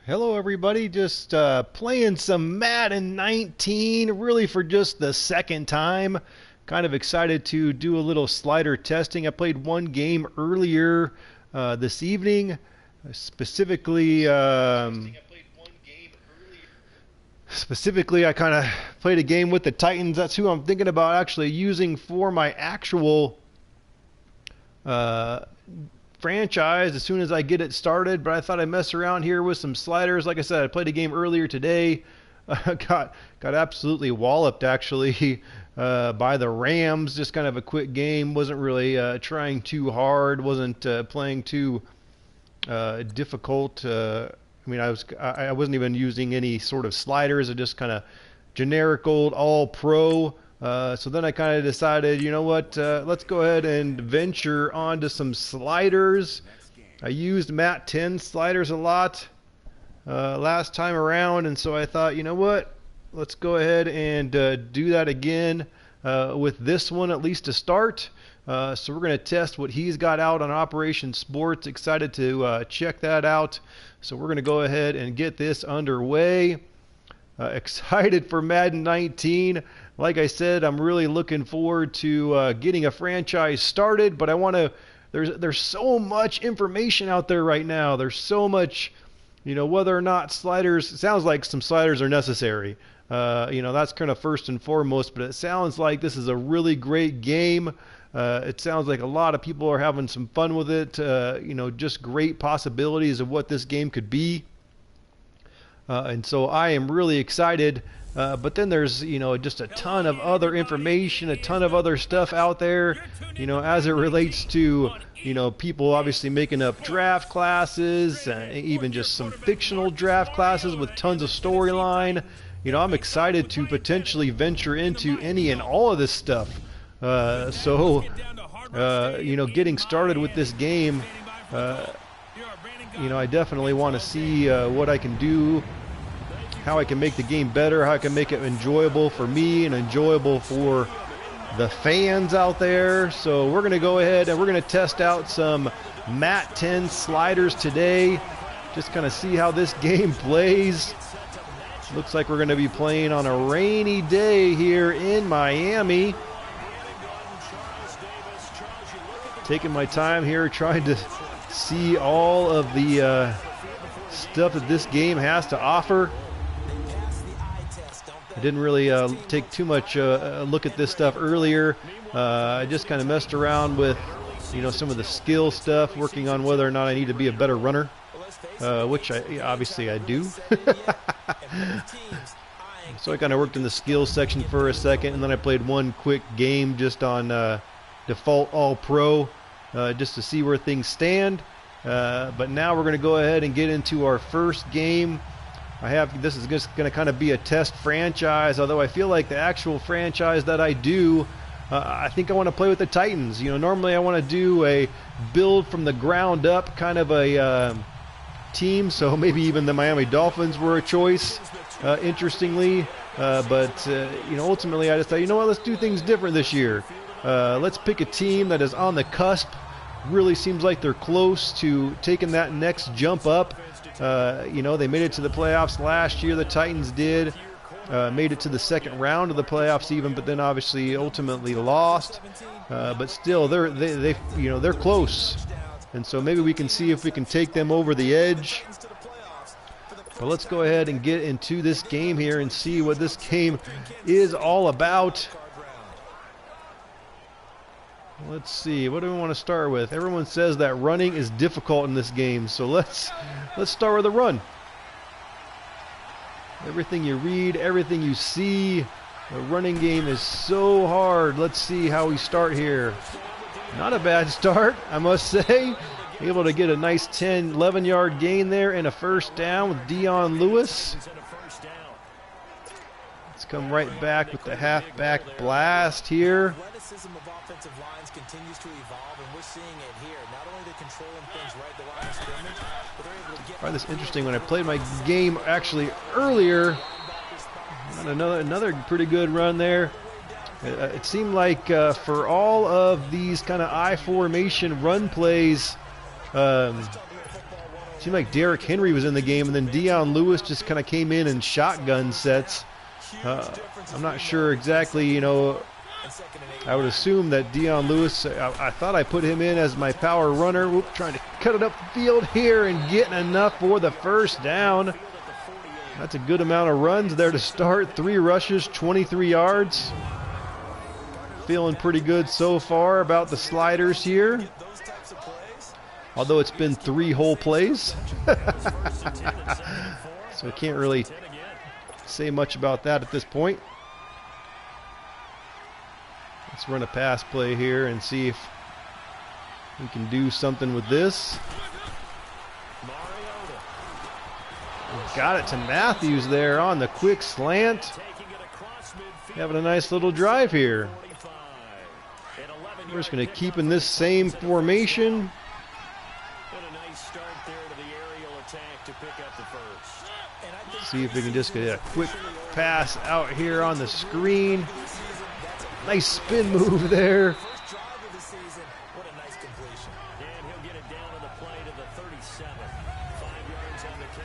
Hello everybody, just playing some Madden 19, really for just the second time. Kind of excited to do a little slider testing. I played one game earlier this evening, specifically I kind of played a game with the Titans. That's who I'm thinking about actually using for my actual uh, franchise as soon as I get it started, but I thought I'd mess around here with some sliders. Like I said, I played a game earlier today. Got absolutely walloped actually by the Rams. Just kind of a quick game. Wasn't really trying too hard. Wasn't playing too difficult. I wasn't even using any sort of sliders. I just kind of generic old all pro. So then I kind of decided, you know what, let's go ahead and venture onto some sliders. I used Matt10's sliders a lot last time around, and so I thought, you know what, let's go ahead and do that again with this one, at least to start. So we're going to test what he's got out on Operation Sports. Excited to check that out. So we're going to go ahead and get this underway. Excited for Madden 19. Like I said, I'm really looking forward to getting a franchise started, but I want to. There's so much information out there right now. There's so much, whether or not sliders. It sounds like some sliders are necessary. That's kind of first and foremost. But it sounds like this is a really great game. It sounds like a lot of people are having some fun with it. Just great possibilities of what this game could be. And so I am really excited. But then there's, just a ton of other information, a ton of other stuff out there, as it relates to, people obviously making up draft classes, even just some fictional draft classes with tons of storyline. I'm excited to potentially venture into any and all of this stuff. Getting started with this game, I definitely want to see what I can do, how I can make the game better, how I can make it enjoyable for me and enjoyable for the fans out there. So we're going to go ahead and we're going to test out some Matt10's sliders today. Just kind of see how this game plays. Looks like we're going to be playing on a rainy day here in Miami. Taking my time here trying to see all of the stuff that this game has to offer. I didn't really take too much look at this stuff earlier. I just kind of messed around with, some of the skill stuff, working on whether or not I need to be a better runner, which obviously I do. So I kind of worked in the skills section for a second, and then I played one quick game just on default all pro, just to see where things stand. But now we're going to go ahead and get into our first game. This is just going to kind of be a test franchise, although I feel like the actual franchise that I do, I think I want to play with the Titans. Normally I want to do a build from the ground up kind of a team, so maybe even the Miami Dolphins were a choice, interestingly. But ultimately I just thought, let's do things different this year. Let's pick a team that is on the cusp. Really seems like they're close to taking that next jump up. They made it to the playoffs last year. The Titans did. Made it to the second round of the playoffs even, but then obviously ultimately lost. But still, they're close. And so maybe we can see if we can take them over the edge. But let's go ahead and get into this game here and see what this game is all about. Let's see, what do we want to start with? Everyone says that running is difficult in this game, so let's start with a run. Everything you read, everything you see, the running game is so hard. Let's see how we start here. Not a bad start, I must say. Able to get a nice 10, 11-yard gain there and a first down with Dion Lewis. Let's come right back with the halfback blast here. Offensive lines continues to evolve, and we're seeing it here. Not only they're controlling things right the line of scrimmage, but they're able to get. I find this interesting. When I played my game actually earlier, another pretty good run there. It seemed like for all of these kind of I formation run plays, Seemed like Derrick Henry was in the game, and then Dion Lewis just kind of came in shotgun sets. I'm not sure exactly, you know. I would assume that Dion Lewis, I thought I put him in as my power runner. Whoop, trying to cut it up the field here and getting enough for the first down. That's a good amount of runs there to start. 3 rushes, 23 yards. Feeling pretty good so far about the sliders here. Although it's been 3 whole plays. So I can't really say much about that at this point. Let's run a pass play here and see if we can do something with this. Got it to Matthews there on the quick slant. Having a nice little drive here. We're just going to keep in this same formation. See if we can just get a quick pass out here on the screen. Nice spin move there.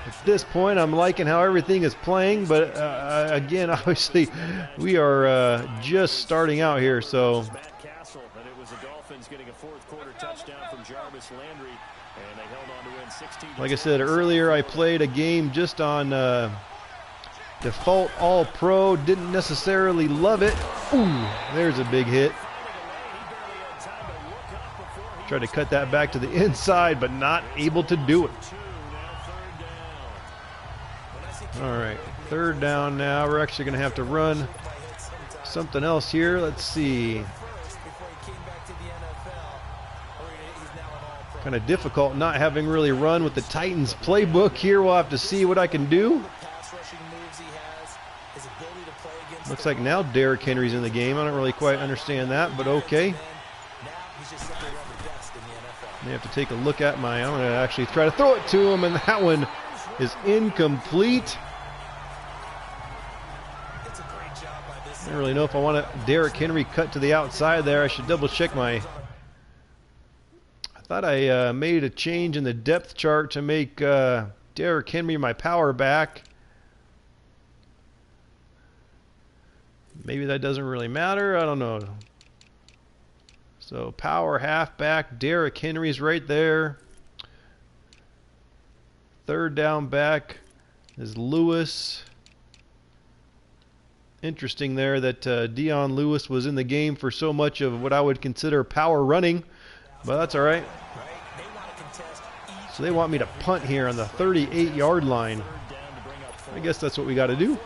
At this point, I'm liking how everything is playing, but again, obviously, we are just starting out here, so. Like I said earlier, I played a game just on default all-pro. Didn't necessarily love it. Ooh, there's a big hit. Tried to cut that back to the inside, but not able to do it. All right, 3rd down now. We're actually going to have to run something else here. Let's see. Kind of difficult not having really run with the Titans playbook here. We'll have to see what I can do. Looks like now Derrick Henry's in the game. I don't really quite understand that, but okay. May have to take a look at my, I'm going to actually try to throw it to him, and that one is incomplete. I don't really know if I want to Derrick Henry cut to the outside there. I should double check my, I thought I made a change in the depth chart to make Derrick Henry my power back. Maybe that doesn't really matter. I don't know. So power halfback, Derrick Henry's right there. 3rd down back is Lewis. Interesting there that Dion Lewis was in the game for so much of what I would consider power running, but that's all right. So they want me to punt here on the 38-yard line. I guess that's what we got to do.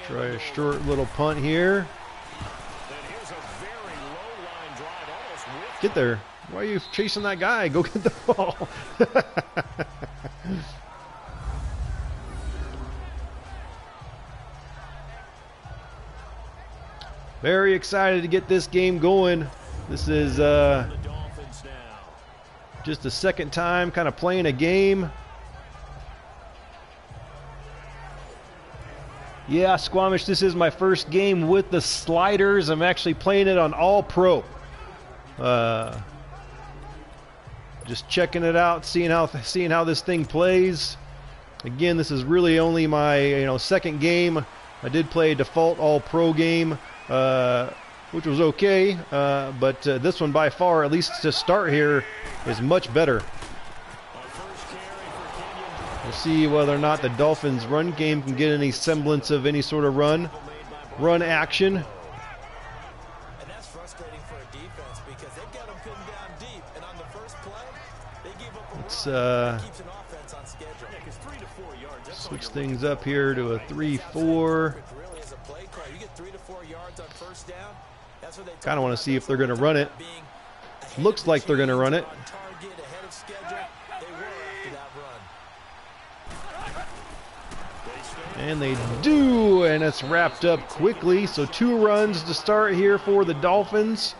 Try a short little punt here. Get there. Why are you chasing that guy? Go get the ball. Very excited to get this game going. This is just the 2nd time kind of playing a game. Yeah, Squamish, this is my first game with the sliders. I'm actually playing it on All Pro. Just checking it out, seeing how this thing plays. Again, this is really only my 2nd game. I did play a default All Pro game, which was okay, but this one by far, at least to start here, is much better. We'll see whether or not the Dolphins' run game can get any semblance of any sort of run action. And that's frustrating for a defense because they've got them pinned down deep, and on the first play, they give up a run that keeps an offense on schedule. Switch things up here to a 3-4. Kind of want to see if they're going to run it. Looks like they're going to run it. And they do, and it's wrapped up quickly. So 2 runs to start here for the Dolphins.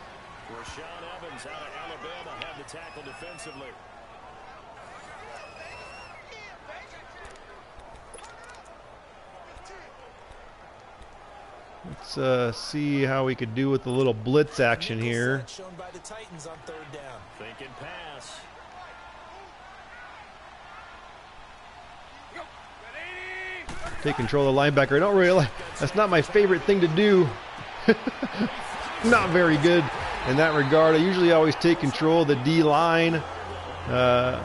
Let's see how we could do with a little blitz action here. Shown by the Titans on third down. Thinking pass. Take control of the linebacker. I don't really like, that's not my favorite thing to do. Not very good in that regard. I usually always take control of the D-line. But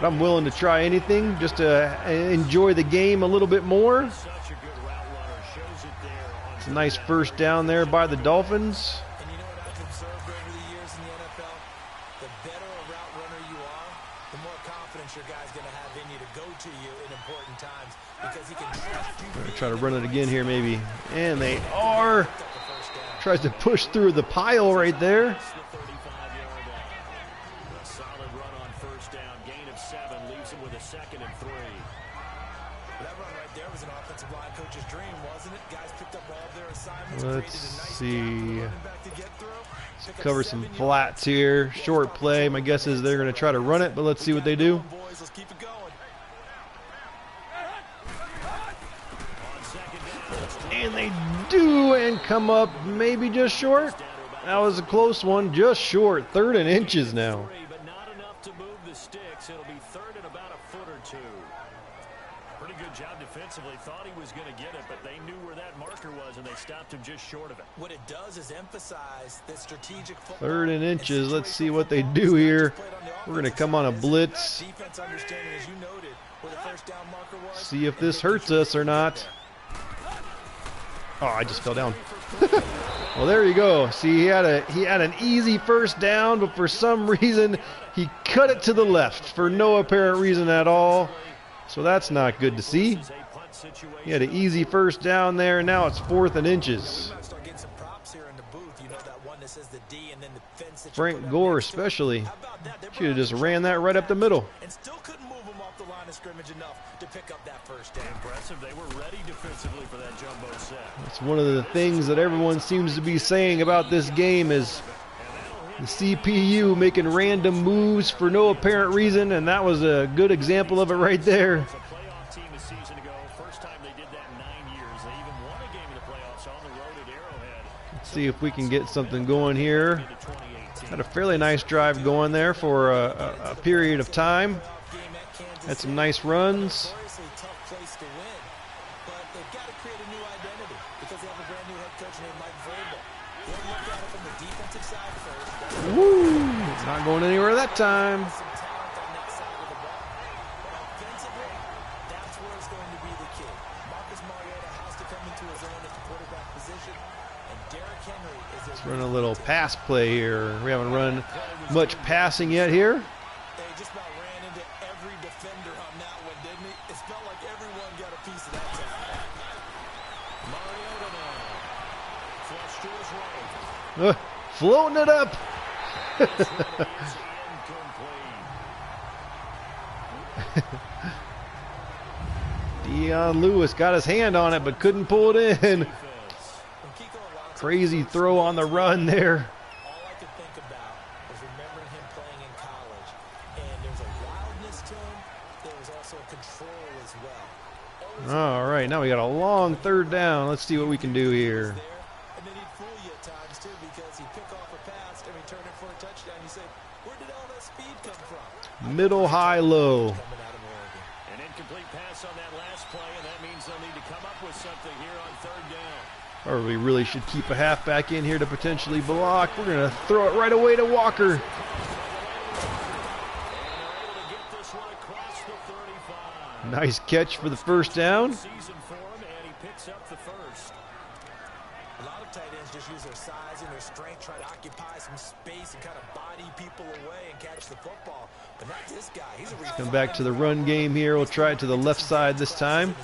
I'm willing to try anything just to enjoy the game a little bit more. It's a nice first down there by the Dolphins. And you know what I've observed over the years in the NFL? The better a route runner you are, the more confidence your guy's going to have in you to go to you in important times because he can trust you. Gonna try to run it again here maybe. And they are. Tries to push through the pile right there. Solid run on first down. Gain of 7 leaves him with a 2nd and 3. That run right there was an offensive line coach's dream, wasn't it? Guys picked up all of their assignments. Let's see. Running back to get through. Let's cover some flats here. Short play. My guess is they're going to try to run it, but let's see what they do. Boys, let's keep it going. And they do, and come up maybe just short. That was a close one, just short. 3rd and inches now. But not enough to move the sticks. It'll be 3rd and about a foot or 2. Pretty good job defensively. Thought he was going to get it, but they knew where that marker was, and they stopped him just short of it. What it does is emphasize that strategic football. 3rd and inches. Let's see what they do here. We're going to come on a blitz. Defense understanding, as you noted, where the first down marker was. See if this hurts us or not. Oh, I just fell down. Well, there you go. See, he had an easy first down, but for some reason he cut it to the left for no apparent reason at all. So that's not good to see. He had an easy first down there, and now it's 4th and inches. Frank Gore especially. Should have just ran that right up the middle. And still couldn't move him off the line of scrimmage enough to pick up that first down. Impressive. They were ready defensively for that jumbo set. That's one of the things that everyone seems to be saying about this game is the CPU making random moves for no apparent reason, and that was a good example of it right there. A playoff team a season ago. First time they did that in 9 years. They even won a game in the playoffs on the road at Arrowhead. Let's see if we can get something going here. Had a fairly nice drive going there for a period of time. Had some nice runs. Woo! Not going anywhere that time. Let's run a little pass play here. We haven't run much passing yet here. They just about ran into every defender on that one, didn't he? It felt like everyone got a piece of that time. Mariota now. Flush to his right. Floating it up. Dion Lewis got his hand on it but couldn't pull it in. Crazy throw on the run there. All I could think about was remembering him playing in college. And there's a wildness to him. There was also control as well. All right, now we got a long 3rd down. Let's see what we can do here. And then he'd fool you at times too because he'd pick off a pass and return it for a touchdown. You say, where did all that speed come from? Middle, high, low. Coming out of Oregon. An incomplete pass on that last play, and that means they'll need to come up with something here on 3rd down. Or we really should keep a halfback in here to potentially block. We're going to throw it right away to Walker. Nice catch for the first down. Season for him, and he picks up the first. A lot of tight ends just use their size and their strength, try to occupy some space and kind of body people away and catch the football. But not this guy. He's a Come back to the run game here. We'll try it to the left side this time.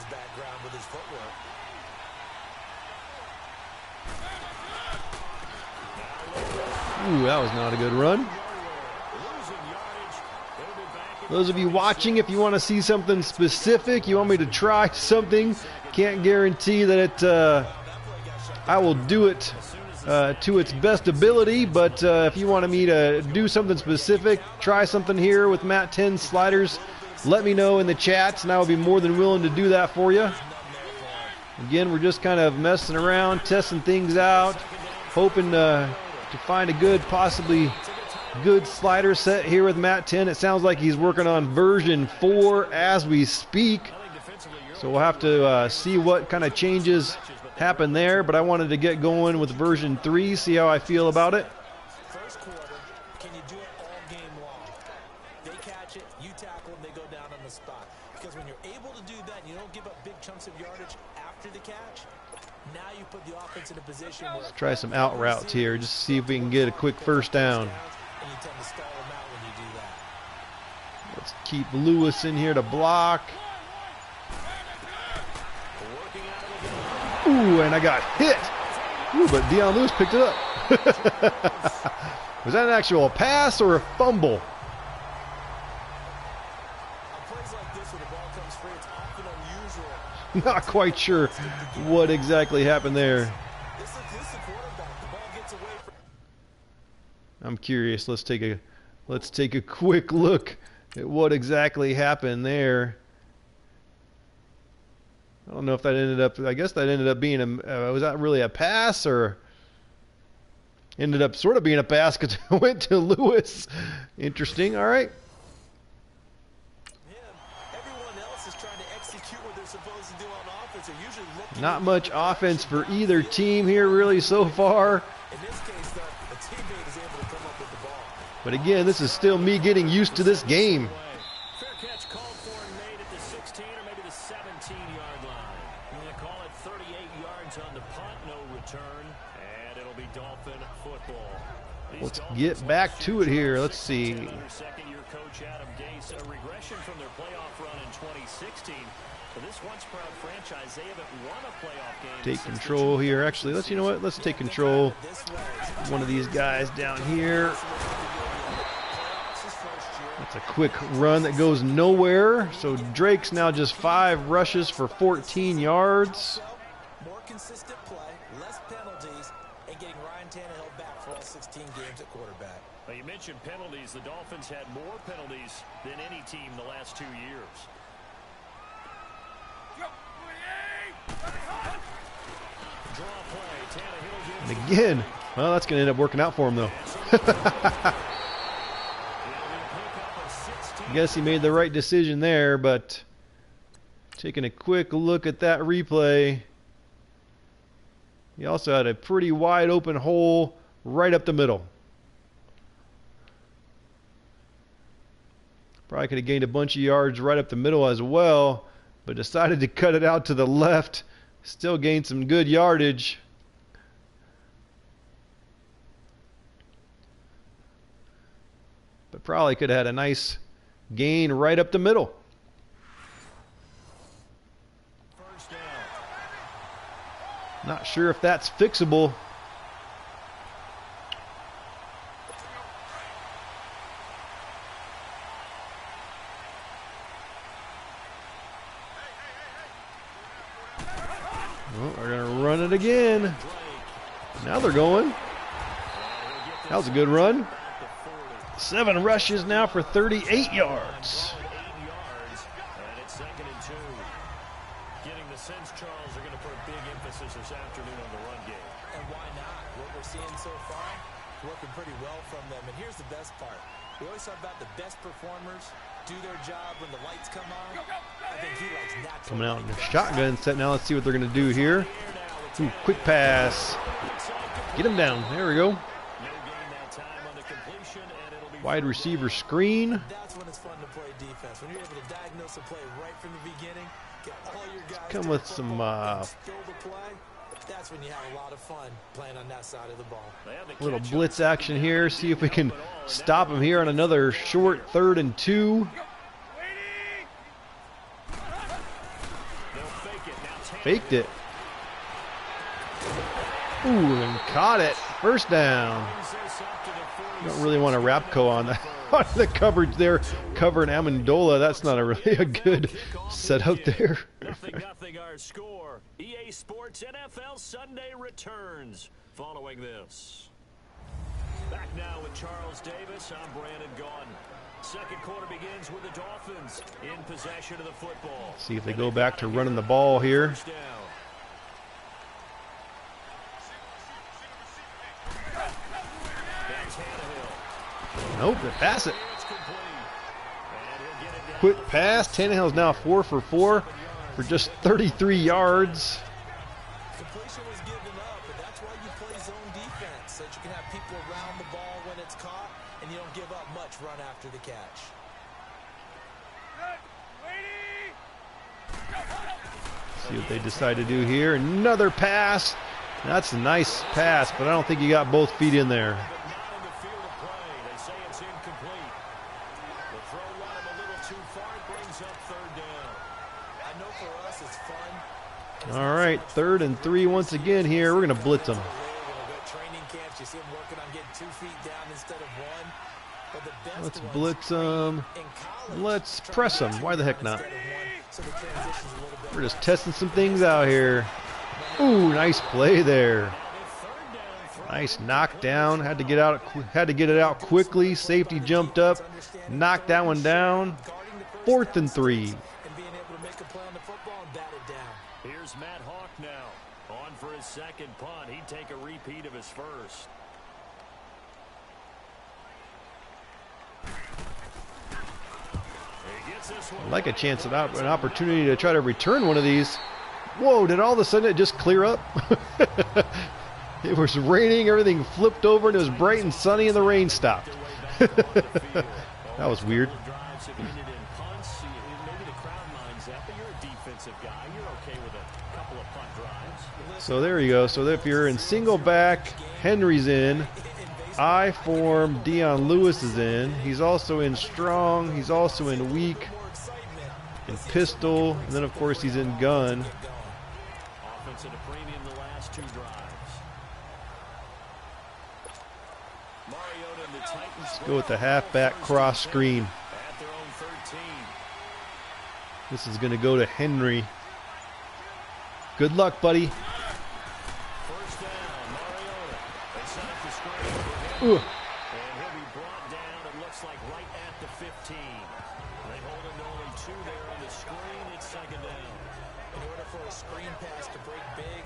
Ooh, that was not a good run. Those of you watching, if you want to see something specific, you want me to try something, can't guarantee that I will do it to its best ability, but if you wanted me to do something specific, try something here with Matt10's sliders, let me know in the chats, and I will be more than willing to do that for you. Again, we're just kind of messing around, testing things out, hoping to find a good, possibly good slider set here with Matt10. It sounds like he's working on version 4 as we speak. So we'll have to see what kind of changes happen there. But I wanted to get going with version 3, see how I feel about it. First quarter, can you do it all game long? They catch it, you tackle them, they go down on the spot. Because when you're able to do that and you don't give up big chunks of yardage after the catch, now you put the offense in a position where... Let's try some out routes here, just to see if we can get a quick first down. And you tend to stall them out when you do that. Let's keep Lewis in here to block. Ooh, and I got hit. Ooh, but Deion Lewis picked it up. Was that an actual pass or a fumble? On plays like this, when the ball comes free, it's often unusual. Not quite sure what exactly happened there. This is the quarterback. The ball gets away from... I'm curious. Let's take a quick look at what exactly happened there. I don't know if that ended up, I guess that ended up being a, was that really a pass, or ended up sort of being a pass because it went to Lewis. Interesting. All right. Everyone else is trying to execute what they're supposed to do on offense. They're usually looking... Not much offense for either team here really so far. In this case, though, a teammate is able to come up with the ball. But again, this is still me getting used to this game. Fair catch called for and made at the 16 or maybe the 17-yard line. I'm going to call it 38 yards on the punt, no return, and it'll be Dolphin football. Let's get back to it here. Let's see. Second-year coach Adam Gase, a regression from their playoff run in 2016. For this once-proud franchise, they haven't won a playoff game. Take control here. Actually, you know what? Let's take control. One of these guys down here. That's a quick run that goes nowhere. So Drake's now just 5 rushes for 14 yards. More consistent play, less penalties, and getting Ryan Tannehill back for all 16 games at quarterback. Well, you mentioned penalties. The Dolphins had more penalties than any team the last 2 years. And again, well, that's going to end up working out for him, though. I guess he made the right decision there, but taking a quick look at that replay, he also had a pretty wide open hole right up the middle. Probably could have gained a bunch of yards right up the middle as well, but decided to cut it out to the left. Still gained some good yardage. But probably could have had a nice gain right up the middle. First down. Not sure if that's fixable. Well, they're going to run it again. Now they're going. That was a good run. 7 rushes now for 38 yards. And it's 2nd and 2. Getting the sense Charles are going to put a big emphasis this afternoon on the run game. And why not? What we're seeing so far, working pretty well from them. And here's the best part. We always talk about the best performers do their job when the lights come on. I think he likes natural. Coming out in the shotgun set now. Let's see what they're going to do here. Ooh, quick pass. Get him down. There we go. Wide receiver screen. That's when it's fun to play defense. When you're able to diagnose a play right from the beginning, get all your guys come with some skill to play. That's when you have a lot of fun playing on that side of the ball. Little blitz action here. See if we can stop him here on another short 3rd and 2. Faked it. Ooh, and caught it. First down. You don't really want a Rapco on the coverage there, covering Amendola. That's not really a good setup there. Nothing our score. EA Sports NFL Sunday returns following this. Back now with Charles Davis. I'm Brandon Gaudin. Second quarter begins with the Dolphins in possession of the football. See if they go back to running the ball here. Nope, they pass it. Quick pass. Tannehill's now 4 for 4 for just 33 yards. Completion was given up, and that's why you play zone defense, so that you can have people around the ball when it's caught, and you don't give up much run after the catch. See what they decide to do here. Another pass. That's a nice pass, but I don't think you got both feet in there. All right, 3rd and 3 once again here. We're going to blitz them. Let's blitz them. Let's press them. Why the heck not? We're just testing some things out here. Ooh, nice play there. Nice knockdown. Had to get it out quickly. Safety jumped up, knocked that one down. 4th and 3. Here's Matt Hawk now. On for his second punt. He'd take a repeat of his first. I'd like a chance at an opportunity to try to return one of these. Whoa, did all of a sudden it just clear up? It was raining, everything flipped over, and it was bright and sunny, and the rain stopped. That was weird. So there you go. So if you're in single back, Henry's in. I form, Dion Lewis is in. He's also in strong. He's also in weak. In pistol. And then, of course, he's in gun. Let's go with the halfback cross screen. This is going to go to Henry. Good luck, buddy. And he'll be brought down, it looks like right at the 15. They hold him to only 2 there on the screen. It's 2nd down. In order for a screen pass to break big,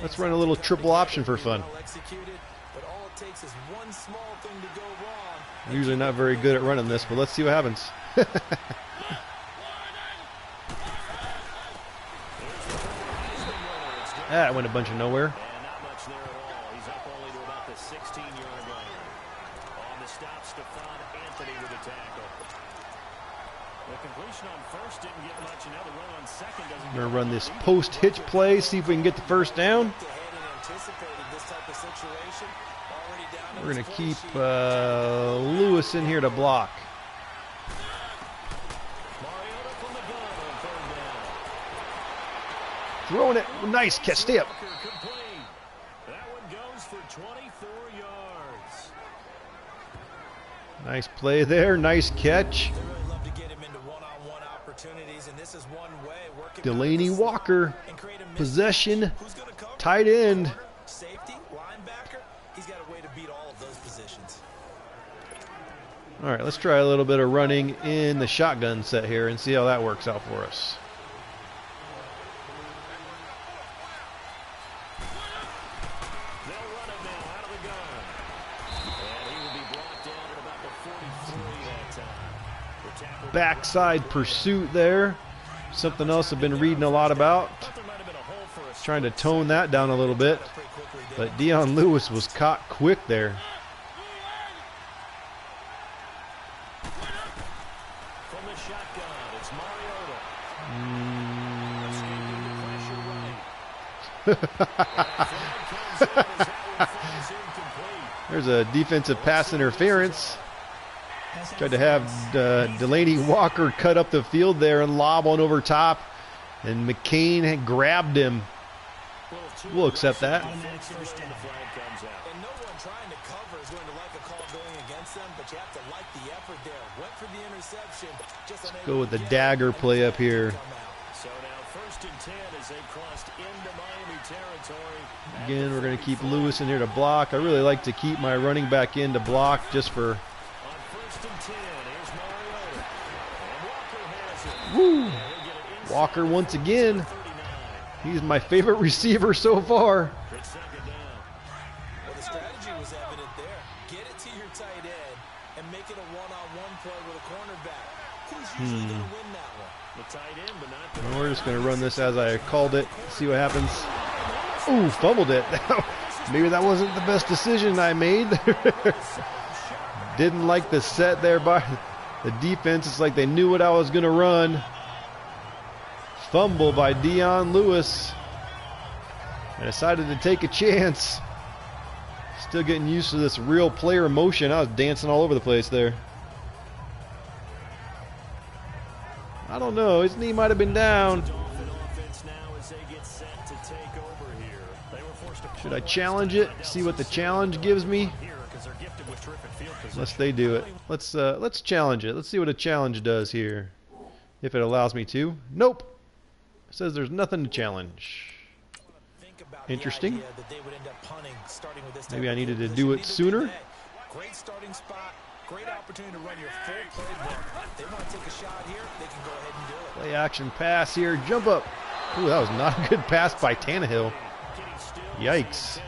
let's run a little triple option for fun. But all it takes is one small thing to go wrong. I'm usually not very good at running this, but let's see what happens. That went a bunch of nowhere. We're going to run this post-hitch play, see if we can get the first down. We're going to keep Lewis in here to block. Throwing it. Nice catch. Stay up. Nice play there. Nice catch. Delaney Walker, possession, tight end. Safety, linebacker, he's got a way to beat all of those positions. All right, let's try a little bit of running in the shotgun set here and see how that works out for us. They'll run it now out of the gun. And he will be brought down at about the 43 that time. Backside pursuit there. Something else I've been reading a lot about. Trying to tone that down a little bit. But Dion Lewis was caught quick there. There's a defensive pass interference. Tried to have Delaney Walker cut up the field there and lob on over top. And McCain had grabbed him. We'll accept that. Let's go with the dagger play up here. Again, we're going to keep Lewis in here to block. I really like to keep my running back in to block just for... Woo! Walker once again. He's my favorite receiver so far. Well, the strategy was evident there. Get it to your tight end and cornerback. Who's usually going to win that one? The tight end, but not We're just going to run this as I called it. See what happens. Ooh, fumbled it. Maybe that wasn't the best decision I made. Didn't like the set there by the defense. It's like they knew what I was going to run. Fumble by Dion Lewis. I decided to take a chance. Still getting used to this real player motion. I was dancing all over the place there. I don't know. His knee might have been down. Should I challenge it? See what the challenge gives me? Unless they do it. Let's challenge it. Let's see what a challenge does here. If it allows me to. Nope. It says there's nothing to challenge. Interesting. Maybe I needed to do it sooner. Great starting spot. Great opportunity to run your full playbook. They want to take a shot here, they can go ahead and do it. Play action pass here. Jump up. Ooh, that was not a good pass by Tannehill. Yikes.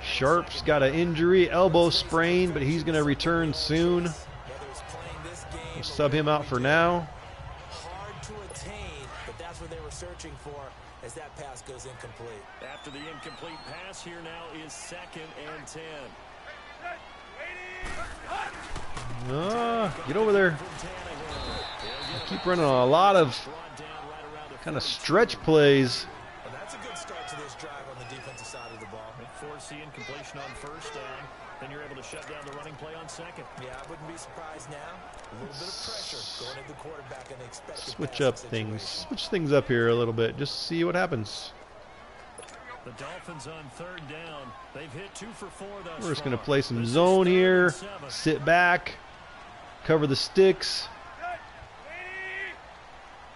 Sharp's got an injury, elbow sprain, but he's going to return soon. We'll sub him out for now. Hard to attain, but that's what they were searching for as that pass goes incomplete. After the incomplete pass, here now is 2nd and 10. Get over there. Keep running a lot of kind of stretch plays. And that's a good start to this drive on the defensive side of the ball. Force the incompletion on 1st down, then you're able to shut down the running play on 2nd. Yeah, I wouldn't be surprised now. A little bit of pressure going into the quarterback and expected Switch up things. Switch things up here a little bit. Just see what happens. The Dolphins on 3rd down. They've hit 2 for 4 thus We're just going to far. play some zone here. Sit back. Cover the sticks.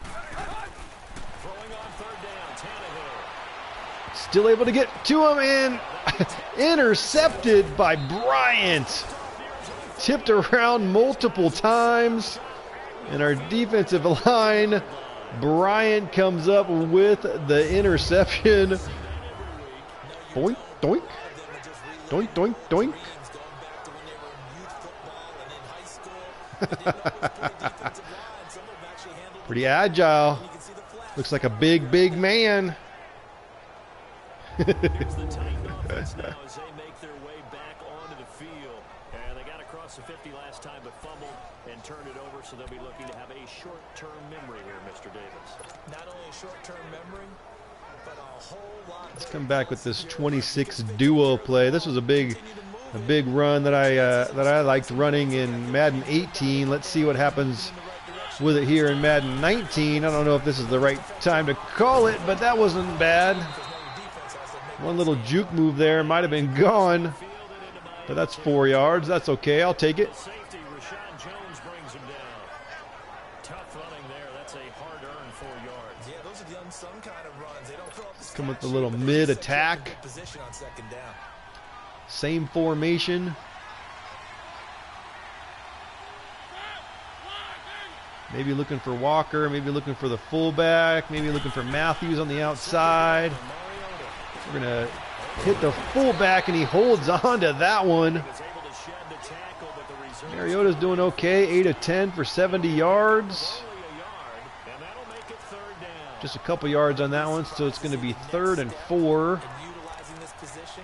Throwing on 3rd down, Tannehill. Still able to get to him and intercepted by Bryant. Tipped around multiple times. And our defensive line, Bryant comes up with the interception. Doink, doink. Doink, doink, doink. Pretty agile. Looks like a big, big man. Here's the Titan offense now as they make their way back onto the field. And they got across the 50 last time but fumbled and turned it over, so they'll be looking to have a short-term memory here, Mr. Davis. Not only a short-term memory, but a whole lot. Let's come back with this 26 duo play. This was a big run that I liked running in Madden 18. Let's see what happens with it here in Madden 19. I don't know if this is the right time to call it, but that wasn't bad. One little juke move there might have been gone, but that's 4 yards. That's okay. I'll take it. Safety, Rashawn Jones brings him down. Tough running there. That's a hard-earned 4 yards. Yeah, those are the unsung kind of runs. They don't throw up the Come with the stat little sheet, but mid they set you up in attack. good position on 2nd down. Same formation. Maybe looking for Walker, maybe looking for the fullback, maybe looking for Matthews on the outside. We're going to hit the fullback, and he holds on to that one. Mariota's doing okay, 8 of 10 for 70 yards. Just a couple yards on that one, so it's going to be 3rd and 4. And utilizing this position,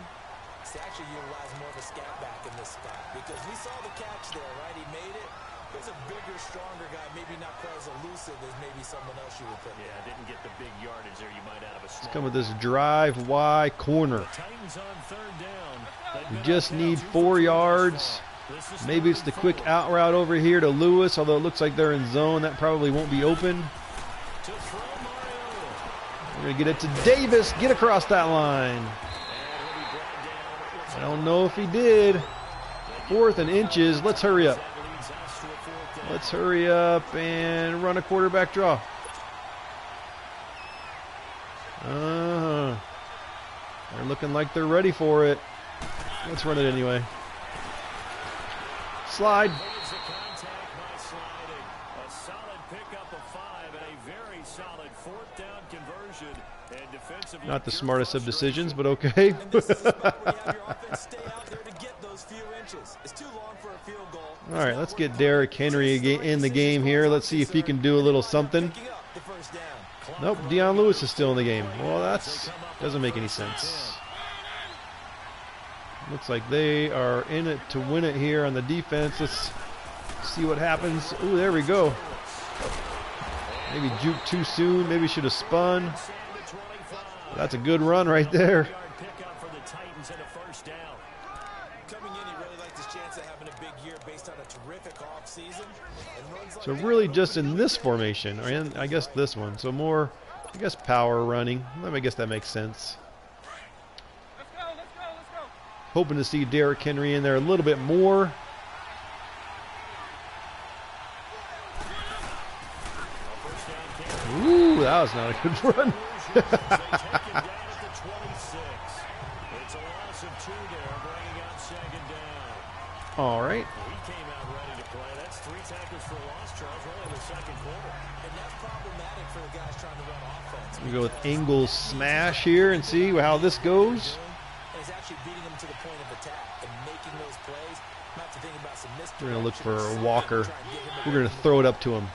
it's actually utilize more of a scat back in this spot because we saw the catch there, right? He made it. There's a bigger, stronger guy, maybe not quite as elusive as maybe someone else you would put. Yeah, didn't get the big yardage there you might out of a small. Let's come with this drive Y corner. Titans on 3rd down. We just need 4 yards. Maybe it's the quick out route over here to Lewis, although it looks like they're in zone. That probably won't be open. We're going to get it to Davis. Get across that line. I don't know if he did. 4th and inches. Let's hurry up. Let's hurry up and run a quarterback draw. They're looking like they're ready for it. Let's run it anyway. Slide. Not the smartest of decisions, but okay. And this is a spot where you have your offense stay out there to get those few inches. It's too long for a field goal. All right, let's get Derrick Henry in the game here. Let's see if he can do a little something. Nope, Deion Lewis is still in the game. Well, that doesn't make any sense. Looks like they are in it to win it here on the defense. Let's see what happens. Ooh, there we go. Maybe juked too soon. Maybe should have spun. That's a good run right there. So really just in this formation, or in, I guess this one. So more, I guess, power running. I guess that makes sense. Hoping to see Derrick Henry in there a little bit more. Ooh, that was not a good run. All right. We go with Ingles smash here and see how this goes. We're going to look for Walker. We're going to throw it up to him.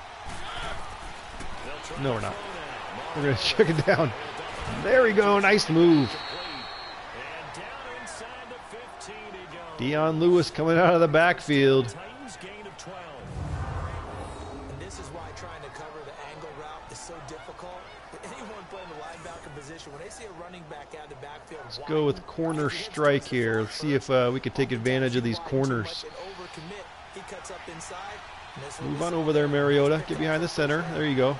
No, we're not. We're going to check it down. There we go. Nice move. Deion Lewis coming out of the backfield. Let's go with corner strike here. Let's see if we can take advantage of these corners. Move on over there, Mariota. Get behind the center. There you go.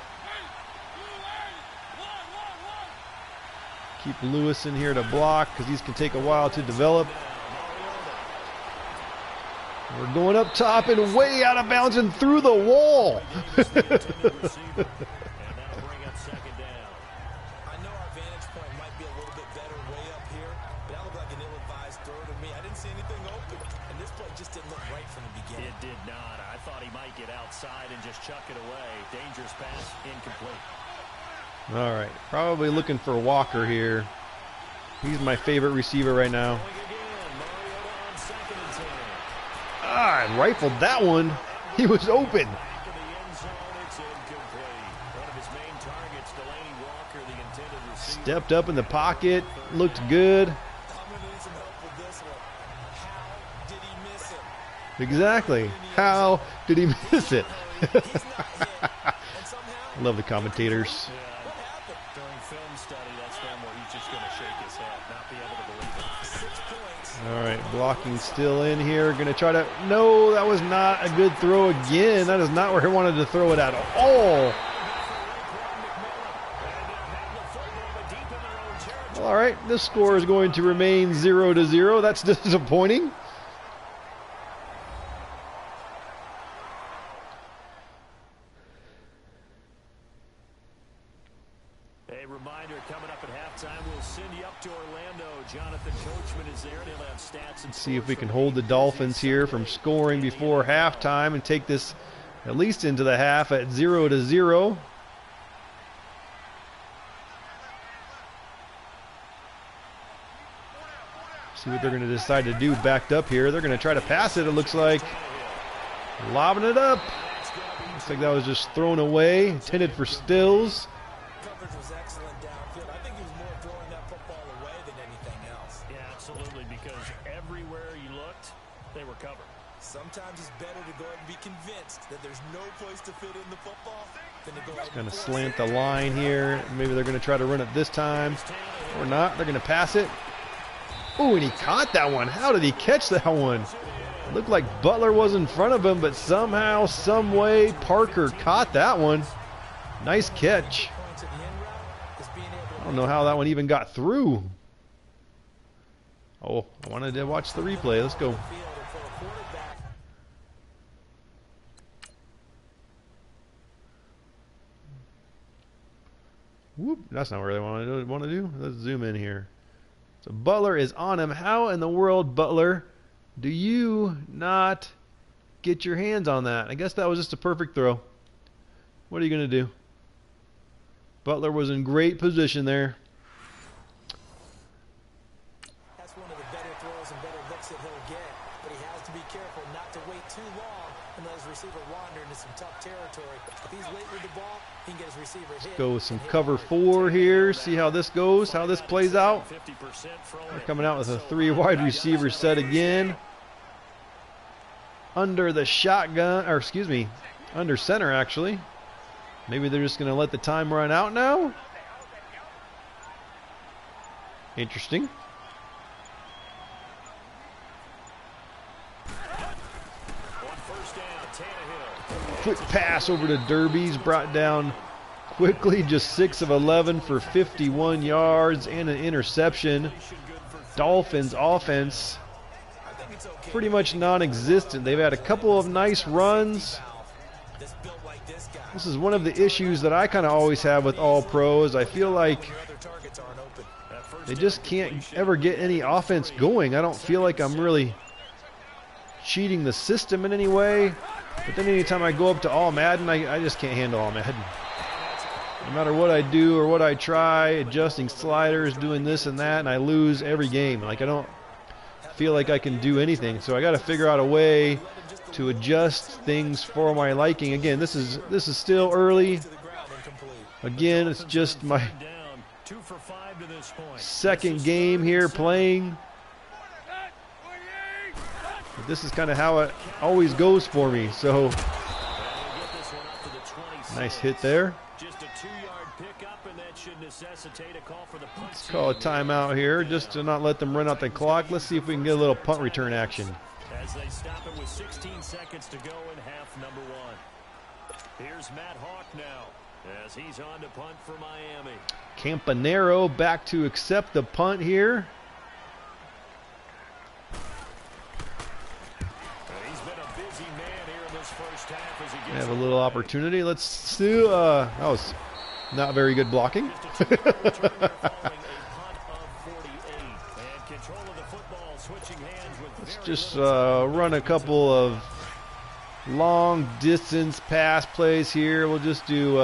Keep Lewis in here to block because these can take a while to develop. We're going up top and way out of bounds and through the wall. All right, probably looking for Walker here. He's my favorite receiver right now. Ah, I rifled that one. He was open. Stepped up in the pocket, looked good. Exactly. How did he miss it? Love the commentators. All right, blocking still in here. Going to try to... No, that was not a good throw again. That is not where he wanted to throw it at all. All right, this score is going to remain 0-0. That's disappointing. A reminder, coming up at halftime, we'll send you up to Orlando. Jonathan Coachman is there, and he'll have stats and... Let's see if we can hold the Dolphins here from scoring before halftime and take this at least into the half at 0-0. See what they're going to decide to do backed up here. They're going to try to pass it, it looks like. Lobbing it up. Looks like that was just thrown away, intended for Stills. Coverage was excellent downfield. I think he was more throwing that football away than anything else. Yeah, absolutely, because everywhere you looked, they were covered. Sometimes it's better to go ahead and be convinced that there's no place to fit in the football than to go ahead Going and to slant the line here. Maybe they're going to try to run it this time. Or not. They're going to pass it. Oh, and he caught that one. How did he catch that one? It looked like Butler was in front of him, but somehow, some way, Parker caught that one. Nice catch. I don't know how that one even got through. Oh, I wanted to watch the replay. Let's go. Whoop, that's not where they want to do. Let's zoom in here. So Butler is on him. How in the world, Butler, do you not get your hands on that? I guess that was just a perfect throw. What are you going to do? Butler was in great position there. That's one of the better throws and better looks that he'll get, but he has to be careful not to wait too long tough territory. If he's late with the ball, he can get his receiver hit. Go with some cover 4 here. See how this goes, how this plays out. They're coming out with a 3 wide receiver set again. Under the shotgun, or excuse me, under center actually. Maybe they're just going to let the time run out now. Interesting. Quick pass over to Derby's, brought down quickly, just 6 of 11 for 51 yards and an interception. Dolphins offense pretty much non-existent. They've had a couple of nice runs. This is one of the issues that I kind of always have with all pros. I feel like they just can't ever get any offense going. I don't feel like I'm really cheating the system in any way. But then anytime I go up to all Madden, I just can't handle all Madden. No matter what I do or what I try, adjusting sliders, doing this and that, and I lose every game. Like, I don't feel like I can do anything. So I got to figure out a way to adjust things for my liking. Again, this is still early. Again, it's just my second game here playing. But this is kind of how it always goes for me. So nice hit there. Let's call a timeout here just to not let them run out the clock. Let's see if we can get a little punt return action. As they stop it with 16 seconds to go in half number 1. Here's Matt Hawk now as he's on to punt for Miami. Campanero back to accept the punt here. He's been a busy man here in this first half as he gets have a little opportunity. Let's do, that was not very good blocking. Let's just run a couple of long distance pass plays here. We'll just do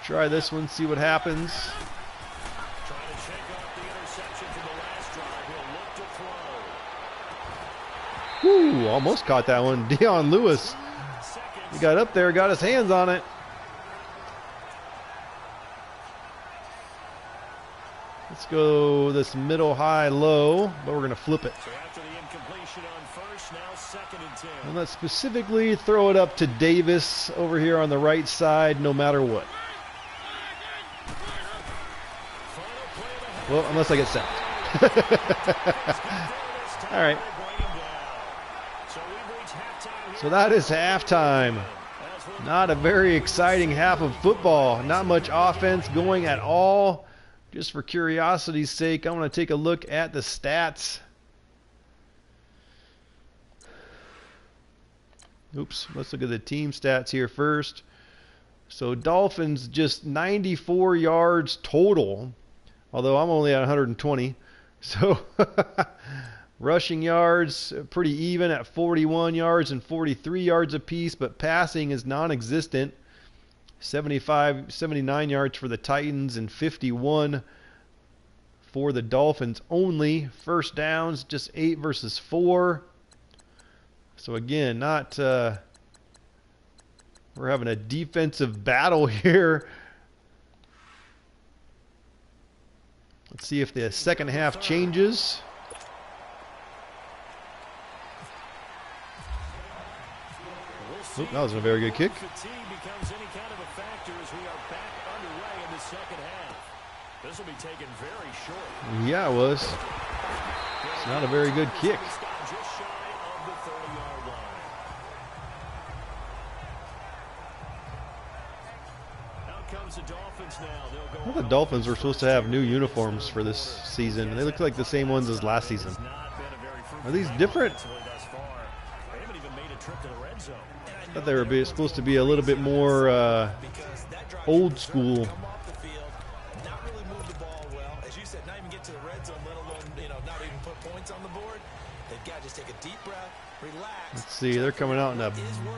try this one, see what happens. Woo, almost caught that one. Deion Lewis, he got up there, got his hands on it. Let's go this middle, high, low, but we're going to flip it. So after the incompletion on first, now 2nd and 10. And let's specifically throw it up to Davis over here on the right side, no matter what. Well, unless I get sacked. All right. So that is halftime. Not a very exciting half of football. Not much offense going at all. Just for curiosity's sake, I want to take a look at the stats. Oops, let's look at the team stats here first. So Dolphins just 94 yards total, although I'm only at 120. So rushing yards pretty even at 41 yards and 43 yards apiece, but passing is non-existent. 79 yards for the Titans and 51 for the Dolphins only. First downs, just 8 versus 4. So again, not we're having a defensive battle here. Let's see if the second half changes. Oop, that wasn't a very good kick. This will be taken very short. Yeah, it was. It's not a very good kick. Just shy of the 30-yard line. Out comes the Dolphins now. They'll go. Well, the Dolphins were supposed to have new uniforms for this season, and they look like the same ones as last season. Are these different? They haven't even made a trip to the red zone. I thought they were supposed to be a little bit more old school. Let's see, they're coming out in a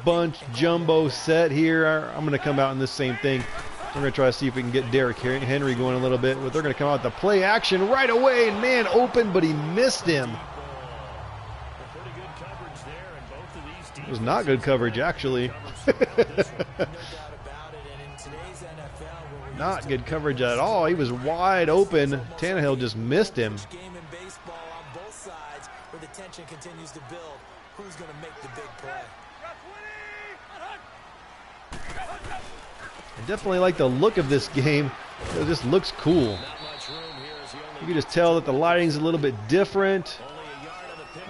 bunch jumbo set here. I'm going to come out in this same thing. We're going to try to see if we can get Derrick Henry going a little bit. But they're going to come out the play action right away. Man open, but he missed him. Pretty good coverage there, and both of these It was not good coverage, actually. Not good coverage at all. He was wide open. Tannehill just missed him. Game in baseball on both sides, where the tension continues to build. Who's going to make the big play? I definitely like the look of this game. It just looks cool. You can just tell that the lighting's a little bit different.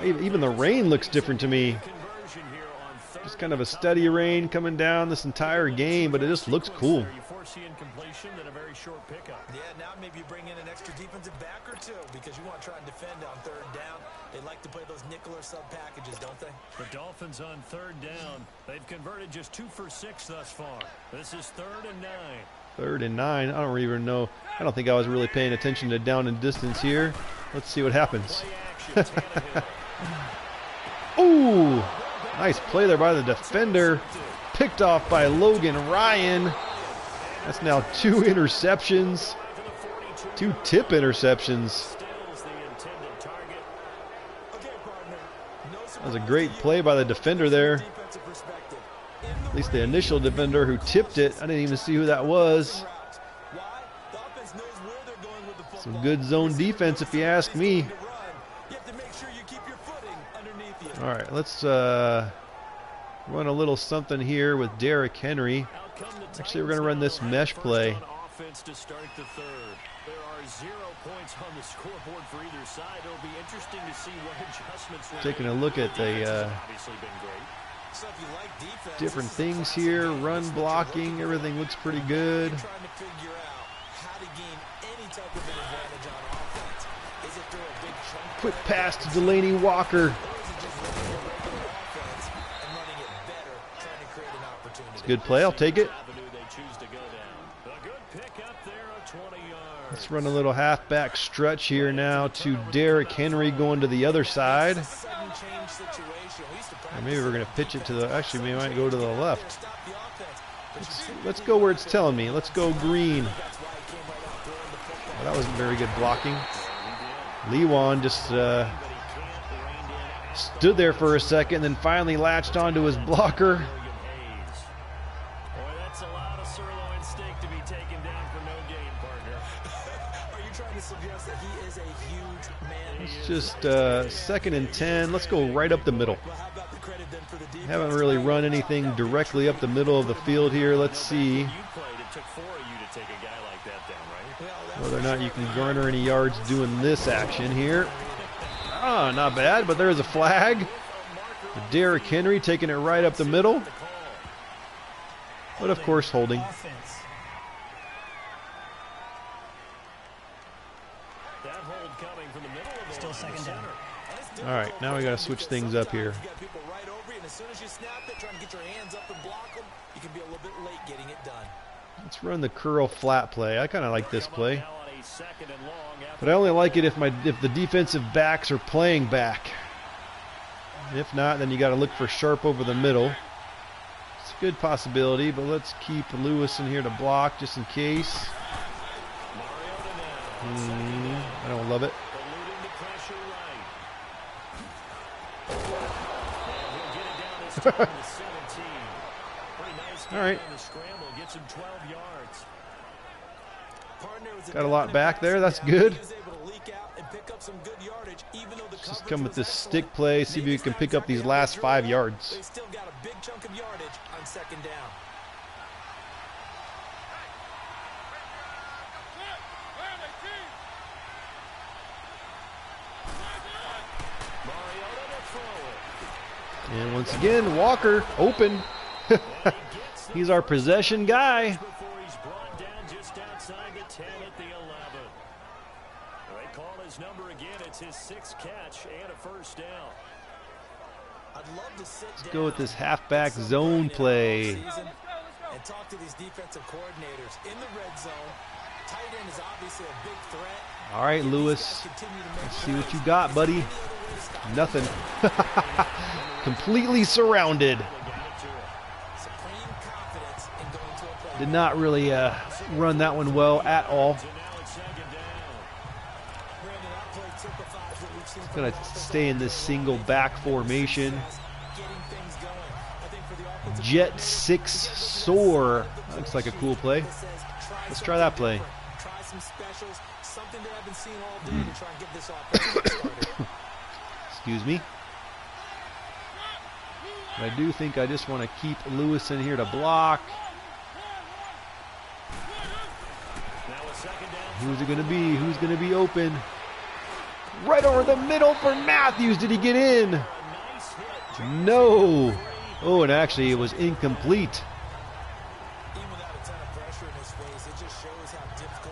Even the rain looks different to me. Just kind of a steady rain coming down this entire game, but it just looks cool. Yeah, now maybe you bring in an extra defensive back or two because you want to try and defend on third down. They like to play those nickel or sub packages, don't they? The Dolphins on third down. They've converted just 2 for 6 thus far. This is 3rd and 9. 3rd and 9. I don't even know. I don't think I was really paying attention to down and distance here. Let's see what happens. Ooh, nice play there by the defender. Picked off by Logan Ryan. That's now 2 interceptions. 2 tip interceptions. That was a great play by the defender there. At least the initial defender who tipped it. I didn't even see who that was. Some good zone defense if you ask me. All right, let's run a little something here with Derrick Henry. Actually, we're going to run this mesh play. To start the third. There are 0 points on the scoreboard for either side. It'll be interesting to see what adjustments. Taking a look at the different things here. Run blocking, everything looks pretty good. Quick pass to Delaney Walker. It's a good play. I'll take it. Let's run a little halfback stretch here now to Derrick Henry going to the other side. Or maybe we're going to pitch it to the, actually we might go to the left. Let's go where it's telling me. Let's go green. Well, that wasn't very good blocking. Lewan just stood there for a second, then finally latched onto his blocker. It's just 2nd and 10. Let's go right up the middle. Haven't really run anything directly up the middle of the field here. Let's see whether or not you can garner any yards doing this action here. Ah, not bad, but there's a flag. Derrick Henry taking it right up the middle. But of course holding. Still 2nd down. All right, now we got to switch things up here. Let's run the curl flat play. I kind of like this play, but I only like it if the defensive backs are playing back. If not, then you got to look for sharp over the middle. It's a good possibility, but let's keep Lewis in here to block just in case. I don't love it. All right. Got a lot back there. That's good. Just come with this stick play. See if you can pick up these last 5 yards. Still got a big chunk of yardage on 2nd down. And once again, Walker open. He's our possession guy. Let's go with this halfback zone play. And talk to these defensive coordinators in the red zone. Tight end is obviously a big threat. All right, Lewis. Let's see what you got, buddy. Nothing. Completely surrounded. Did not really run that one well at all. Gonna stay in this single back formation. Jet 6 soar. Looks like a cool play. Let's try that play. Try some specials, something they haven't seen all day to try and get this offense started. Excuse me. But I do think I just want to keep Lewis in here to block. Who's it going to be? Who's going to be open? Right over the middle for Matthews. Did he get in? No. Oh, and actually it was incomplete.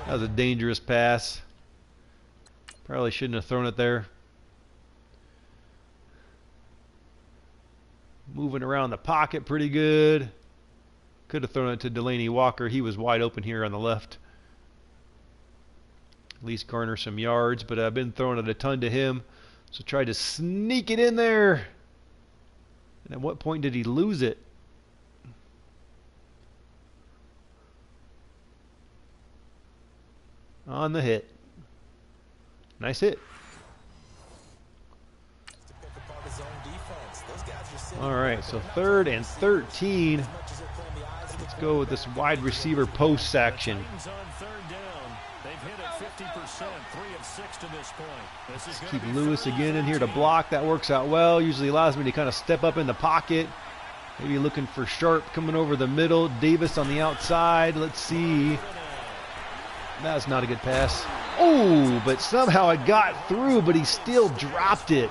That was a dangerous pass. Probably shouldn't have thrown it there. Moving around the pocket pretty good. Could have thrown it to Delaney Walker. He was wide open here on the left. At least garner some yards, but I've been throwing it a ton to him. So tried to sneak it in there. And at what point did he lose it? On the hit. Nice hit. Alright, so 3rd and 13. Let's go with this wide receiver post action. Let's keep Lewis again in here to block. That works out well. Usually allows me to kind of step up in the pocket. Maybe looking for Sharp coming over the middle. Davis on the outside. Let's see. That's not a good pass. Oh, but somehow it got through, but he still dropped it.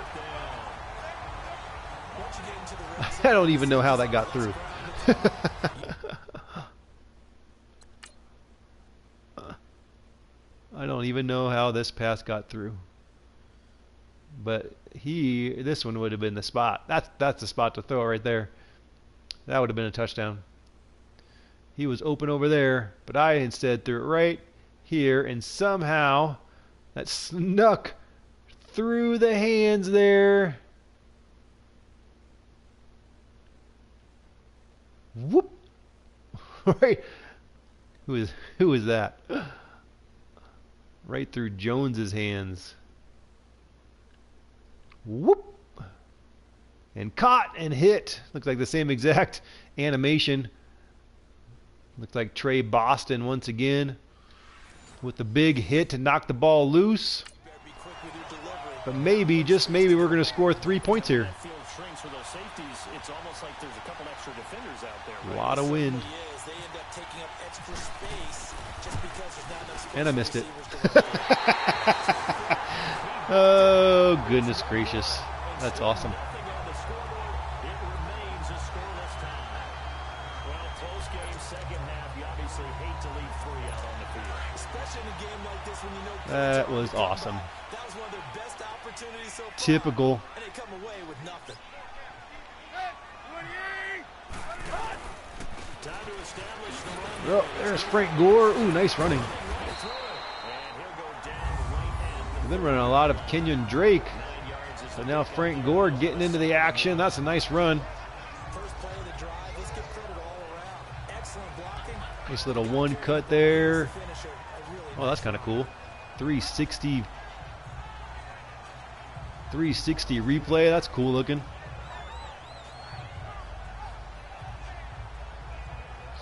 I don't even know how that got through. I don't even know how this pass got through. But this one would have been the spot. That's the spot to throw right there. That would have been a touchdown. He was open over there, but I instead threw it right here, and somehow that snuck through the hands there. Whoop! Right. Who is that? Right through Jones's hands. Whoop! And caught and hit. Looks like the same exact animation. Looks like Trey Boston once again with the big hit to knock the ball loose. But maybe, just maybe, we're going to score 3 points here. A lot of wind. And I missed it. Oh, goodness gracious. That's awesome. That was awesome. Typical. Oh, there's Frank Gore. Ooh, nice running. We've been running a lot of Kenyon Drake. So now Frank Gore getting into the action. That's a nice run. Nice little one cut there. Oh, that's kind of cool. 360 replay. That's cool looking.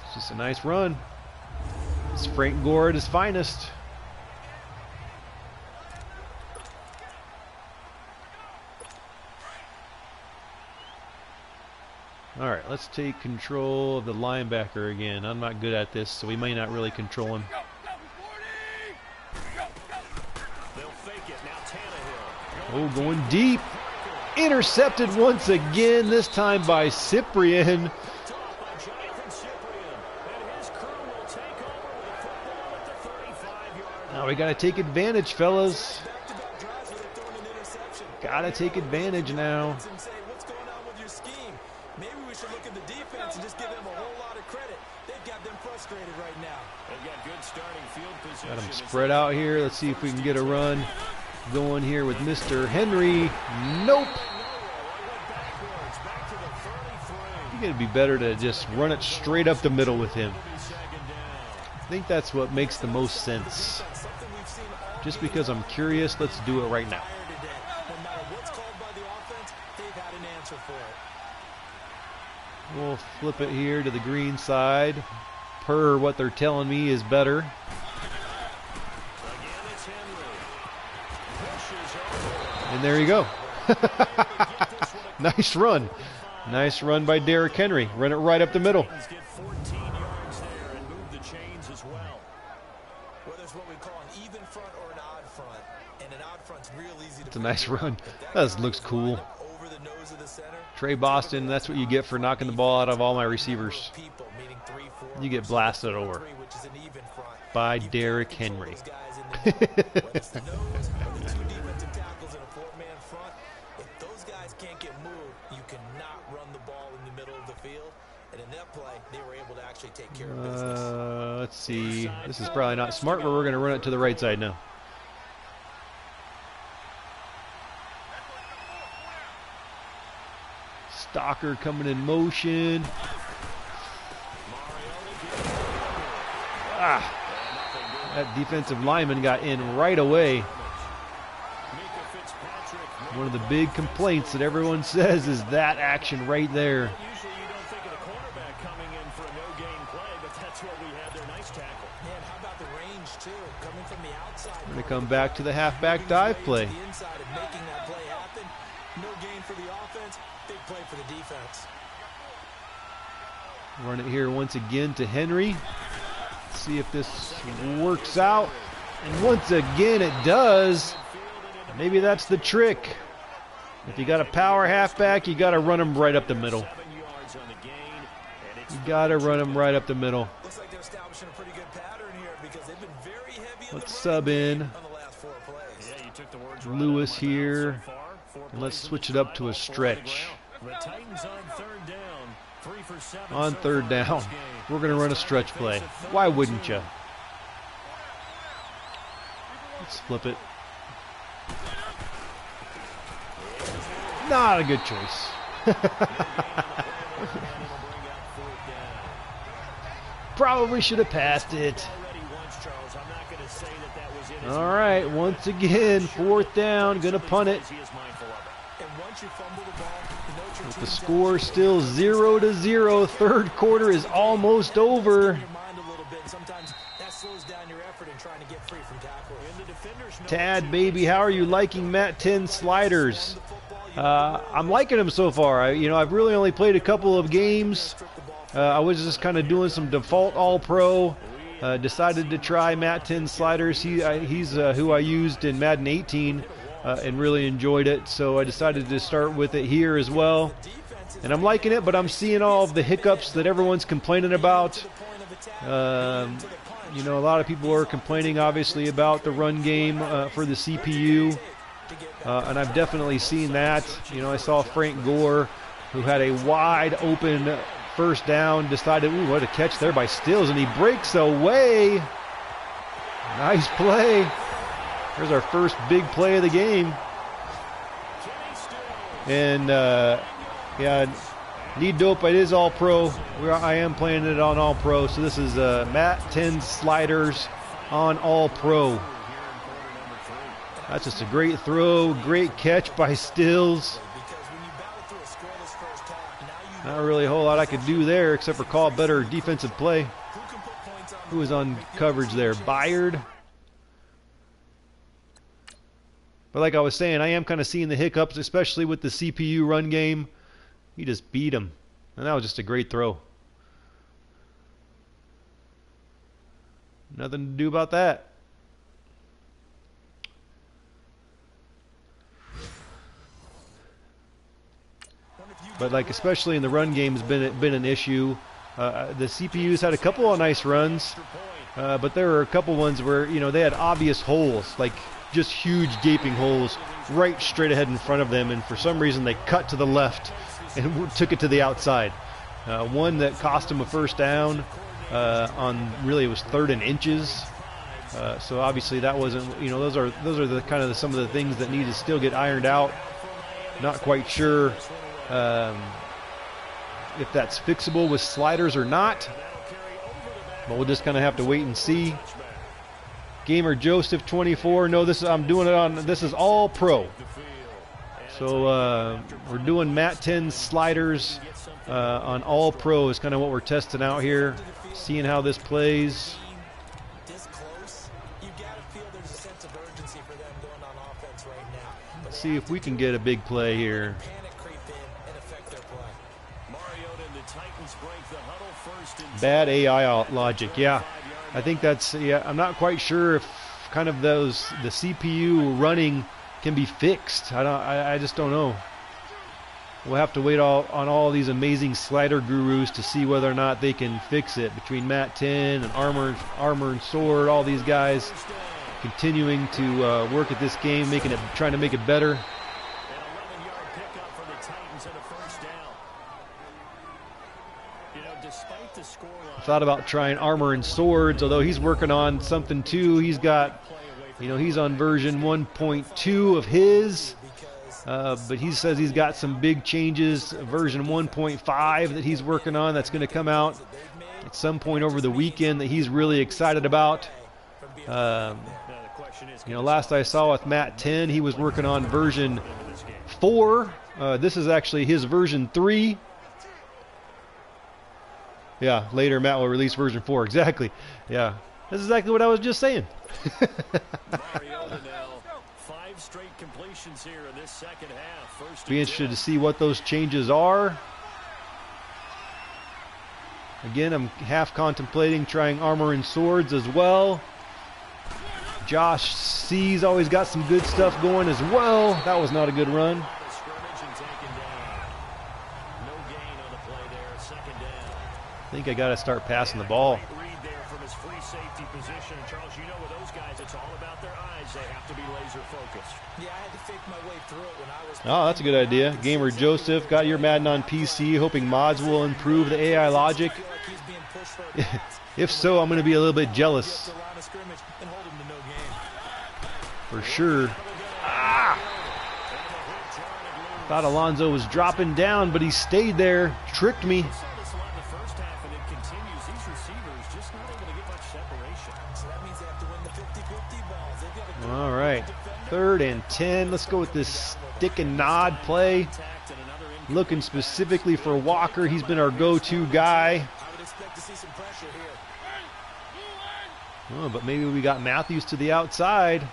It's just a nice run. It's Frank Gore at his finest. All right, let's take control of the linebacker again. I'm not good at this, so we may not really control him. Oh, going deep. Intercepted once again, this time by Cyprian. Now we got to take advantage, fellas. Got to take advantage now. Maybe we should look at the defense and just give them a whole lot of credit. They've got them frustrated right now. They've got good starting field position. Got them spread out here. Let's see if we can get a run going here with Mr. Henry. Nope. I think it'd be better to just run it straight up the middle with him. I think that's what makes the most sense. Just because I'm curious, let's do it right now. No matter what's called by the offense, they've had an answer for it. We'll flip it here to the green side. Per what they're telling me is better. And there you go. Nice run. Nice run by Derrick Henry. Run it right up the middle. It's a nice run. That looks cool. Trey Boston, that's what you get for knocking the ball out of all my receivers. You get blasted over by Derrick Henry. Let's see. This is probably not smart, but we're going to run it to the right side now. Stalker coming in motion. That defensive lineman got in right away. One of the big complaints that everyone says is that action right there. Usually you don't think of the cornerback coming in for a no-gain play, but that's what we had there. Nice tackle. Man, how about the range, too? Coming from the outside. We're going to come back to the halfback dive play. The inside and making that play happen. No gain for the offense, big play for the defense. Run it here once again to Henry. See if this works out. And once again it does. Maybe that's the trick. If you got a power halfback, you got to run him right up the middle. You got to run him right up the middle. Looks like they're establishing a pretty good pattern here because they've been very heavy. Let's sub in on the last 4 plays. Yeah, you took the words Lewis right here. so far. 4 And let's plays switch in it the up to a drive, all 4 stretch. on the ground. The Titans on third down, 3 for 7 On so third far down, this game. we're going to run a stretch play. Why wouldn't you? Let's flip it. Not a good choice. Probably should have passed it. All right, once again, 4th down, going to punt it. With the score still 0-0, third quarter is almost over. Tad, baby, how are you liking Matt10's sliders? I'm liking them so far. I've really only played a couple of games. I was just kind of doing some default all-pro. Decided to try Matt10's sliders. He's who I used in Madden 18 and really enjoyed it. So I decided to start with it here as well. And I'm liking it, but I'm seeing all of the hiccups that everyone's complaining about. A lot of people are complaining, obviously, about the run game for the CPU. And I've definitely seen that. I saw Frank Gore, who had a wide open first down, decided, ooh, what a catch there by Stills, and he breaks away. Nice play. There's our first big play of the game. And, yeah, need dope. It is all pro. I am playing it on all pro. So this is Matt10's sliders on all pro. That's just a great throw, great catch by Stills. Not really a whole lot I could do there except for call a better defensive play. Who was on coverage there? Byard. But like I was saying, I am kind of seeing the hiccups, especially with the CPU run game. He just beat him. And that was just a great throw. Nothing to do about that. But like especially in the run game has been an issue. The CPUs had a couple of nice runs, but there were a couple ones where they had obvious holes, like just huge gaping holes right straight ahead in front of them, and for some reason they cut to the left and took it to the outside. One that cost them a first down on really it was 3rd and inches. So obviously that wasn't those are the kind of some of the things that need to still get ironed out. Not quite sure if that's fixable with sliders or not, but we'll just kind of have to wait and see. Gamer Joseph 24, no, I'm doing it on, this is all pro. So we're doing Matt10's sliders on All Pro is kind of what we're testing out here, seeing how this plays. This close, you gotta feel there's a sense of urgency for them going on offense right now. Let's see if we can get a big play here. Panic creep in and affect their play. Mariota and the Titans break the huddle first and Bad AI logic, yeah. I think that's, yeah, I'm not quite sure if kind of the CPU running can be fixed. I just don't know. We'll have to wait on all these amazing slider gurus to see whether or not they can fix it. Between Matt10 and Armor and Sword, all these guys continuing to work at this game, trying to make it better. an 11-yard pickup for the Titans and a first down. You know, despite the scoreline, Thought about trying Armor and Swords, although he's working on something too. He's got, you know, he's on version 1.2 of his. But he says he's got some big changes, version 1.5 that he's working on that's going to come out at some point over the weekend that he's really excited about. You know, last I saw with Matt10, he was working on version 4. This is actually his version 3. Yeah, later Matt will release version 4. Exactly. Yeah, that's exactly what I was just saying. Mariota now 5 straight completions here in this second half. First Be interested to see what those changes are. Again, I'm half contemplating trying Armor and Swords as well. Josh C's always got some good stuff going as well. That was not a good run. scrimmage and taken down. No gain on the play there. Second down. I think I got to start passing the ball. Great read there from his free safety position. And Charles, you know with those guys, it's all about their eyes. They have to be laser focused. Yeah, I had to fake my way through it when I was. Oh, that's a good idea. Gamer Joseph, got your Madden on PC, hoping mods will improve the AI logic. I feel like he's being pushed for a pass. If so, I'm going to be a little bit jealous. The line of scrimmage and hold him to no gain. For sure. Ah! Thought Alonzo was dropping down, but he stayed there. Tricked me. Saw this a lot in the first half, and it continues. These receivers just not able to get much separation. So that means they have to win the 50-50 balls. They've got to go All right. 3rd and 10. Let's go with this stick and nod play. Tacked and another Looking specifically for Walker. He's been our go-to guy. I would expect to see some pressure here. Oh, but maybe we got Matthews to the outside.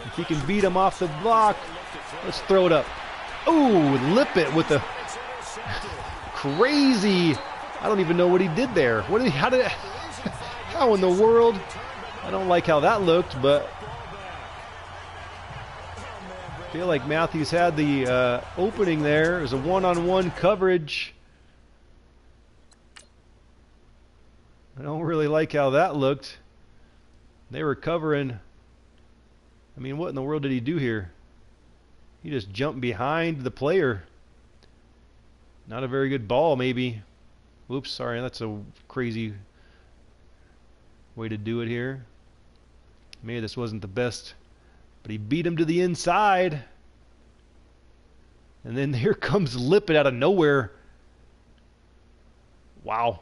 If he can beat him off the block, let's throw it up. Ooh, lip it with the crazy. I don't even know what he did there. How in the world? I don't like how that looked, but I feel like Matthews had the opening there. It was a one-on-one coverage. I don't really like how that looked. They were covering. I mean, what in the world did he do here? He just jumped behind the player. Not a very good ball, maybe. Oops, sorry, that's a crazy way to do it here. Maybe this wasn't the best, but he beat him to the inside. And then here comes Lippett out of nowhere. Wow.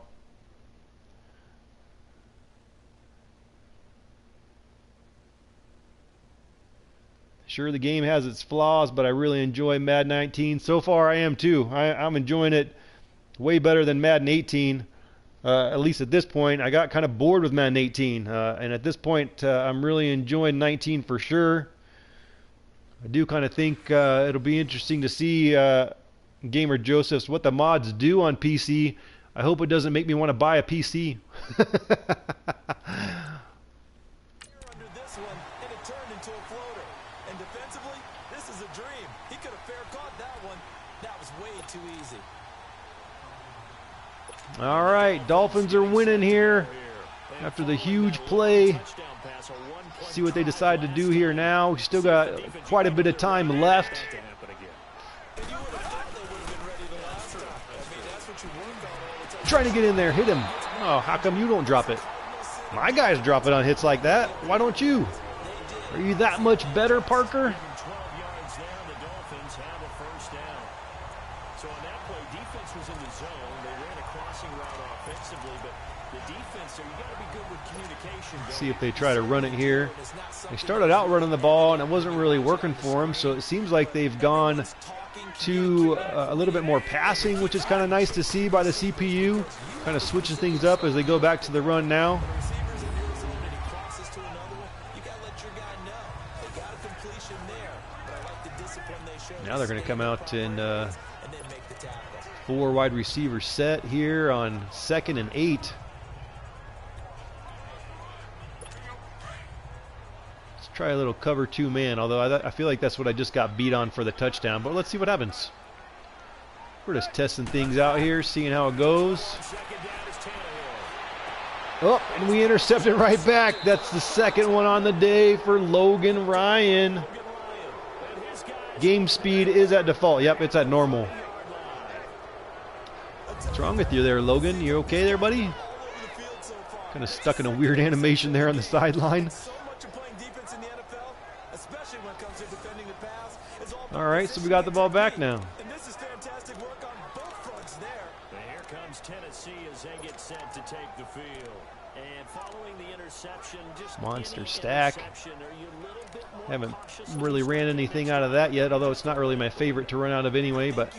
Sure, the game has its flaws, but I really enjoy Madden 19. So far, I am too. I'm enjoying it way better than Madden 18. At least at this point, I got kind of bored with Madden 18. And at this point, I'm really enjoying 19 for sure. I do kind of think it'll be interesting to see Gamer Joseph's what the mods do on PC. I hope it doesn't make me want to buy a PC. All right, Dolphins are winning here after the huge play. See what they decide to do here now. We still got quite a bit of time left. Trying to get in there, hit him. Oh, how come you don't drop it? My guys drop it on hits like that. Why don't you? Are you that much better, Parker? 12 yards down, the Dolphins have a first down. So on that play, defense was in the zone. They ran a crossing route offensively, but the defense, so you got to be good with communication. See if they try to run it here. They started out running the ball, and it wasn't really working for them, so it seems like they've gone to a little bit more passing, which is kind of nice to see by the CPU. Kind of switching things up as they go back to the run now. Now they're going to come out in 4 wide receiver set here on 2nd and 8. Let's try a little cover 2 man, although I feel like that's what I just got beat on for the touchdown. But let's see what happens. We're just testing things out here, seeing how it goes. Oh, and we intercepted right back. That's the 2nd one on the day for Logan Ryan. Game speed is at default. Yep, it's at normal. What's wrong with you there, Logan? You okay there, buddy? Kind of stuck in a weird animation there on the sideline. All right, so we got the ball back now. Here comes Tennessee as they get set to take the field. And following the interception, just monster stack. Haven't really ran anything out of that yet, although it's not really my favorite to run out of anyway. But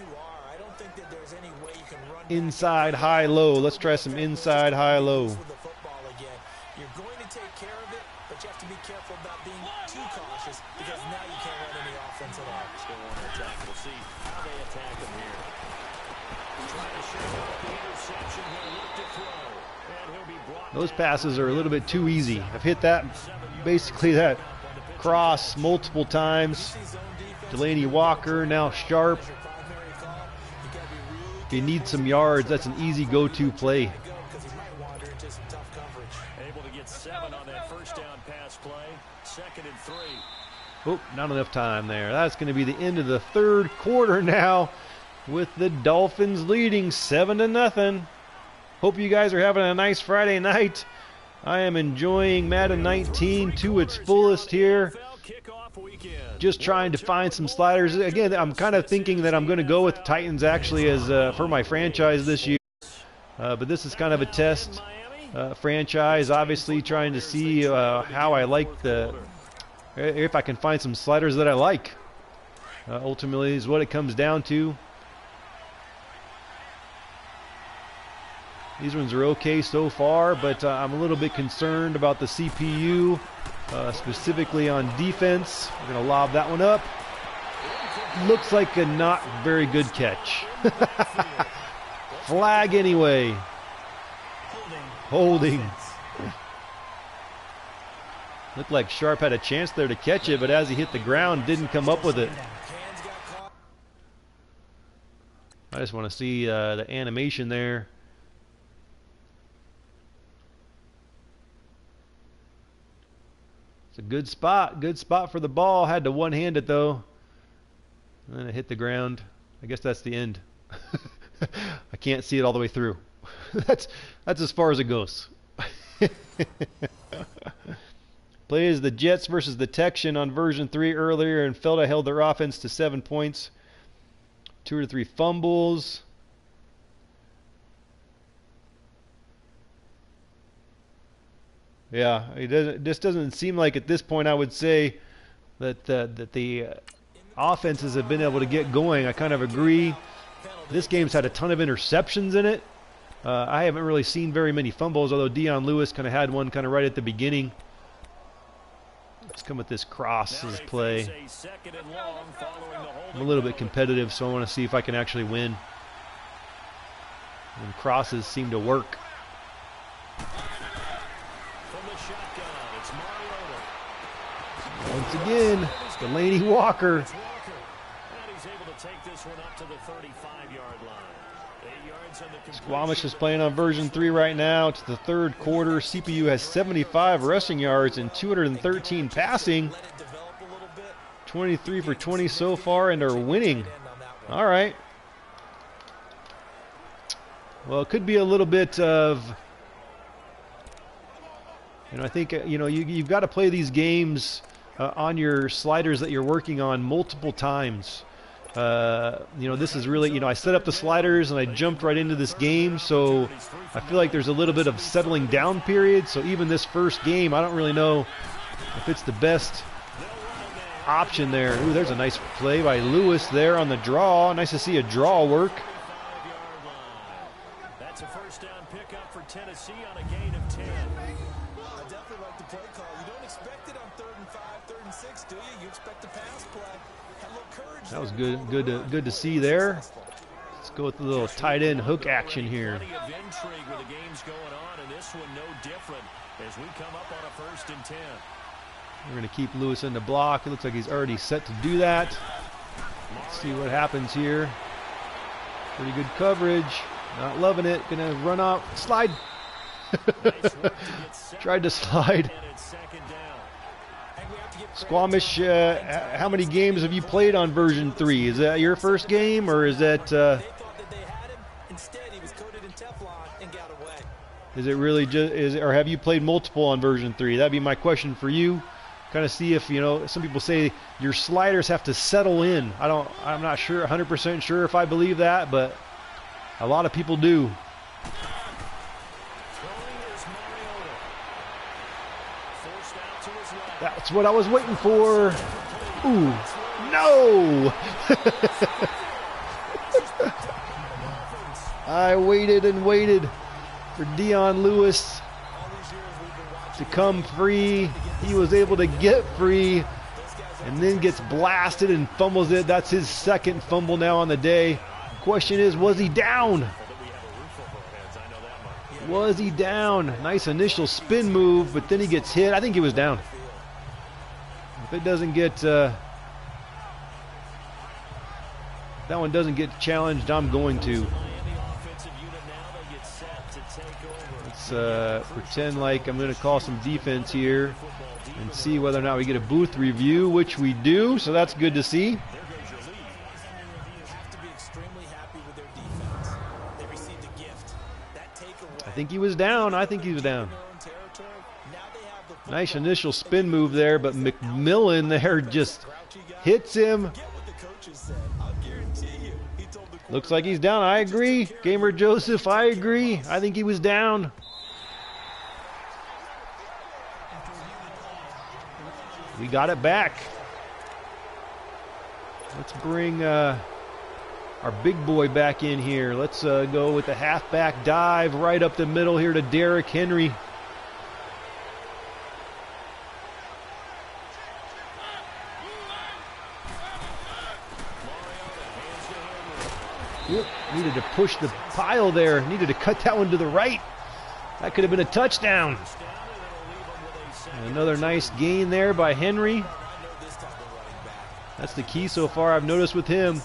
inside, high, low. Let's try some inside, high, low. You're going to take care of it, but you have to be careful about being too cautious because now you can't run any offense at all. Still want to attack. We'll see how they attack him here. Trying to shake off the interception. He'll look to throw. And he'll be brought. Those passes are a little bit too easy. I've hit that, basically that cross multiple times. Delaney Walker, now Sharp. If you need some yards, that's an easy go-to play. Able to get 7 on that first down pass play. 2nd and 3. Oh, not enough time there. That's going to be the end of the 3rd quarter now, with the Dolphins leading 7-0. Hope you guys are having a nice Friday night. I am enjoying Madden 19 to its fullest here. Just trying to find some sliders. Again, I'm kind of thinking that I'm going to go with the Titans actually as for my franchise this year. But this is kind of a test franchise. Obviously trying to see how I like if I can find some sliders that I like. Ultimately is what it comes down to. These ones are okay so far, but I'm a little bit concerned about the CPU, specifically on defense. We're going to lob that one up. Looks like a not very good catch. Flag anyway. Holding. Looked like Sharp had a chance there to catch it, but as he hit the ground, didn't come up with it. I just want to see the animation there. It's a good spot for the ball. Had to one-hand it though, and then it hit the ground. I guess that's the end. I can't see it all the way through. That's as far as it goes. Plays the Jets versus the Texans on version 3 earlier, and Felda held their offense to 7 points. 2 or 3 fumbles. Yeah, it just doesn't seem like at this point I would say that the offenses have been able to get going. I kind of agree. This game's had a ton of interceptions in it. I haven't really seen very many fumbles, although Dion Lewis kind of had one kind of right at the beginning. Let's come with this crosses play. I'm a little bit competitive, so I want to see if I can actually win. And crosses seem to work. Once again, Delaney Walker. And he's able to take this one up to the 35-yard line. 8 yards on the Squamish is playing on version 3 right now. It's the 3rd quarter. CPU has 75 rushing yards and 213 passing. 23 for 20 so far and are winning. All right. Well, it could be a little bit of, I think, you've got to play these games on your sliders that you're working on multiple times. You know, this is really, you know, I set up the sliders and I jumped right into this game, so I feel like there's a little bit of settling down period. So even this first game, I don't really know if it's the best option there. Ooh, there's a nice play by Lewis there on the draw. Nice to see a draw work. That's a first down pickup for Tennessee on a gain of 10. I definitely like the play call. You don't expect it on 3rd and 5, 3rd and 6, do you? You expect a pass play. Have a little courage. That was good to see there. Let's go with the little tight end hook action here. Plenty of intrigue with the games going on, and this one no different as we come up on a 1st and 10. We're going to keep Lewis in the block. It looks like he's already set to do that. Let's see what happens here. Pretty good coverage. Not loving it. Going to run off. Slide. Tried to slide. Squamish, how many games have you played on version 3? Is that your first game, or is that... is it really just... or have you played multiple on version 3? That'd be my question for you. Kind of see if, you know, some people say your sliders have to settle in. I'm not sure, 100% sure if I believe that, but a lot of people do. That's what I was waiting for. Ooh, no! I waited and waited for Dion Lewis to come free. He was able to get free and then gets blasted and fumbles it. That's his 2nd fumble now on the day. Question is, was he down? Was he down? Nice initial spin move, but then he gets hit. I think he was down. If it doesn't get that one doesn't get challenged, I'm going to. Let's pretend like I'm going to call some defense here and see whether or not we get a booth review, which we do, so that's good to see. I think he was down. I think he was down. Nice initial spin move there, but McMillan there just hits him. Looks like he's down. I agree. Gamer Joseph, I agree. I think he was down. We got it back. Let's bring our big boy back in here. Let's go with the halfback dive right up the middle here to Derrick Henry. Yep, needed to push the pile there. Needed to cut that one to the right. That could have been a touchdown. And another nice gain there by Henry. That's the key so far I've noticed with him.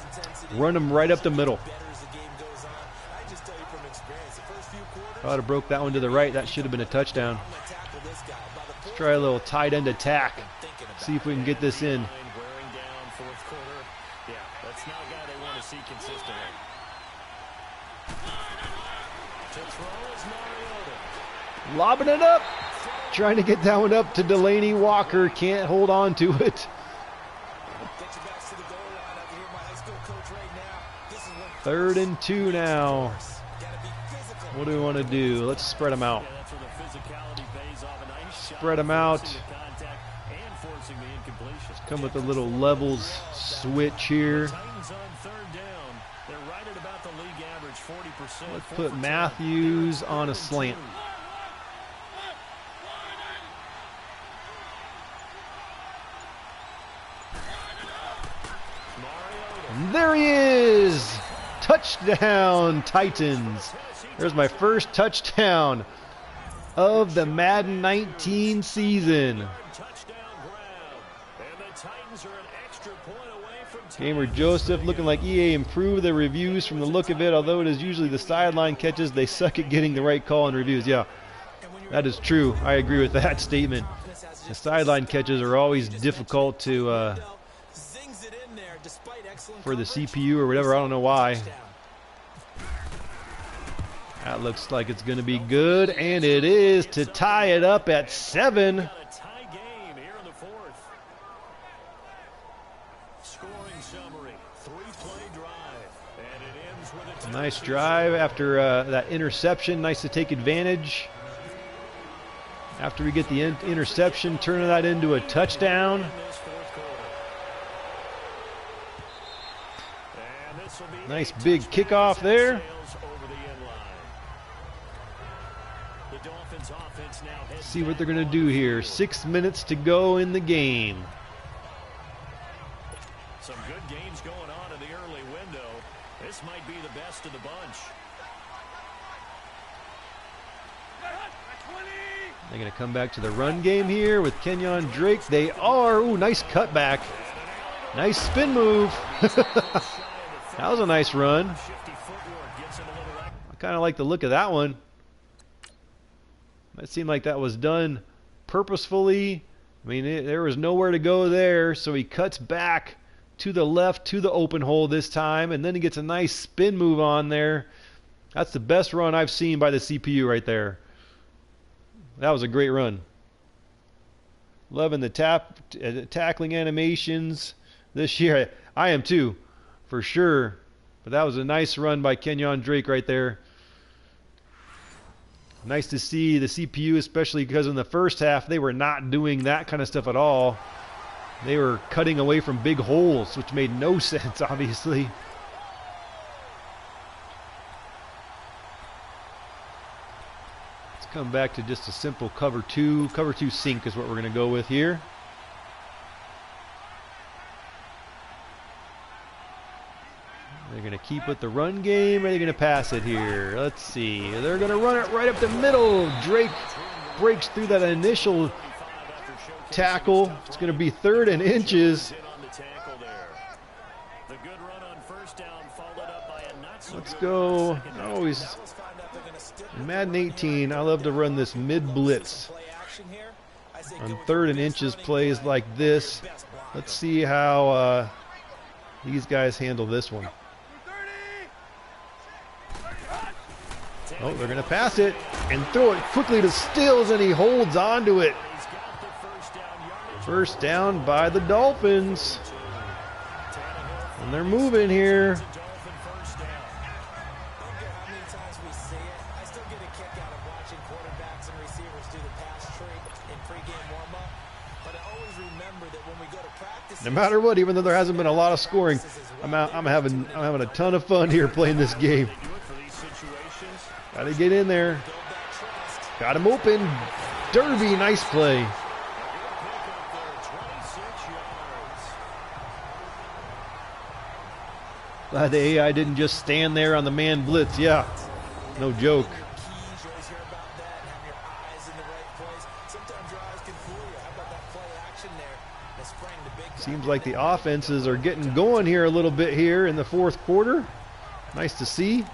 Run him right up the middle. If I would have broke that one to the right, that should have been a touchdown. Let's try a little tight end attack. See if we can get this in. Lobbing it up. Trying to get that one up to Delaney Walker. Can't hold on to it. 3rd and 2 now. What do we want to do? Let's spread them out. Spread them out. Let's come with a little levels switch here. Let's put Matthews on a slant. And there he is! Touchdown, Titans. There's my first touchdown of the Madden 19 season. Gamer Joseph looking like EA improved the reviews from the look of it. Although it is usually the sideline catches, they suck at getting the right call in reviews. Yeah, that is true. I agree with that statement. The sideline catches are always difficult to for the CPU or whatever. I don't know why. That looks like it's going to be good, and it is to tie it up at 7. Nice drive after that interception. Nice to take advantage. After we get the interception, turning that into a touchdown. Nice big kickoff there. Let's see what they're going to do here. 6 minutes to go in the game. Some good games going on in the early window. This might be the best of the bunch. They're going to come back to the run game here with Kenyon Drake. They are. Ooh, nice cutback. Nice spin move. That was a nice run. I kind of like the look of that one. It seemed like that was done purposefully. I mean, there was nowhere to go there, so he cuts back to the left to the open hole this time, and then he gets a nice spin move on there. That's the best run I've seen by the CPU right there. That was a great run. Loving the tackling animations this year. I am too, for sure. But that was a nice run by Kenyon Drake right there. Nice to see the CPU, especially because in the first half they were not doing that kind of stuff at all. They were cutting away from big holes, which made no sense, obviously. Let's come back to just a simple cover two. Cover two sink is what we're going to go with here. They're going to keep with the run game, or are they going to pass it here? Let's see. They're going to run it right up the middle. Drake breaks through that initial tackle. It's going to be 3rd and inches. Let's go. Always in Madden 18, I love to run this mid blitz on 3rd and inches plays like this. Let's see how these guys handle this one. Oh, they're going to pass it and throw it quickly to Stills, and he holds on to it. First down by the Dolphins. And they're moving here. No matter what, even though there hasn't been a lot of scoring, I'm having a ton of fun here playing this game. Got to get in there. Got him open. Derby, nice play. Glad the AI didn't just stand there on the man blitz. Yeah, no joke. Seems like the offenses are getting going here a little bit here in the 4th quarter. Nice to see.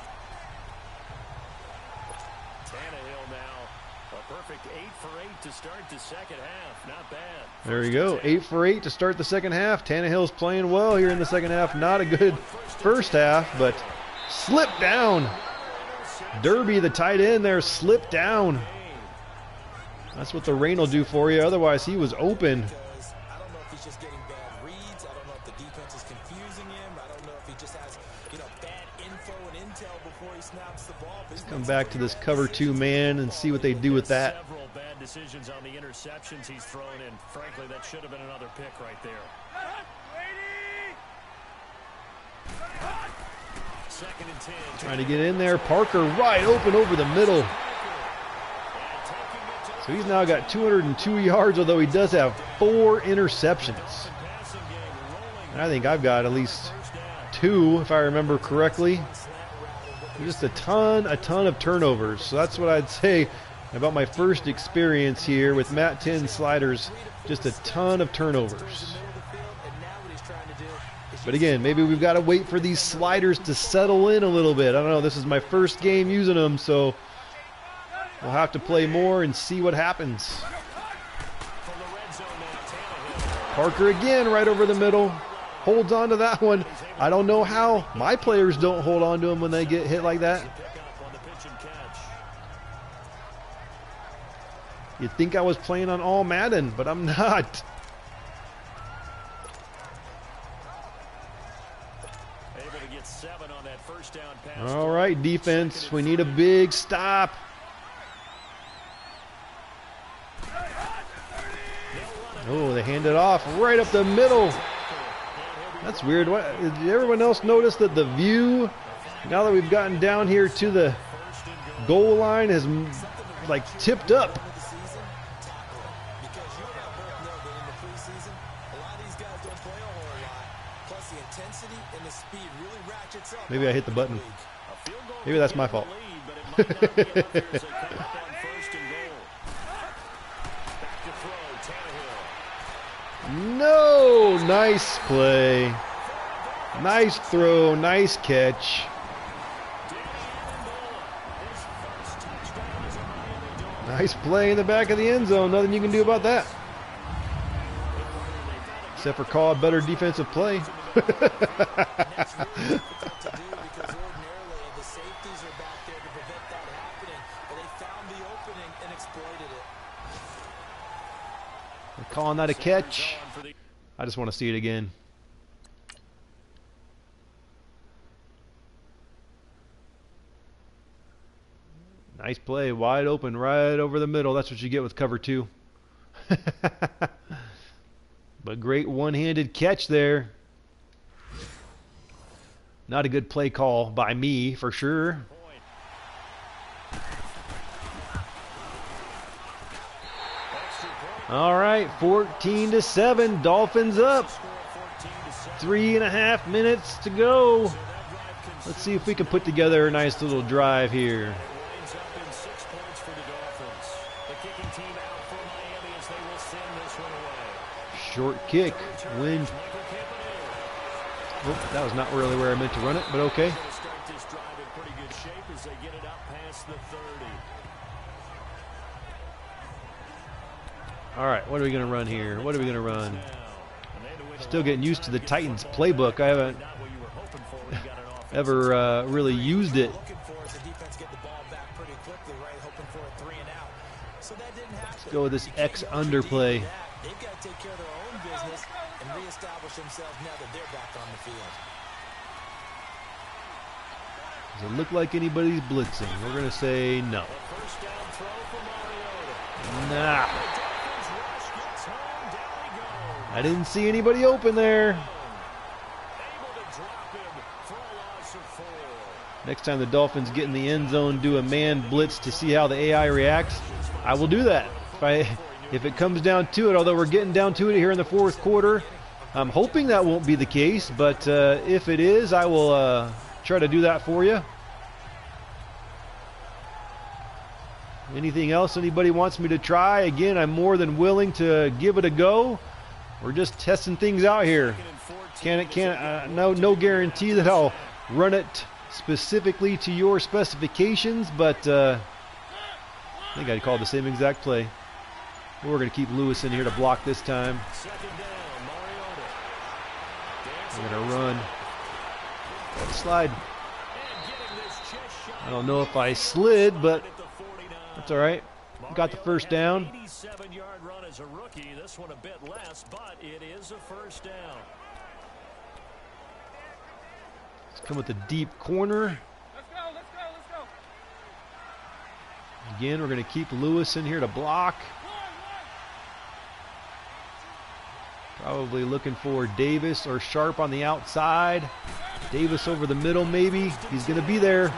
There you go, 8 for 8 to start the second half. Tannehill's playing well here in the second half. Not a good first half, but slipped down. Derby, the tight end there, slipped down. That's what the rain will do for you. Otherwise, he was open. I don't know if he's just getting bad reads. I don't know if the defense is confusing him. I don't know if he just has, bad info and intel before he snaps the ball. Let's come back to this cover 2 man and see what they do with that. Several bad decisions on the interceptions he's thrown in. Frankly, that should have been another pick right there. 2nd and 10. Trying to get in there. Parker right open over the middle. So he's now got 202 yards, although he does have 4 interceptions. And I think I've got at least 2, if I remember correctly. Just a ton of turnovers. So that's what I'd say about my first experience here with Matt10's sliders. Just a ton of turnovers. But again, maybe we've got to wait for these sliders to settle in a little bit. I don't know. This is my first game using them, so we'll have to play more and see what happens. Parker again right over the middle. Holds on to that one. I don't know how my players don't hold on to him when they get hit like that. You'd think I was playing on all Madden, but I'm not. All right. right, defense. We need a big stop. Oh, they hand it off right up the middle. That's weird. What, did everyone else notice that the view, now that we've gotten down here to the goal line, is like tipped up? Maybe I hit the button. Maybe that's my fault. No! Nice play. Nice throw. Nice catch. Nice play in the back of the end zone. Nothing you can do about that. Except for call a better defensive play. They're calling that a catch. I just want to see it again. Nice play, wide open, right over the middle. That's what you get with cover 2. But great one-handed catch there. Not a good play call by me, for sure. All right, 14-7, Dolphins up. 3.5 minutes to go. Let's see if we can put together a nice little drive here. Short kick, wind. Oh, that was not really where I meant to run it, but okay. All right, what are we going to run here? What are we going to run? Still getting used to the Titans playbook. I haven't ever really used it. Let's go with this X underplay. They've got to take care of their own business and reestablish themselves now that they're back on the field. Does it look like anybody's blitzing? We're going to say no. Nah. I didn't see anybody open there. Next time the Dolphins get in the end zone, do a man blitz to see how the AI reacts, I will do that. If it comes down to it, although we're getting down to it here in the fourth quarter, I'm hoping that won't be the case, but if it is, I will try to do that for you. Anything else anybody wants me to try? Again, I'm more than willing to give it a go. We're just testing things out here. No guarantee that I'll run it specifically to your specifications, but I think I'd call the same exact play. We're going to keep Lewis in here to block this time. We're going to run. Slide. I don't know if I slid, but that's all right. Got the first down. 87-yard run as a rookie. This one a bit less, but it is a first down. Let's come with the deep corner. Let's go. Again, we're going to keep Lewis in here to block. Probably looking for Davis or Sharp on the outside. Davis over the middle, maybe. He's going to be there.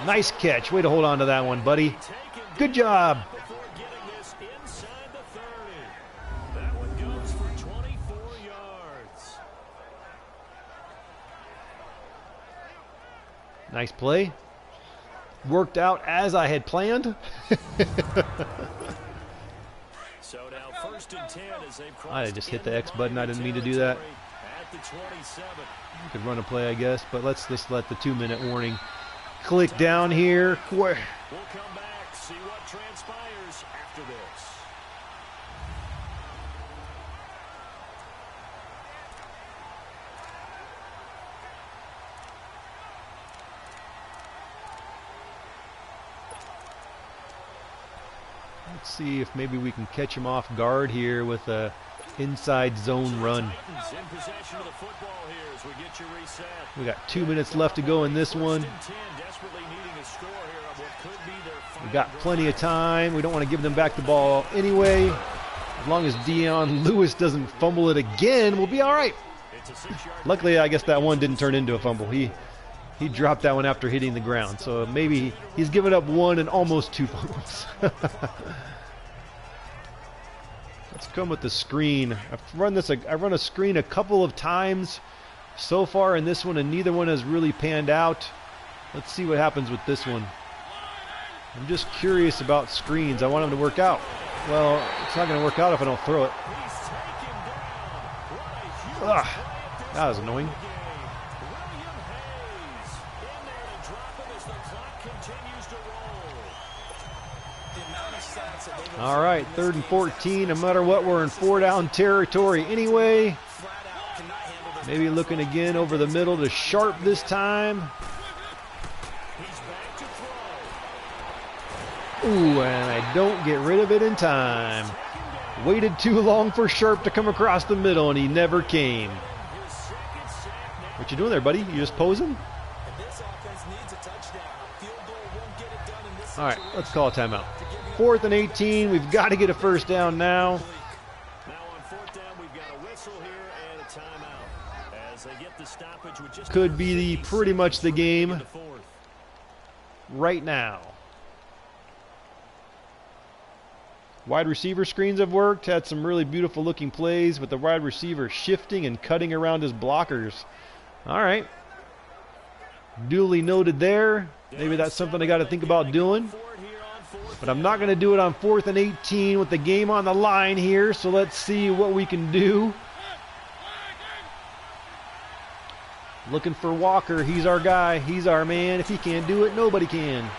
Nice catch. Way to hold on to that one, buddy. Good job. That one goes for 24 yards. Nice play. Worked out as I had planned. So now first and 10 as they've crossed. I just hit the X button. I didn't mean to do that. At the 27. You could run a play, I guess, but let's just let the 2-minute warning click down here. We'll come back, see what transpires after this. Let's see if maybe we can catch him off guard here with a inside zone run. Titans in possession of the football here as we get you reset. We got 2 minutes left to go in this one. First and 10, desperately needing a score here on what could be their final We got drive. plenty of time. We don't want to give them back the ball anyway. As long as Dion Lewis doesn't fumble it again, we'll be all right. It's a 6-yard Luckily, I guess that one didn't turn into a fumble. He dropped that one after hitting the ground. So maybe he's given up 1 and almost 2 fumbles. Let's come with the screen. I run a screen a couple of times so far in this one, and neither one has really panned out. Let's see what happens with this one. I'm just curious about screens. I want them to work out. Well, it's not going to work out if I don't throw it. Ugh, that was annoying. All right, 3rd and 14. No matter what, we're in 4-down territory anyway. Maybe looking again over the middle to Sharp this time. Ooh, and I don't get rid of it in time. Waited too long for Sharp to come across the middle, and he never came. What you doing there, buddy? You just posing? All right, let's call a timeout. 4th and 18. We've got to get a first down now. Now on 4th down, we've got a whistle here and a timeout. As they get the stoppage with just Could be pretty much the game right now. Wide receiver screens have worked. Had some really beautiful looking plays with the wide receiver shifting and cutting around his blockers. All right. Duly noted there. Maybe that's something I got to think about doing. But I'm not going to do it on 4th and 18 with the game on the line here. So let's see what we can do. Looking for Walker. He's our guy. He's our man. If he can't do it, nobody can.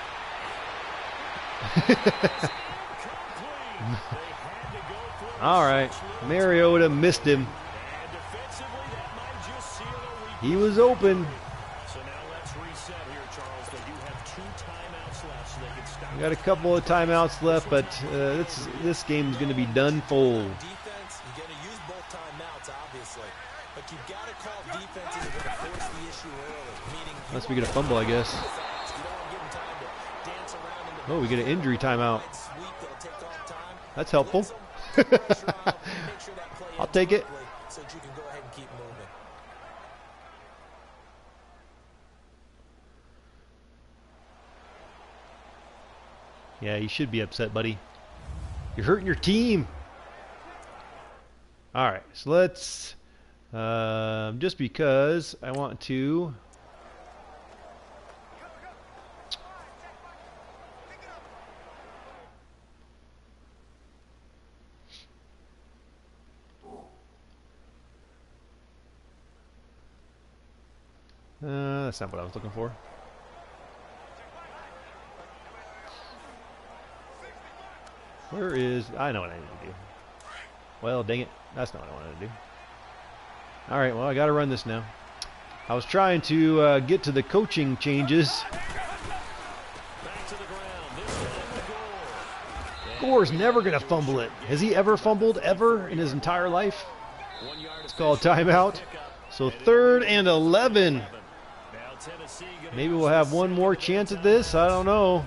All right. Mariota missed him. He was open. We got a couple of timeouts left, but this game is going to be done full. Defense, you're going to use both timeouts, obviously, but you've got to call defenses that are going to force the issue early. Meaning, Unless we get a fumble, I guess. you don't want to give them time to dance around in the Oh, we get an injury timeout. sweep. They'll take off time. That's helpful. Pressure on 'em, make sure that play I'll ends take it. quickly so that you can go ahead and keep moving. Yeah, you should be upset, buddy. You're hurting your team. All right, so let's just because I want to. That's not what I was looking for. Where is... I know what I need to do. Well, dang it. That's not what I wanted to do. Alright, well, I got to run this now. I was trying to get to the coaching changes. Gore's never going to fumble it. Has he ever fumbled, ever, in his entire life? It's called timeout. So 3rd and 11. Maybe we'll have one more chance at this. I don't know.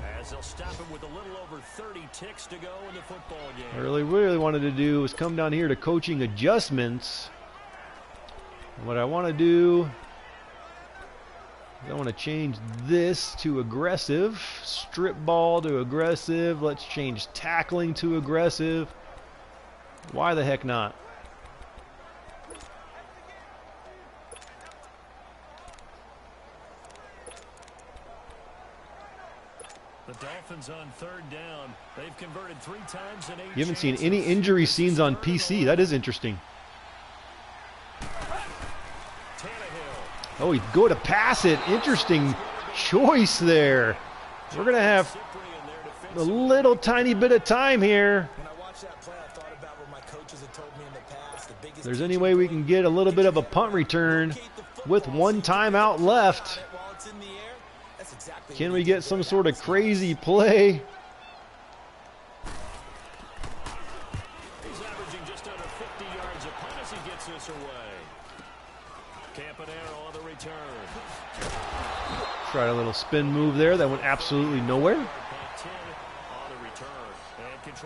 I really wanted to do was come down here to coaching adjustments. And what I want to do is I want to change this to aggressive, strip ball to aggressive. Let's change tackling to aggressive. Why the heck not? The Dolphins on 3rd down. They've converted 3 times in 8. You haven't seen any injury scenes on PC. That is interesting. Oh, he'd go to pass it. Interesting choice there. We're going to have a little tiny bit of time here. When I watched that play, I thought about what my coaches had told me in the past. The biggest If there's any way we can get a little bit of a punt return with one timeout left. while it's in the air, that's exactly Can what we you get do. some sort of crazy play? He's averaging just under 50 yards a Little spin move there that went absolutely nowhere.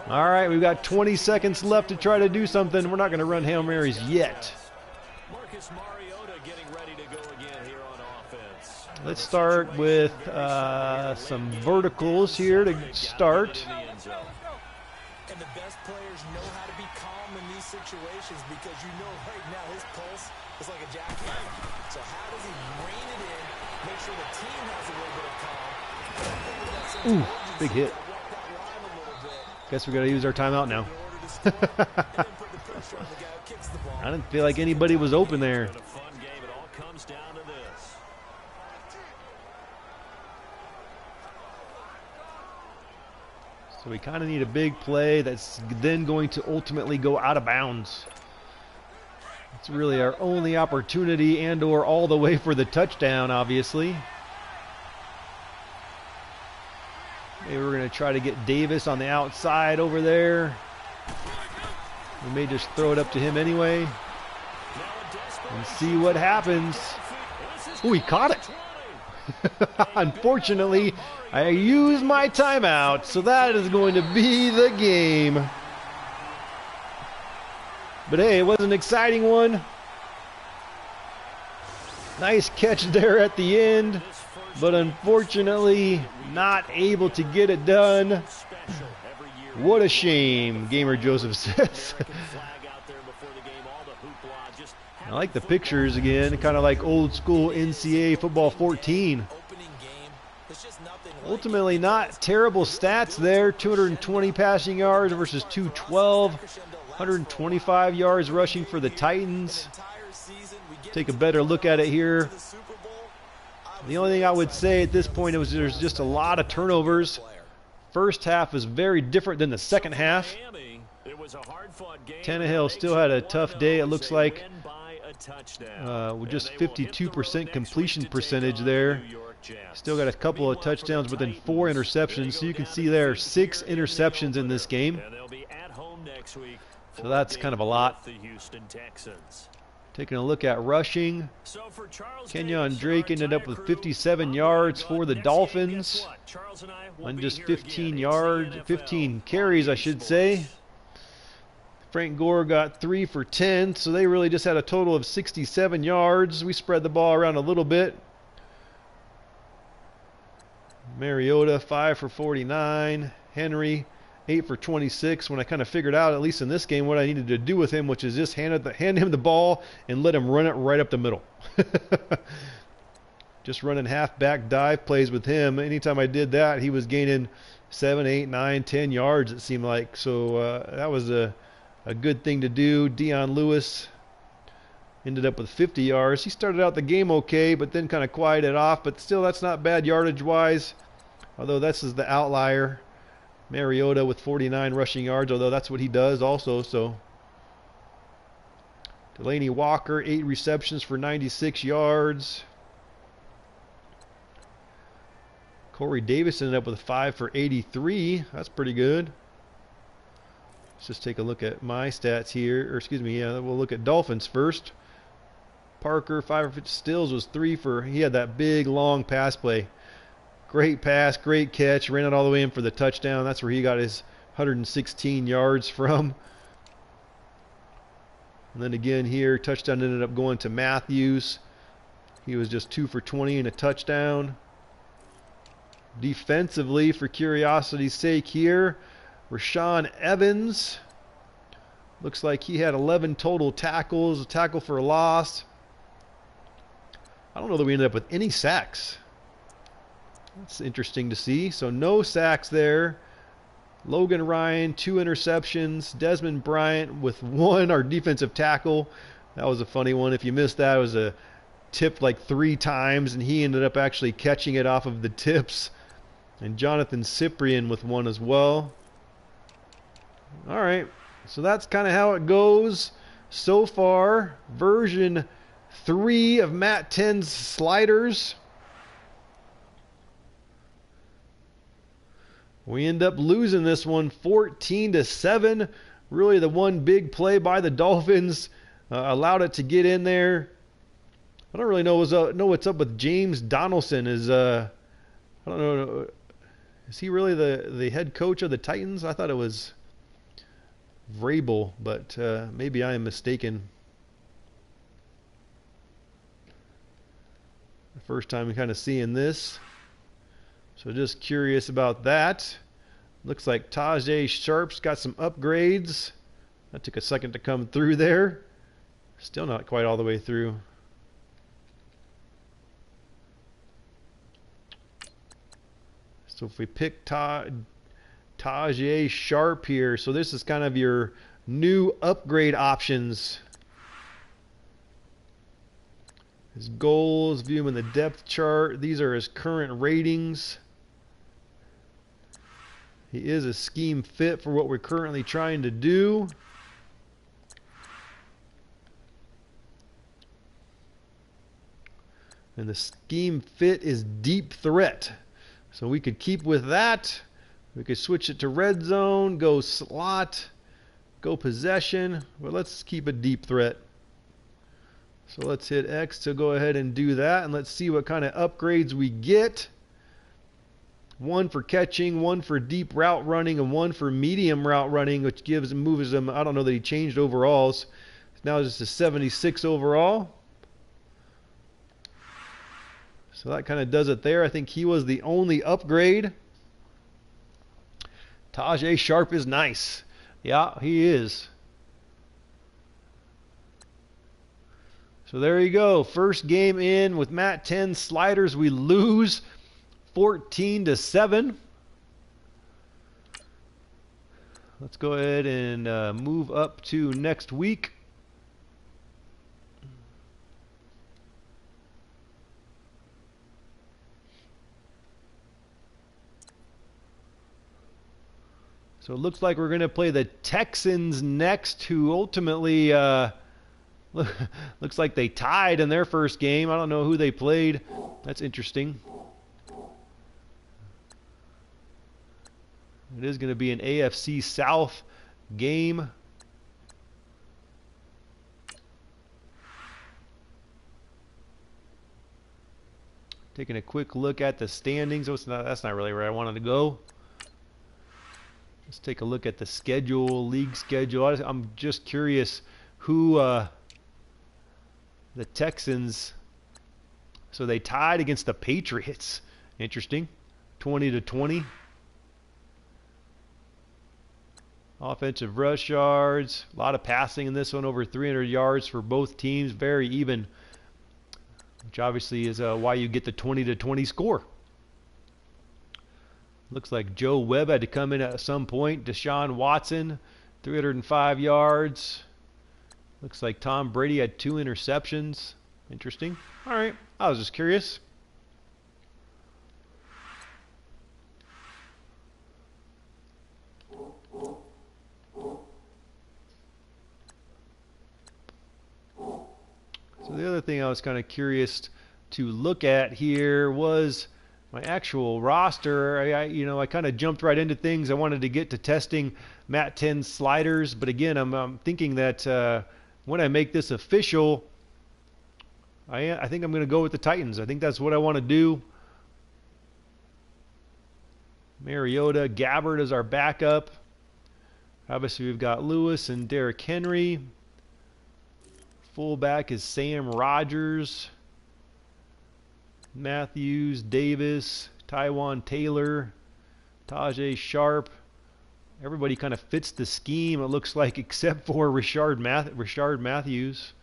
All right, we've got 20 seconds left to try to do something. We're not going to run Hail Marys yet. Let's start with some verticals here to start. And the best players know how to be calm in these situations because you know right now his pulse is like a jackhammer. So how does he rein it in, make sure the team has a little bit of calm? Ooh, big hit. Guess we got to use our timeout now. I didn't feel like anybody was open there. So we kind of need a big play that's then going to ultimately go out of bounds. It's really our only opportunity, and or all the way for the touchdown, obviously. Maybe we're going to try to get Davis on the outside over there. We may just throw it up to him anyway and see what happens. Ooh, he caught it. Unfortunately, I used my timeout, so that is going to be the game. But hey, it was an exciting one. Nice catch there at the end, but unfortunately not able to get it done. What a shame, Gamer Joseph says. I like the pictures again, kind of like old school NCAA football 14. Ultimately not terrible stats there. 220 passing yards versus 212. 125 yards rushing for the Titans. Take a better look at it here. The only thing I would say at this point is there's just a lot of turnovers. First half is very different than the second half. Tannehill still had a tough day, it looks like. With just 52% completion percentage there. Still got a couple of touchdowns, but then 4 interceptions. So you can see there 6 interceptions in this game. So that's kind of a lot. Taking a look at rushing. Kenyon Drake ended up with 57 yards for the Dolphins. On just 15 carries, I should say. Frank Gore got 3 for 10, so they really just had a total of 67 yards. We spread the ball around a little bit. Mariota, 5 for 49. Henry, 8 for 26. When I kind of figured out, at least in this game, what I needed to do with him, which is just hand him the ball and let him run it right up the middle. Just running halfback dive plays with him. Anytime I did that, he was gaining 7, 8, 9, 10 yards, it seemed like. So that was a good thing to do. Dion Lewis ended up with 50 yards. He started out the game okay, but then kind of quieted off. But still, that's not bad yardage-wise, although this is the outlier. Mariota with 49 rushing yards, although that's what he does also. So Delaney Walker, 8 receptions for 96 yards. Corey Davis ended up with 5 for 83. That's pretty good. Let's just take a look at my stats here. Or excuse me, yeah, we'll look at Dolphins first. Parker, 5 for Stills was 3 for, he had that big long pass play. Great pass, great catch, ran it all the way in for the touchdown. That's where he got his 116 yards from. And then again here, touchdown ended up going to Matthews. He was just 2 for 20 and a touchdown. Defensively, for curiosity's sake here, Rashaan Evans. Looks like he had 11 total tackles, a tackle for a loss. I don't know that we ended up with any sacks. That's interesting to see. So no sacks there. Logan Ryan, 2 interceptions. Desmond Bryant with 1, our defensive tackle. That was a funny one. If you missed that, it was a tip like 3 times, and he ended up actually catching it off of the tips. And Jonathan Cyprian with 1 as well. All right, so that's kind of how it goes so far. Version 3 of Matt10's sliders. We end up losing this one 14-7. Really the one big play by the Dolphins allowed it to get in there. I don't really know what's up with James Donaldson. I don't know. Is he really the head coach of the Titans? I thought it was Vrabel, but maybe I am mistaken. The first time kind of seeing this. So just curious about that. Looks like Tajay Sharp's got some upgrades. That took a second to come through there. Still not quite all the way through. So if we pick Tajay Sharp here, so this is kind of your new upgrade options. His goals, view him in the depth chart. These are his current ratings. He is a scheme fit for what we're currently trying to do. And the scheme fit is deep threat. So we could keep with that. We could switch it to red zone, go slot, go possession. But let's keep a deep threat. So let's hit X to go ahead and do that. And let's see what kind of upgrades we get. One for catching, one for deep route running, and one for medium route running, which moves him. I don't know that he changed overalls. Now it's just a 76 overall. So that kind of does it there. I think he was the only upgrade. Tajay Sharp is nice. Yeah, he is. So there you go. First game in with Matt10's sliders. We lose 14-7. Let's go ahead and move up to next week. So it looks like we're going to play the Texans next, who ultimately looks like they tied in their first game. I don't know who they played. That's interesting. It is going to be an AFC South game. Taking a quick look at the standings. Oh, that's not really where I wanted to go. Let's take a look at the schedule, league schedule. I'm just curious who the Texans. So they tied against the Patriots. Interesting. 20-20. Offensive rush yards. A lot of passing in this one, over 300 yards for both teams. Very even. Which obviously is why you get the 20-20 score. Looks like Joe Webb had to come in at some point. Deshaun Watson, 305 yards. Looks like Tom Brady had 2 interceptions. Interesting. All right. I was just curious. So the other thing I was kind of curious to look at here was my actual roster. I kind of jumped right into things. I wanted to get to testing Matt10's sliders, but again, I'm thinking that when I make this official, I think I'm going to go with the Titans. I think that's what I want to do. Mariota, Gabbard is our backup. Obviously, we've got Lewis and Derrick Henry. Fullback is Sam Rogers. Matthews, Davis, Tywan Taylor, Tajay Sharp. Everybody kind of fits the scheme, it looks like, except for Rashard Matthews.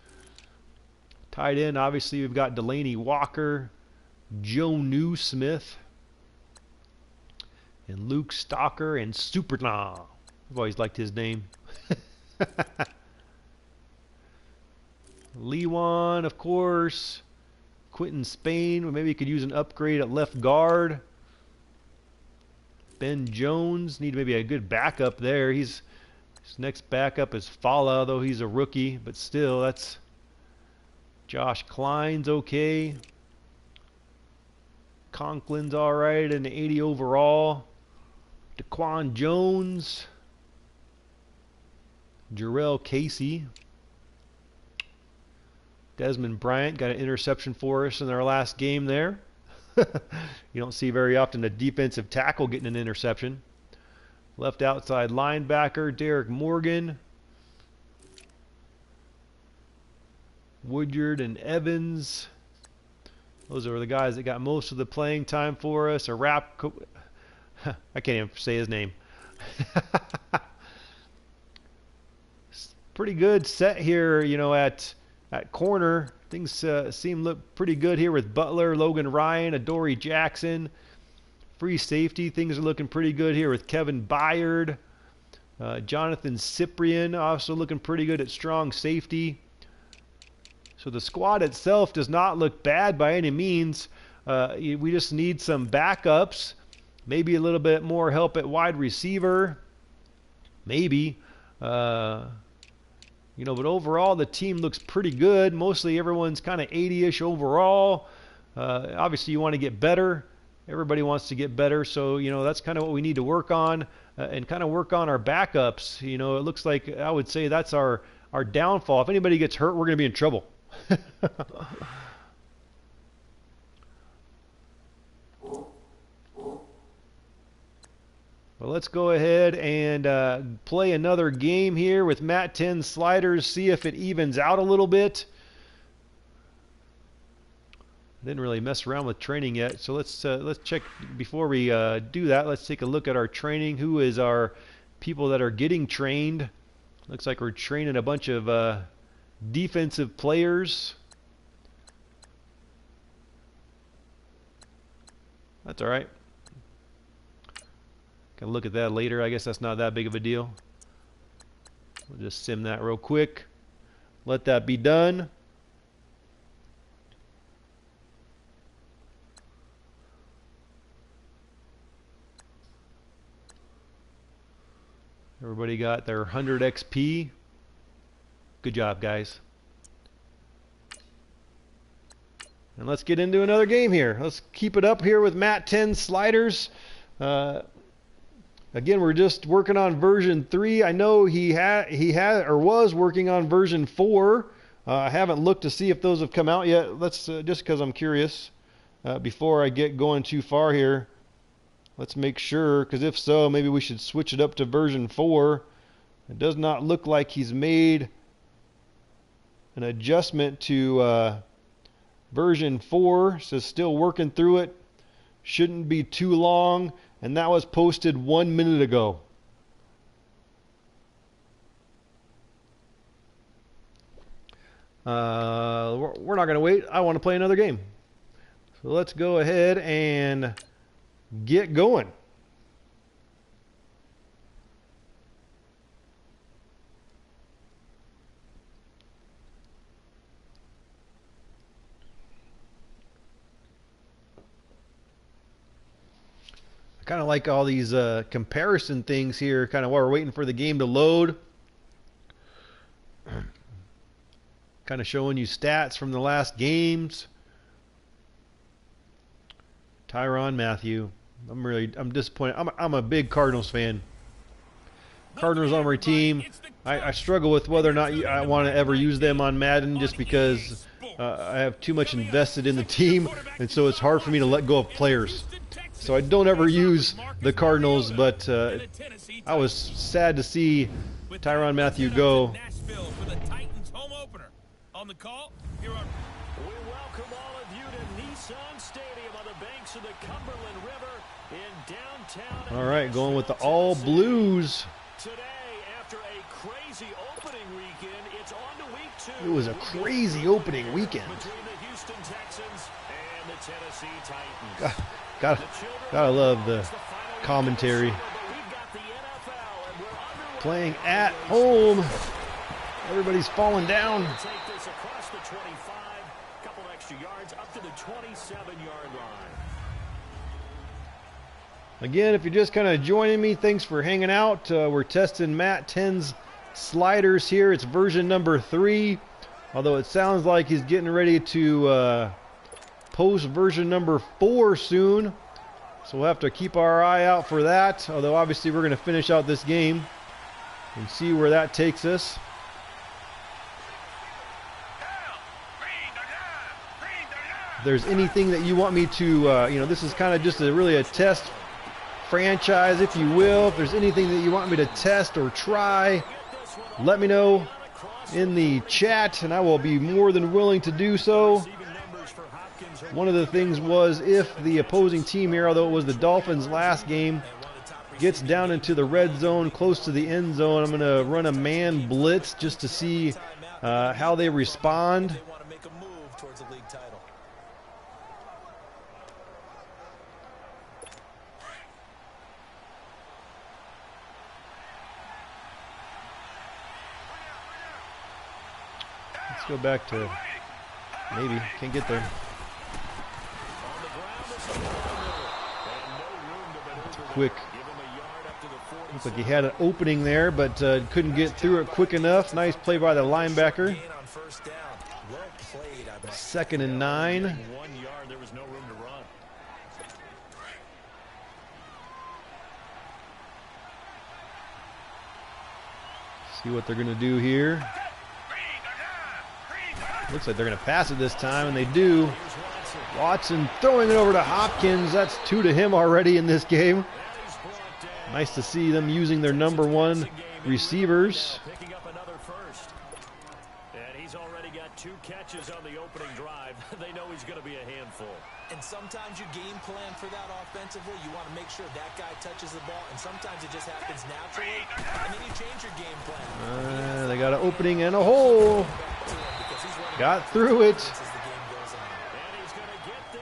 Tight end, obviously, we've got Delaney Walker, Joe Newsmith, and Luke Stalker, and Supernaw. I've always liked his name. Lewan, of course. Quentin Spain, maybe you could use an upgrade at left guard. Ben Jones, need maybe a good backup there. His next backup is Fala, though he's a rookie, but still, that's Josh Klein's okay. Conklin's all right, and 80 overall. Daquan Jones, Jarrell Casey. Desmond Bryant got an interception for us in our last game there. You don't see very often a defensive tackle getting an interception. Left outside linebacker, Derek Morgan. Woodyard and Evans. Those are the guys that got most of the playing time for us. I can't even say his name. Pretty good set here, you know, at corner. Things seem to look pretty good here with Butler, Logan Ryan, Adoree Jackson. Free safety, things are looking pretty good here with Kevin Byard. Jonathan Cyprian also looking pretty good at strong safety. So the squad itself does not look bad by any means. We just need some backups. Maybe a little bit more help at wide receiver. Maybe. You know, but overall the team looks pretty good. Mostly everyone's kind of 80-ish overall. Obviously you want to get better. Everybody wants to get better. So, you know, that's kind of what we need to work on and kind of work on our backups. You know, it looks like I would say that's our downfall. If anybody gets hurt, we're going to be in trouble. Well, let's go ahead and play another game here with Matt10's sliders, see if it evens out a little bit. Didn't really mess around with training yet, so let's check before we do that. Let's take a look at our training. Who is our people that are getting trained? Looks like we're training a bunch of defensive players. That's all right. Can look at that later. I guess that's not that big of a deal. We'll just sim that real quick. Let that be done. Everybody got their 100 XP. Good job, guys. And let's get into another game here. Let's keep it up here with Matt10's sliders. Again, we're just working on version 3. I know he was working on version 4. I haven't looked to see if those have come out yet. Let's just because I'm curious. Before I get going too far here, let's make sure, because if so, maybe we should switch it up to version 4. It does not look like he's made an adjustment to version 4. So still working through it. Shouldn't be too long. And that was posted 1 minute ago. We're not going to wait. I want to play another game. So let's go ahead and get going. I kind of like all these comparison things here, kind of while we're waiting for the game to load. Kind of showing you stats from the last games. Tyrann Mathieu. I'm disappointed. I'm a big Cardinals fan. Cardinals on my team. I struggle with whether or not I want to ever use them on Madden just because I have too much invested in the team, and so it's hard for me to let go of players. So I don't ever use the Cardinals, but I was sad to see Tyrann Mathieu go. On the call, we welcome all of you to Nissan Stadium on the banks of the Cumberland River in downtown. All right, going with the all blues. Today, after a crazy opening weekend, it's on to week 2. It was a crazy opening weekend. Between the Houston Texans and the Tennessee Titans. Gotta love the commentary. Playing at home. Everybody's falling down. Take this across the 25, couple extra yards up to the 27-yard line. Again, if you're just kind of joining me, thanks for hanging out. We're testing Matt10's sliders here. It's version number 3, although it sounds like he's getting ready to post version number 4 soon. So we'll have to keep our eye out for that, although obviously we're going to finish out this game and see where that takes us. there's anything that you want me to, you know, this is kind of just really a test franchise, if you will. If there's anything that you want me to test or try, let me know in the chat, and I will be more than willing to do so. One of the things was, if the opposing team here, although it was the Dolphins last game, gets down into the red zone close to the end zone, I'm going to run a man blitz just to see how they respond. Let's go back to maybe. Can't get there. It's quick. Looks like he had an opening there, but couldn't get through it quick enough. Nice play by the linebacker. 2nd and 9. 1 yard, there was no room to run. See what they're going to do here. Looks like they're going to pass it this time, and they do. Watson throwing it over to Hopkins. That's 2 to him already in this game. Nice to see them using their #1 receivers. Picking up another first. And he's already got 2 catches on the opening drive. They know he's going to be a handful. And sometimes you game plan for that offensively. You want to make sure that guy touches the ball, and sometimes it just happens naturally, and then you change your game plan. They got an opening and a hole. Got through it.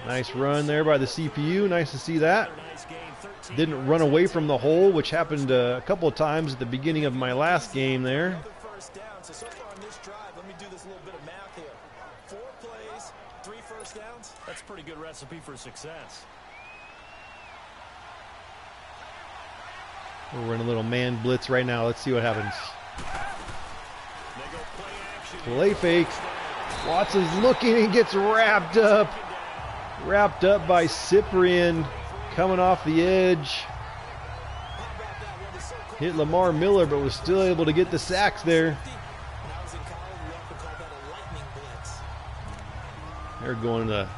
Nice run there by the CPU. Nice to see that. Didn't run away from the hole, which happened a couple of times at the beginning of my last game there. So far on this drive, let me do this little bit of math here. 4 plays, 3 first downs. That's a pretty good recipe for success. We're running a little man blitz right now. Let's see what happens. Play fake. Watson's looking and gets wrapped up. Wrapped up by Cyprian, coming off the edge. Hit Lamar Miller, but was still able to get the sacks there. They're going to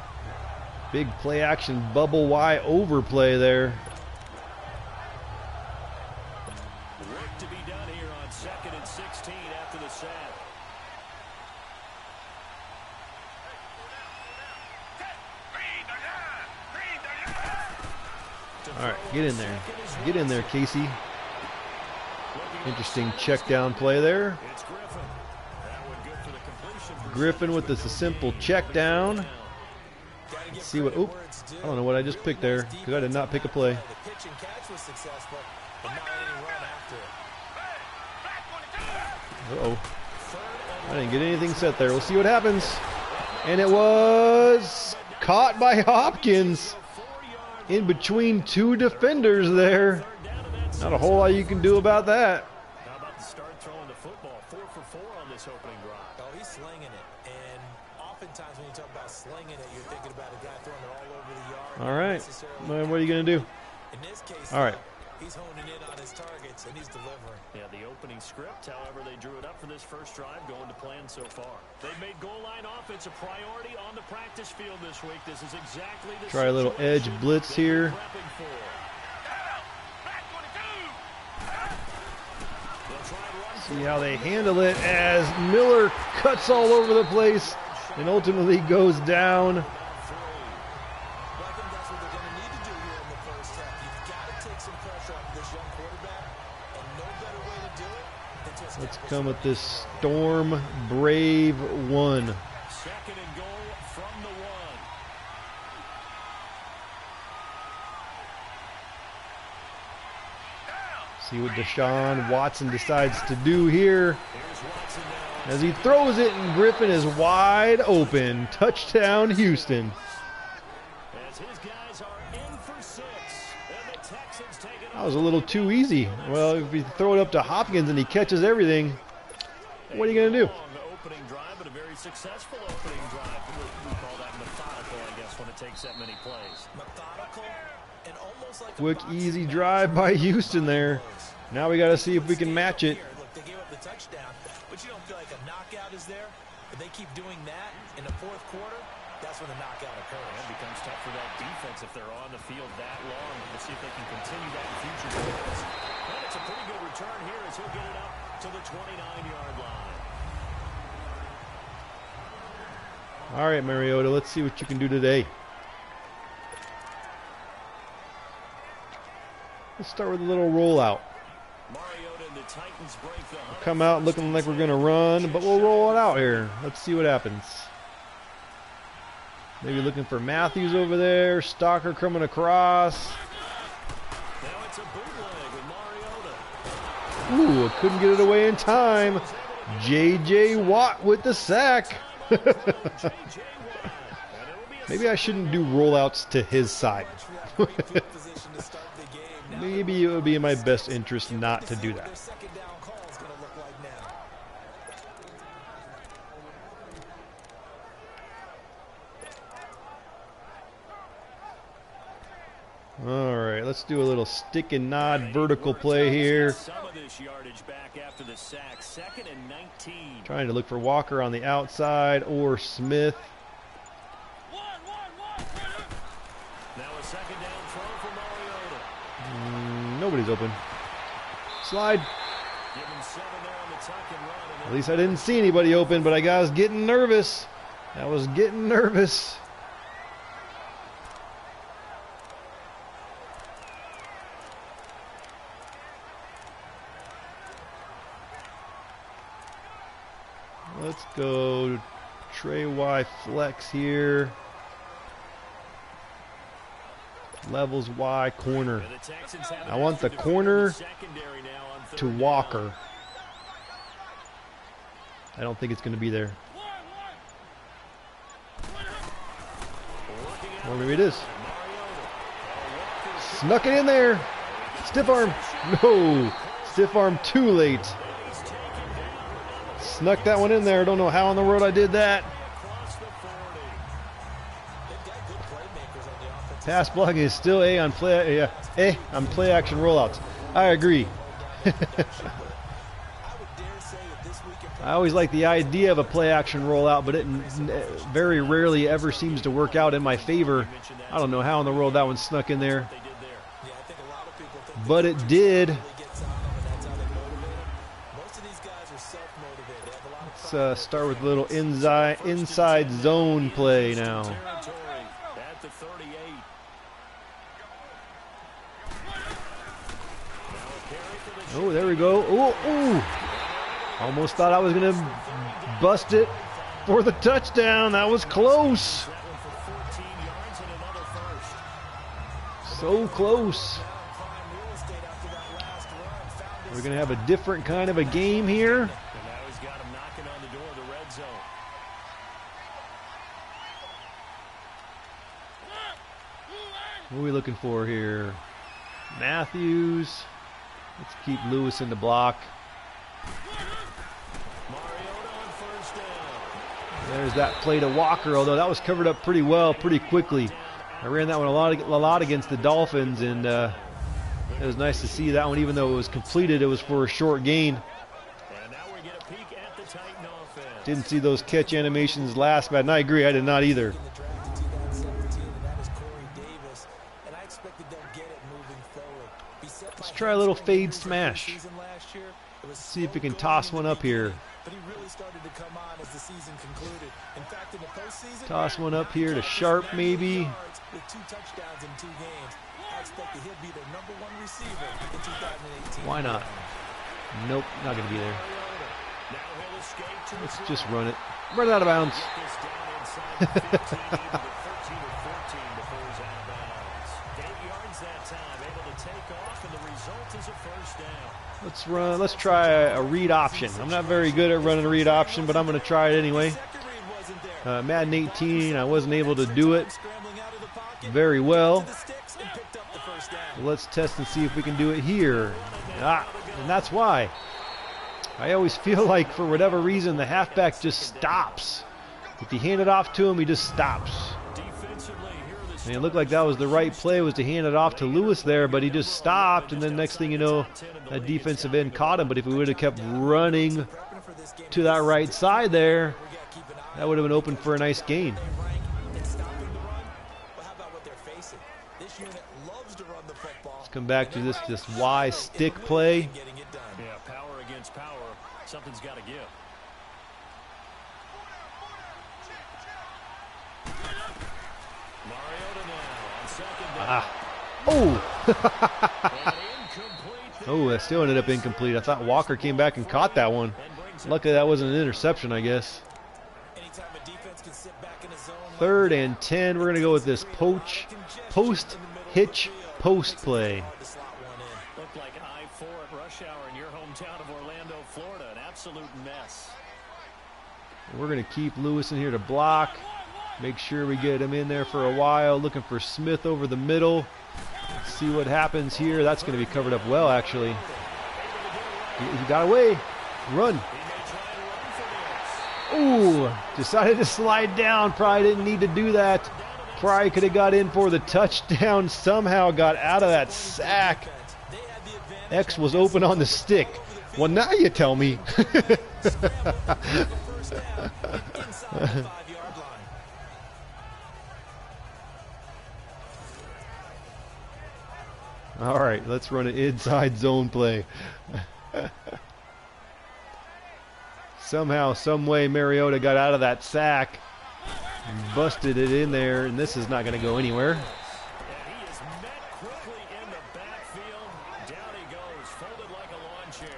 big play action bubble Y overplay there. Work to be done here on 2nd and 16 after the sack. All right, get in there. Get in there, Casey. Interesting check down play there. Griffin with this simple check down. Let's see what, oop, I don't know what I just picked there, because I did not pick a play. Uh-oh. I didn't get anything set there. We'll see what happens. And it was caught by Hopkins in between 2 defenders there. Not a whole lot you can do about that. How about the start throwing the football? 4 for 4 on this opening drive. Oh, he's slinging it. And oftentimes when you talk about slinging it, you're thinking about a guy throwing it all over the yard. All right. Man, what are you going to do? In this case, all right. He's honing in on his targets, and he's delivering. Yeah, the opening script, however, they drew it up for this first drive, going to plan so far. They've made goal line offense a priority on the practice field this week. This is exactly the try a little edge blitz here. See how they handle it as Miller cuts all over the place and ultimately goes down. Let's come with this Storm Brave 1. 2nd and goal from the 1. See what Deshaun Watson decides to do here as he throws it, and Griffin is wide open. Touchdown, Houston. As his guys are in for 6, and the Texans take it. That was a little too easy. Well, if you throw it up to Hopkins and he catches everything, what are you going to do? Opening drive, but a very successful opening drive. We call that methodical, I guess, when it takes that many plays. Methodical and almost like quick, easy drive by Houston there. Now we got to see if we can match it. Look, they gave up the touchdown, but you don't feel like a knockout is there. If they keep doing that in the 4th quarter, that's that's when the knockout occurs. It becomes tough for that defense if they're on the field that long. Let's see if they can continue that in future games. And it's a pretty good return here as he'll get it up to the 29-yard line. All right, Mariota, let's see what you can do today. Let's start with a little rollout. Mariota and the Titans break the hunt. Come out looking like we're going to run, but we'll roll it out here. Let's see what happens. Maybe looking for Matthews over there. Stalker coming across. Now it's a bootleg with Mariota. Ooh, couldn't get it away in time. J.J. Watt with the sack. Maybe I shouldn't do rollouts to his side. Maybe it would be in my best interest not to do that. All right, let's do a little stick and nod vertical play here. Some of this yardage back after the sack. 2nd and 19. Trying to look for Walker on the outside or Smith. Now a 2nd down throw for Mariota. Nobody's open. Slide. Give him 7 there on the tuck and run. At least I didn't see anybody open, but I was getting nervous. I was getting nervous. Let's go Trey Y flex here. Levels Y corner. I want the corner to Walker. I don't think it's going to be there. Or maybe it is. Snuck it in there. Stiff arm. No. Stiff arm too late. Snuck that one in there. Don't know how in the world I did that. Pass blocking is still A on play. Yeah, A on play action rollouts. I agree. I always like the idea of a play action rollout, but it very rarely ever seems to work out in my favor. I don't know how in the world that one snuck in there, but it did. Let's start with a little inside zone play now. Oh, there we go. Oh, almost thought I was going to bust it for the touchdown. That was close. So close. We're going to have a different kind of a game here. What are we looking for here? Matthews. Let's keep Lewis in the block. There's that play to Walker, although that was covered up pretty well, pretty quickly. I ran that one a lot against the Dolphins, and it was nice to see that one, even though it was completed, it was for a short gain. Didn't see those catch animations last, but I agree, I did not either. Let's try a little fade smash. Let's see if we can toss one up here. Toss one up here to Sharp, maybe. Why not? Nope, not going to be there. Let's just run it. Run it out of bounds. Let's try a read option. I'm not very good at running a read option, but I'm going to try it anyway. Madden 18, I wasn't able to do it very well. Let's test and see if we can do it here. And that's why. I always feel like, for whatever reason, the halfback just stops. If you hand it off to him, he just stops. And it looked like that was the right play, was to hand it off to Lewis there, but he just stopped, and then next thing you know, that defensive end caught him. But if we would have kept running to that right side there, that would have been open for a nice gain. come back to this Y stick play. Yeah, power against power. Something's got to give. Mariota now on second down. Oh! Oh, that still ended up incomplete. I thought Walker came back and caught that one. Luckily, that wasn't an interception, I guess. 3rd and 10. We're going to go with this post hitch post play. Looked like I-4 at rush hour in your hometown of Orlando, Florida. An absolute mess. We're going to keep Lewis in here to block. Make sure we get him in there for a while. Looking for Smith over the middle. Let's see what happens here. That's going to be covered up well, actually. He got away. Run. Ooh, decided to slide down. Probably didn't need to do that. Probably could have got in for the touchdown. Somehow got out of that sack. X was open on the stick. Well, now you tell me. All right, let's run an inside zone play. Somehow, some way, Mariota got out of that sack, busted it in there, and this is not going to go anywhere. And he is met quickly in the backfield. Down he goes, folded like a lawn chair.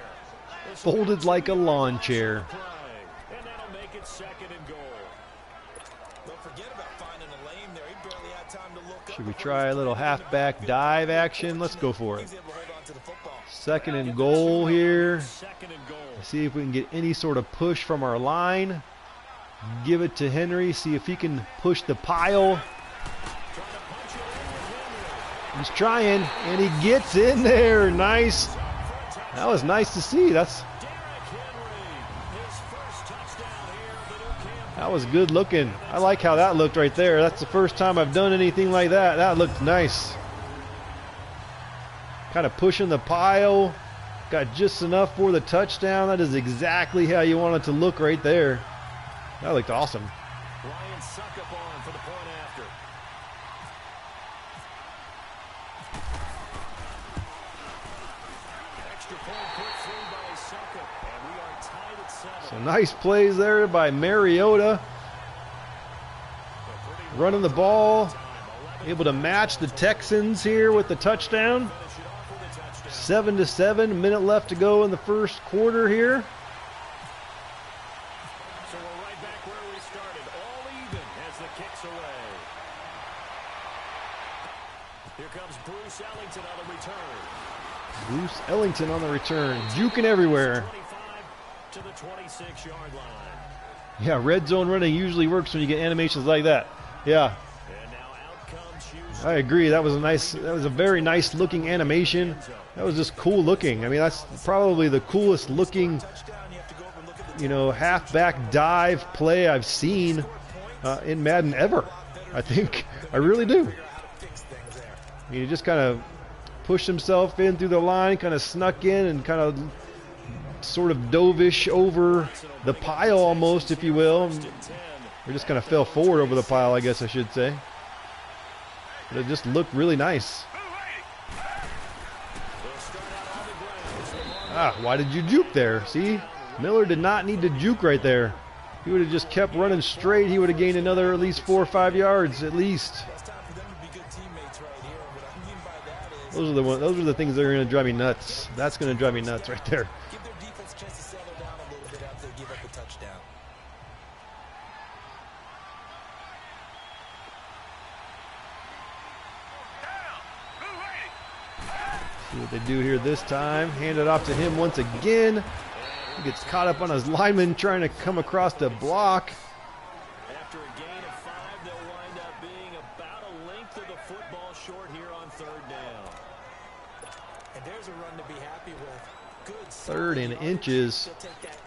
Folded like a lawn chair. And that'll make it 2nd and goal. Don't forget about finding a lane there. He barely had time to look up. Should we try a little halfback dive action? Let's go for it. 2nd and goal here. 2nd and goal. See if we can get any sort of push from our line. Give it to Henry. See if he can push the pile. He's trying, and he gets in there. Nice. That was nice to see. That was good looking. I like how that looked right there. That's the first time I've done anything like that. That looked nice. Kind of pushing the pile. Got just enough for the touchdown. That is exactly how you want it to look right there. That looked awesome. Ryan Suckup on for the point after. Extra point put through by Suckup, and we are tied at 7. So nice plays there by Mariota. Running the ball. Able to match the Texans here with the touchdown. 7-7, a minute left to go in the first quarter here. So we're right back where we started, all even as the kick's away. Here comes Bruce Ellington on the return. Bruce Ellington on the return, juking everywhere. 25 to the 26-yard line. Yeah, red zone running usually works when you get animations like that. Yeah, And now out comes Houston. I agree. That was a very nice looking animation. That was just cool looking. I mean, that's probably the coolest looking, halfback dive play I've seen in Madden ever. I think. I really do. I mean, he just kind of pushed himself in through the line, kind of snuck in and kind of sort of dove-ish over the pile almost, if you will. Or just kind of fell forward over the pile, I guess I should say. But it just looked really nice. Why did you juke there? See? Miller did not need to juke right there. He would have just kept running straight. He would have gained another at least 4 or 5 yards at least. Those are the things that are going to drive me nuts. That's going to drive me nuts right there. Give their defense a chance to settle down a little bit after they give up a touchdown. See what they do here this time. Hand it off to him once again. He gets caught up on his lineman trying to come across the block. After a gain of 5, they'll wind up being about a length of the football short here on 3rd down. And there's a run to be happy with. Good. 3rd and inches.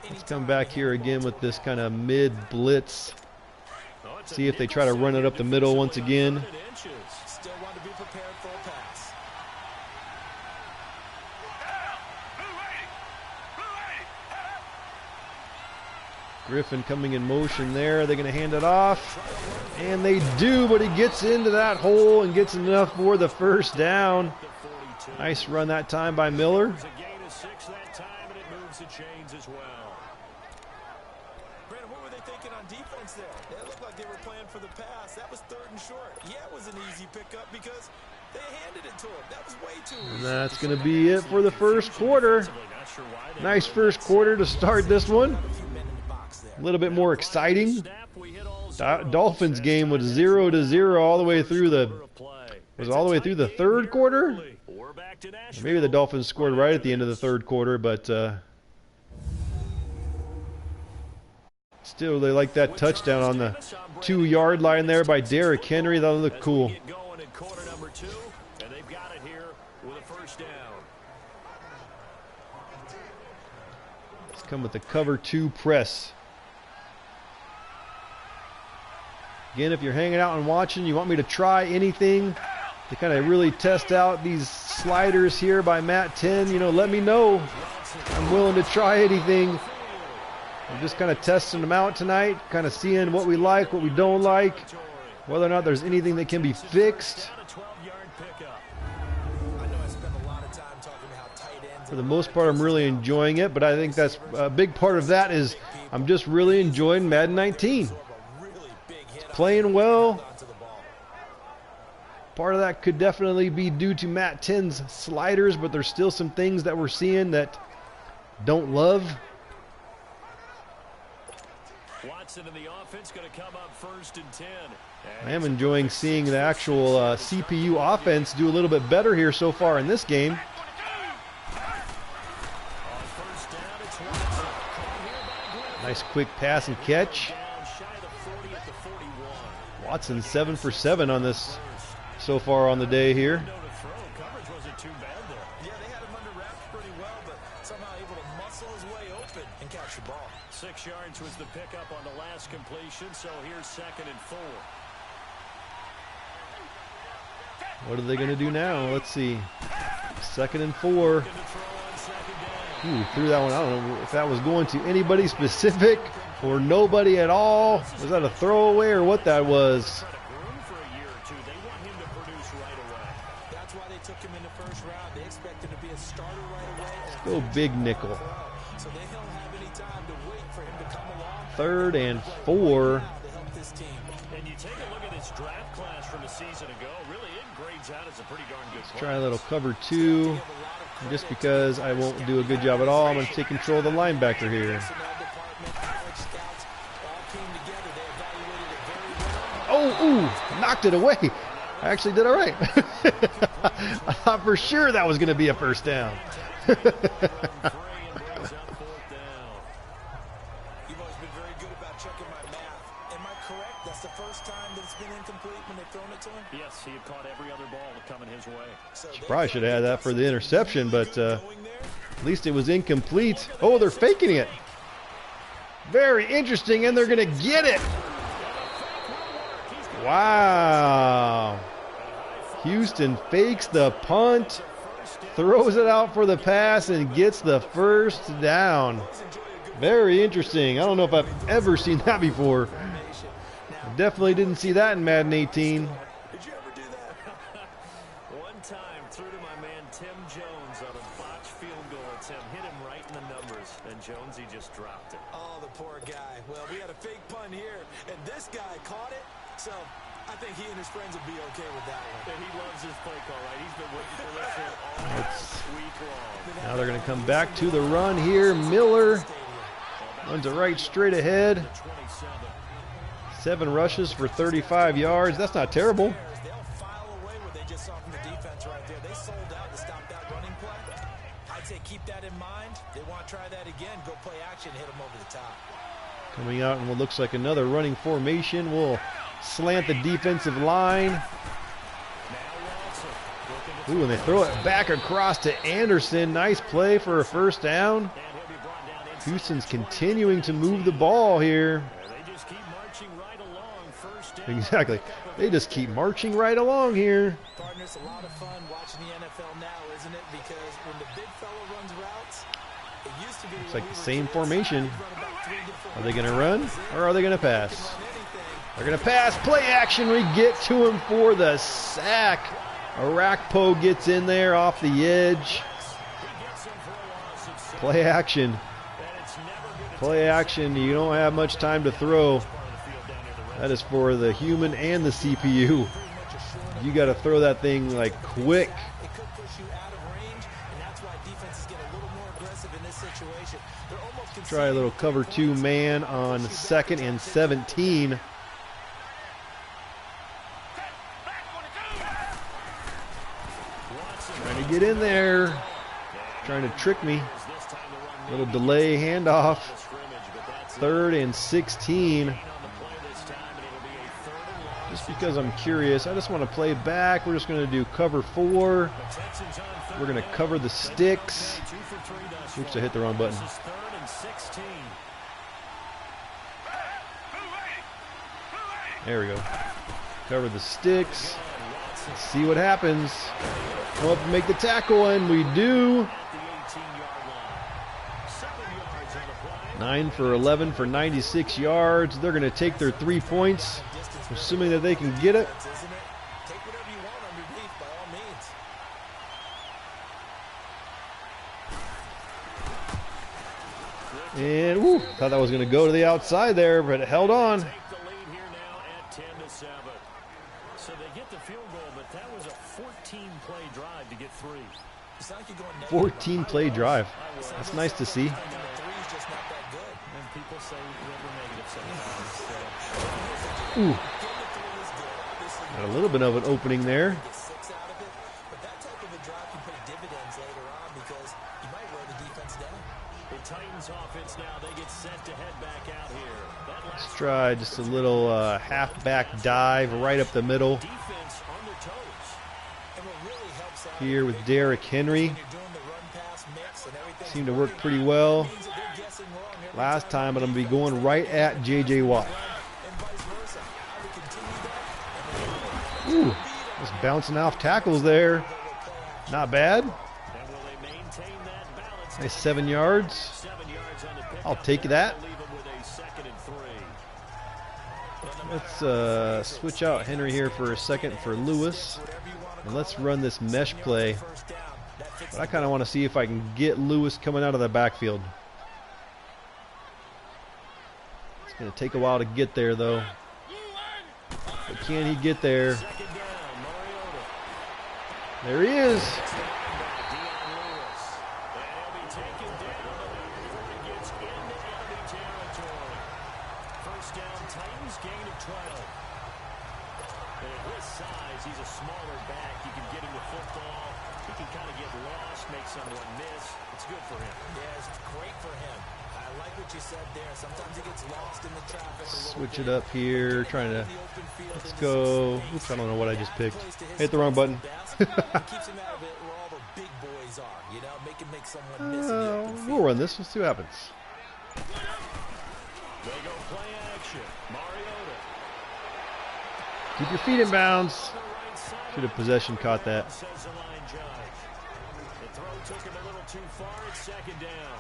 Let's come back here again with this kind of mid blitz. See if they try to run it up the middle once again. Still want to be prepared for a pass. Griffin coming in motion there. They're going to hand it off. And they do, but he gets into that hole and gets enough for the first down. Nice run that time by Miller. A gain of 6 that time, and it moves the chains as well. Brandon, what were they thinking on defense there? It looked like they were playing for the pass. That was 3rd and short. Yeah, it was an easy pickup because they handed it to him. That was way too easy. And that's going to be it for the first quarter. Nice first quarter to start this one. A little bit more exciting. Dolphins game was 0-0 all the way through the third quarter. Maybe the Dolphins scored right at the end of the third quarter, but still they like that touchdown on the 2-yard line there by Derrick Henry. That looked cool. Let's come with the cover 2 press. Again, if you're hanging out and watching, you want me to try anything to kind of really test out these sliders here by Matt10, let me know. I'm willing to try anything. I'm just kind of testing them out tonight, kind of seeing what we like, what we don't like, whether or not there's anything that can be fixed. For the most part, I'm really enjoying it, but I think that's a big part of that is I'm just really enjoying Madden 19. Playing well. Part of that could definitely be due to Matt10's sliders, but there's still some things that we're seeing that don't love. Watson in the offense going to come up 1st and 10. I am enjoying seeing the actual CPU offense do a little bit better here so far in this game. Nice quick pass and catch. Watson 7 for 7 on this so far on the day here. Coverage wasn't too bad there. Yeah, they had him under wraps pretty well, but somehow able to muscle his way open and catch the ball. 6 yards was the pickup on the last completion, so here's 2nd and 4. What are they going to do now? Let's see. 2nd and 4. Ooh, threw that one. I don't know if that was going to anybody specific or nobody at all. Was that a throwaway or what that was? That's why they took him in the 1st round. They expect him to be a starter right away. Let's go big nickel. So they don't have any time to wait for him to come along. 3rd and 4. And you take a look at this draft class from a season ago. Really, it grades out as a pretty darn good Try a little cover 2. Just because I won't do a good job at all, I'm going to take control of the linebacker here. Oh, ooh, knocked it away. I actually did all right. I thought for sure that was going to be a 1st down. You've always been very good about checking my math. Am I correct? That's the 1st time that it's been incomplete when they've thrown it to him? Yes, he had caught every other ball coming his way. Probably should have had that for the interception, but at least it was incomplete. Oh, they're faking it. Very interesting, and they're going to get it. Wow. Houston fakes the punt, throws it out for the pass, and gets the 1st down. Very interesting. I don't know if I've ever seen that before. I definitely didn't see that in Madden 18. Did you ever do that? One time threw to my man Tim Jones on a botched field goal attempt. Hit him right in the numbers, and Jonesy just dropped it. Oh, the poor guy. Well, we had a fake punt here, and this guy caught it. So I think he and his friends would be okay with that one. And he loves his play call, right? He's been waiting for this one all week long. Now they're going to come back to the run here. Miller runs it right straight ahead. 7 rushes for 35 yards. That's not terrible. They'll file away what they just saw from the defense right there. They sold out to stop that running play. I'd say keep that in mind. They want to try that again. Go play action, hit them over the top. Coming out in what looks like another running formation. We'll slant the defensive line. Ooh, and they throw it back across to Anderson. Nice play for a 1st down. Houston's continuing to move the ball here. Exactly. They just keep marching right along here. Partner, it's a lot of fun watching the NFL now, isn't it? Because when the big fella runs routes, it used to be It's like the same formation. Are they going to run or are they going to pass? They're going to pass. Play action. We get to him for the sack. Arakpo gets in there off the edge. Play action. Play action. You don't have much time to throw. That is for the human and the CPU. You got to throw that thing like quick. Try a little cover 2 man on 2nd and 17. Trying to get in there. Trying to trick me. Little delay handoff. 3rd and 16. Just because I'm curious, I just want to play back. We're just going to do cover 4. We're going to cover the sticks. Oops, I hit the wrong button. There we go. Cover the sticks. Let's see what happens. Come up and make the tackle, and we do. 9 for 11 for 96 yards. They're going to take their 3 points, assuming that they can get it. And woo, thought that was going to go to the outside there, but it held on. So they get the field goal, but that was a 14-play drive to get 3. 14-play drive. That's nice to see. Ooh. Got a little bit of an opening there. Let's try just a little halfback dive right up the middle. Here with Derrick Henry. Seemed to work pretty well last time, but I'm going to be going right at J.J. Watt. Ooh, just bouncing off tackles there. Not bad. Nice 7 yards. I'll take that. Let's switch out Henry here for a second for Lewis. And let's run this mesh play. But I kind of want to see if I can get Lewis coming out of the backfield. It's going to take a while to get there, though. But can he get there? There he is. He's a smaller back. You can get him the football. He can kind of get lost, make someone miss. It's good for him. Yeah, it's great for him. I like what you said there. Sometimes he gets lost in the traffic. Switch it up here. Trying to. Let's go. Oops, I don't know what I just picked. Hit the wrong button. Keeps him out of it where all the big boys are. You know, make someone miss in the open field. We'll run this. Let's see what happens. They go play action. Mariota. Keep your feet in bounds. Should have possession caught that. The throw took him a little too far. It's 2nd down.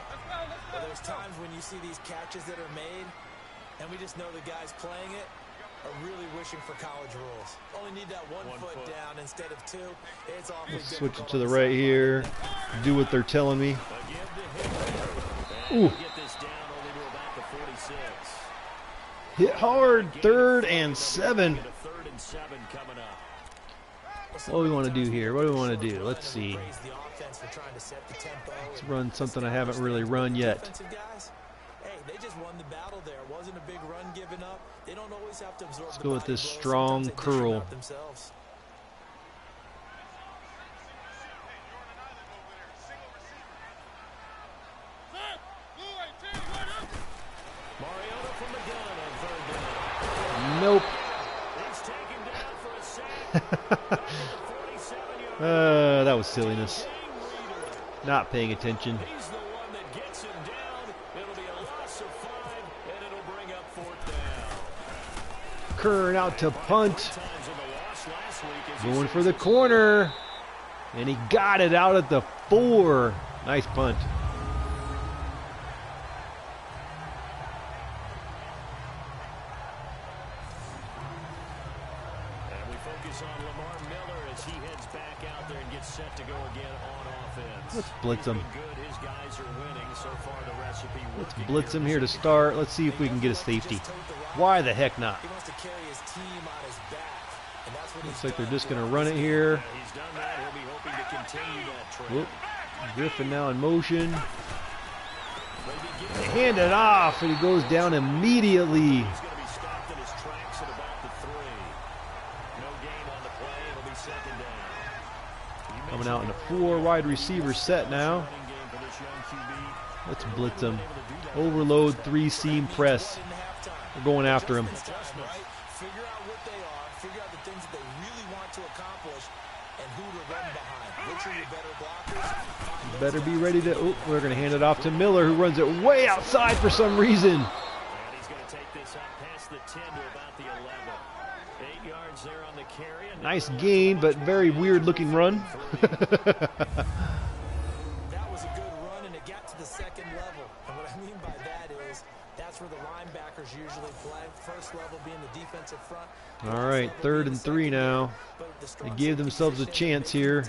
Well, there's times when you see these catches that are made, and we just know the guys playing it are really wishing for college rules. Only need that one foot down instead of 2. It's awfully Let's switch it to the difficult right here. Do what they're telling me. Ooh. Get this down only to about the 46. Hit hard. 3rd and 7. 3rd and 7 coming up. What do we want to do here? What do we want to do? Let's see. Let's run something I haven't really run yet. Hey, they just won the battle there. It wasn't a big run given up. They don't always have to absorb. Let's go with this strong curl. Nope. That was silliness. Not paying attention. He's the one that gets him down. It'll be a loss of 5, and it'll bring up 4th down. Kern out to punt. Going for the corner. And he got it out at the 4. Nice punt. And we focus on Lamar Miller as he heads back blitz him. Let's blitz him here to start. Let's see if we can get a safety. Why the heck not? Looks like they're just going to run it here. Whoop. Griffin now in motion. They hand it off, and he goes down immediately. Coming out in a 4 wide receiver set now. Let's blitz him. Overload 3-seam press. We're going after him. Figure out what they are, figure out the things that they really want to accomplish, and who to run behind. Which are your better blockers? Better be ready to. Oh, we're going to hand it off to Miller, who runs it way outside for some reason. And he's going to take this up past the 10 to about the 11. 8 yards there on the carry. Nice gain, but very weird looking run. That was a good run, and it got to the second level. And what I mean by that is that's where the linebackers usually play. First level being the defensive front. All right, 3rd and 3 now. They gave themselves a chance here.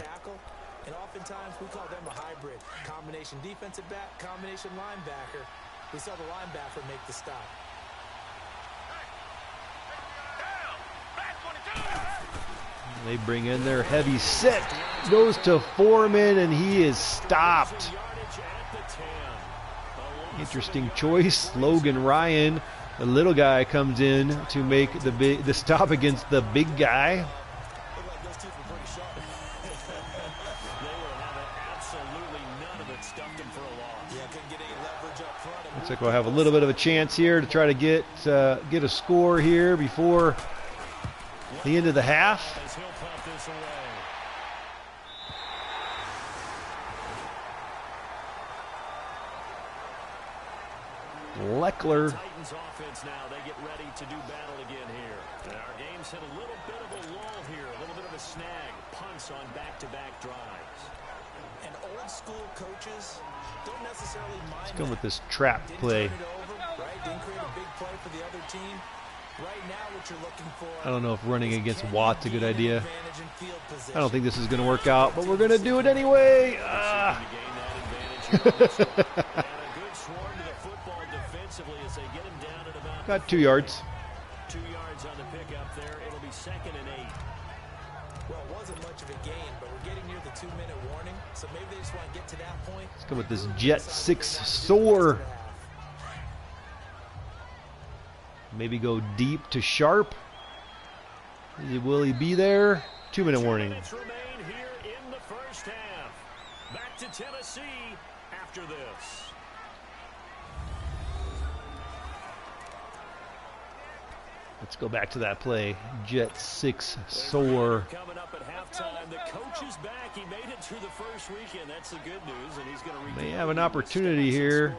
And oftentimes we call them a hybrid. Combination defensive back, combination linebacker. We saw the linebacker make the stop. They bring in their heavy set. Goes to Foreman, and he is stopped. Interesting choice. Logan Ryan, the little guy, comes in to make the stop against the big guy. Looks like we'll have a little bit of a chance here to try to get a score here before the end of the half. Leckler. Titans offense now, they get ready to do battle again here. And our game's hit a little bit of a lull here, a little bit of a snag. Punts on back-to-back drives. And old school coaches don't necessarily mind. Let's go with this trap play. Didn't create a big play for the other team. Right now what you're looking for. I don't know if running against Watt's a good idea. I don't think this is going to work out, but we're going to do it anyway. Got 2 yards. 2 yards on the pickup there. It'll be 2nd and 8. Well, it wasn't much of a gain, but we're getting near the 2-minute warning, so maybe they just want to get to that point. Let's go with this Jet 6 soar. Maybe go deep to Sharp. Will he be there? 2-minute warning. 2 minutes remain here in the first half. Back to Tennessee after this. Let's go back to that play. Jet 6 soar. Coming up at halftime, the coach is back. He made it through the first weekend. That's the good news, and he's going to May have an opportunity here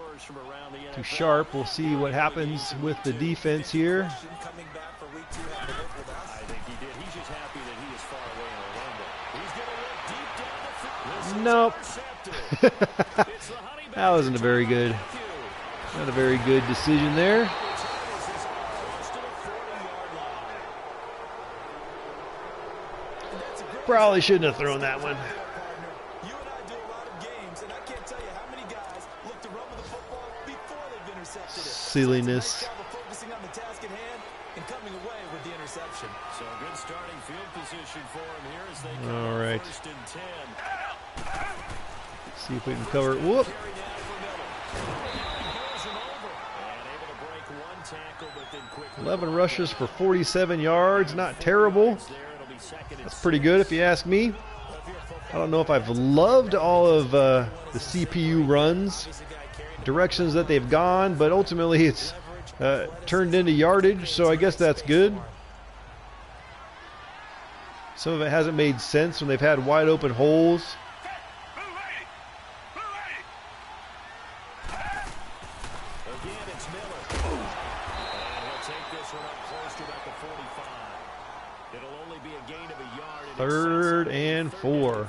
to Sharp. We'll see what happens with the defense here. I think he did. He's just happy that he is far away in Orlando. He's going to look deep down the field. Nope. That wasn't a very good, not a very good decision there. Probably shouldn't have thrown that one. You and I do a lot of games, and I can't tell you how many guys look to run with the football before they've intercepted it. Silliness. Focusing on the task at hand and coming away with the interception. So good starting field position for him here as they come All right. 1st and 10. See if we can cover. Whoop. 11 rushes for 47 yards. Not terrible. That's pretty good if you ask me. I don't know if I've loved all of the CPU runs, directions that they've gone, but ultimately it's turned into yardage, so I guess that's good. Some of it hasn't made sense when they've had wide open holes. Again, it's Miller. And he'll take this one up close to about the 45. It'll only be a gain of a yard. 3rd and 4.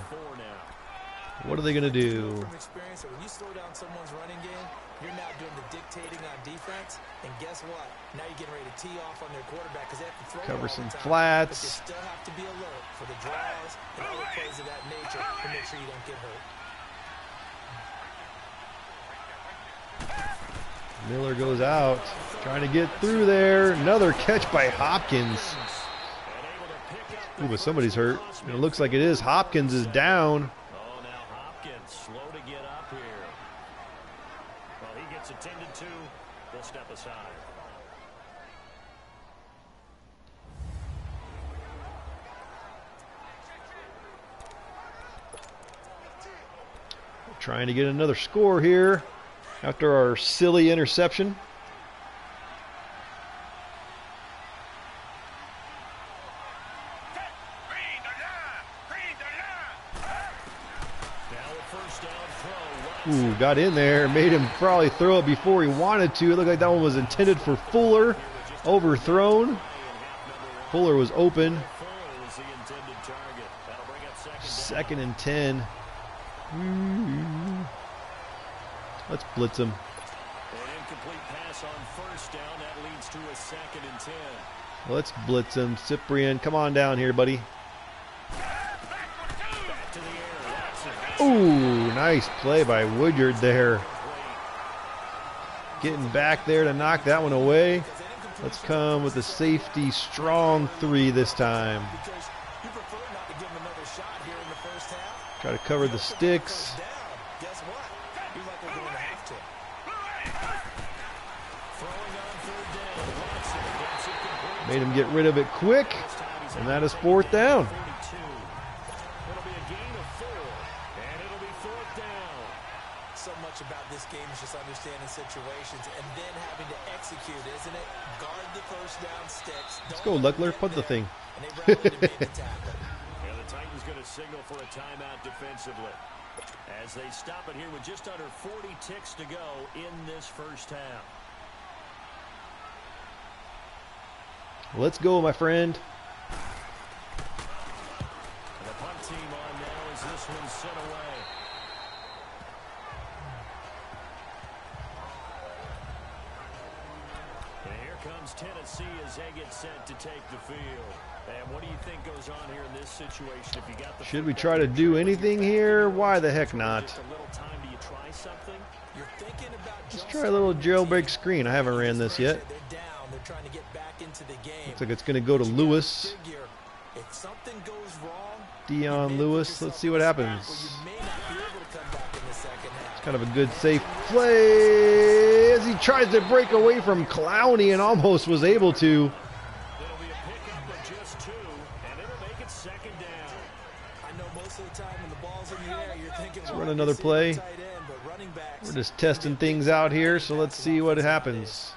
What are they going to do? From experience, when you slow down someone's running game, you're now doing the dictating on defense. And guess what? Now you're getting ready to tee off on their quarterback because they have to throw Cover all some the time. flats. But you still have to be alert for the draws and other plays of that nature to make sure you don't get hurt. Miller goes out, trying to get through there. Another catch by Hopkins. Ooh, but somebody's hurt. It looks like it is. Hopkins is down. Oh, now Hopkins slow to get up here. Well, he gets attended to. We'll step aside. Trying to get another score here after our silly interception. Ooh, got in there, made him probably throw it before he wanted to. It looked like that one was intended for Fuller, overthrown. Fuller was open. 2nd and 10. Let's blitz him. An incomplete pass on first down. That leads to a 2nd and 10. Let's blitz him. Cyprian, come on down here, buddy. Ooh, nice play by Woodyard there. Getting back there to knock that one away. Let's come with a safety strong 3 this time. Try to cover the sticks. Made him get rid of it quick, and that is 4th down. It'll be a gain of 4, and it'll be 4th down. So much about this game is just understanding situations and then having to execute, isn't it? Guard the first down sticks. Let's go, Leckler. Punt the thing. And they rallied to make the tackle. Yeah, the Titans going to signal for a timeout defensively as they stop it here with just under 40 ticks to go in this first half. Let's go, my friend. And the punt team on now as this one's sent away. And here comes Tennessee as they get set to take the field. And what do you think goes on here in this situation? If you got the Should we try to do anything here? Why the heck not? just a little time, do you try something? You're thinking about Let's try a little jailbreak screen. I haven't ran this yet. They're down. They're trying to get back into the game. Looks like it's going to go to Lewis. Figure, if something goes wrong, Dion Lewis. Let's see what happens. you may not be able to come back in the second half. Kind of a good safe play as he tries to break away from Clowney and almost was able to. It'll be a pickup of just 2, and it'll make it 2nd down. I know most of the time when the ball's in the air, you're thinking, Let's run another play. tight end, but running backs, We're just testing things out here, so let's see what happens.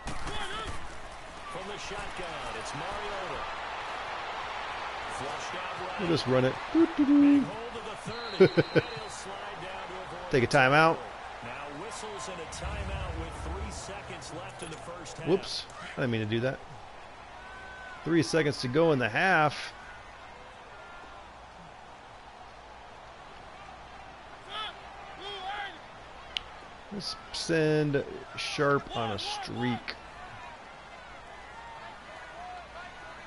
From the shotgun, it's Mariota. Flushed out right. We'll just run it. Big hold of the 30. And he'll slide down to avoid Take a timeout. Now whistles and a timeout with 3 seconds left in the first half. Whoops. I didn't mean to do that. 3 seconds to go in the half. Let's send Sharp on a streak.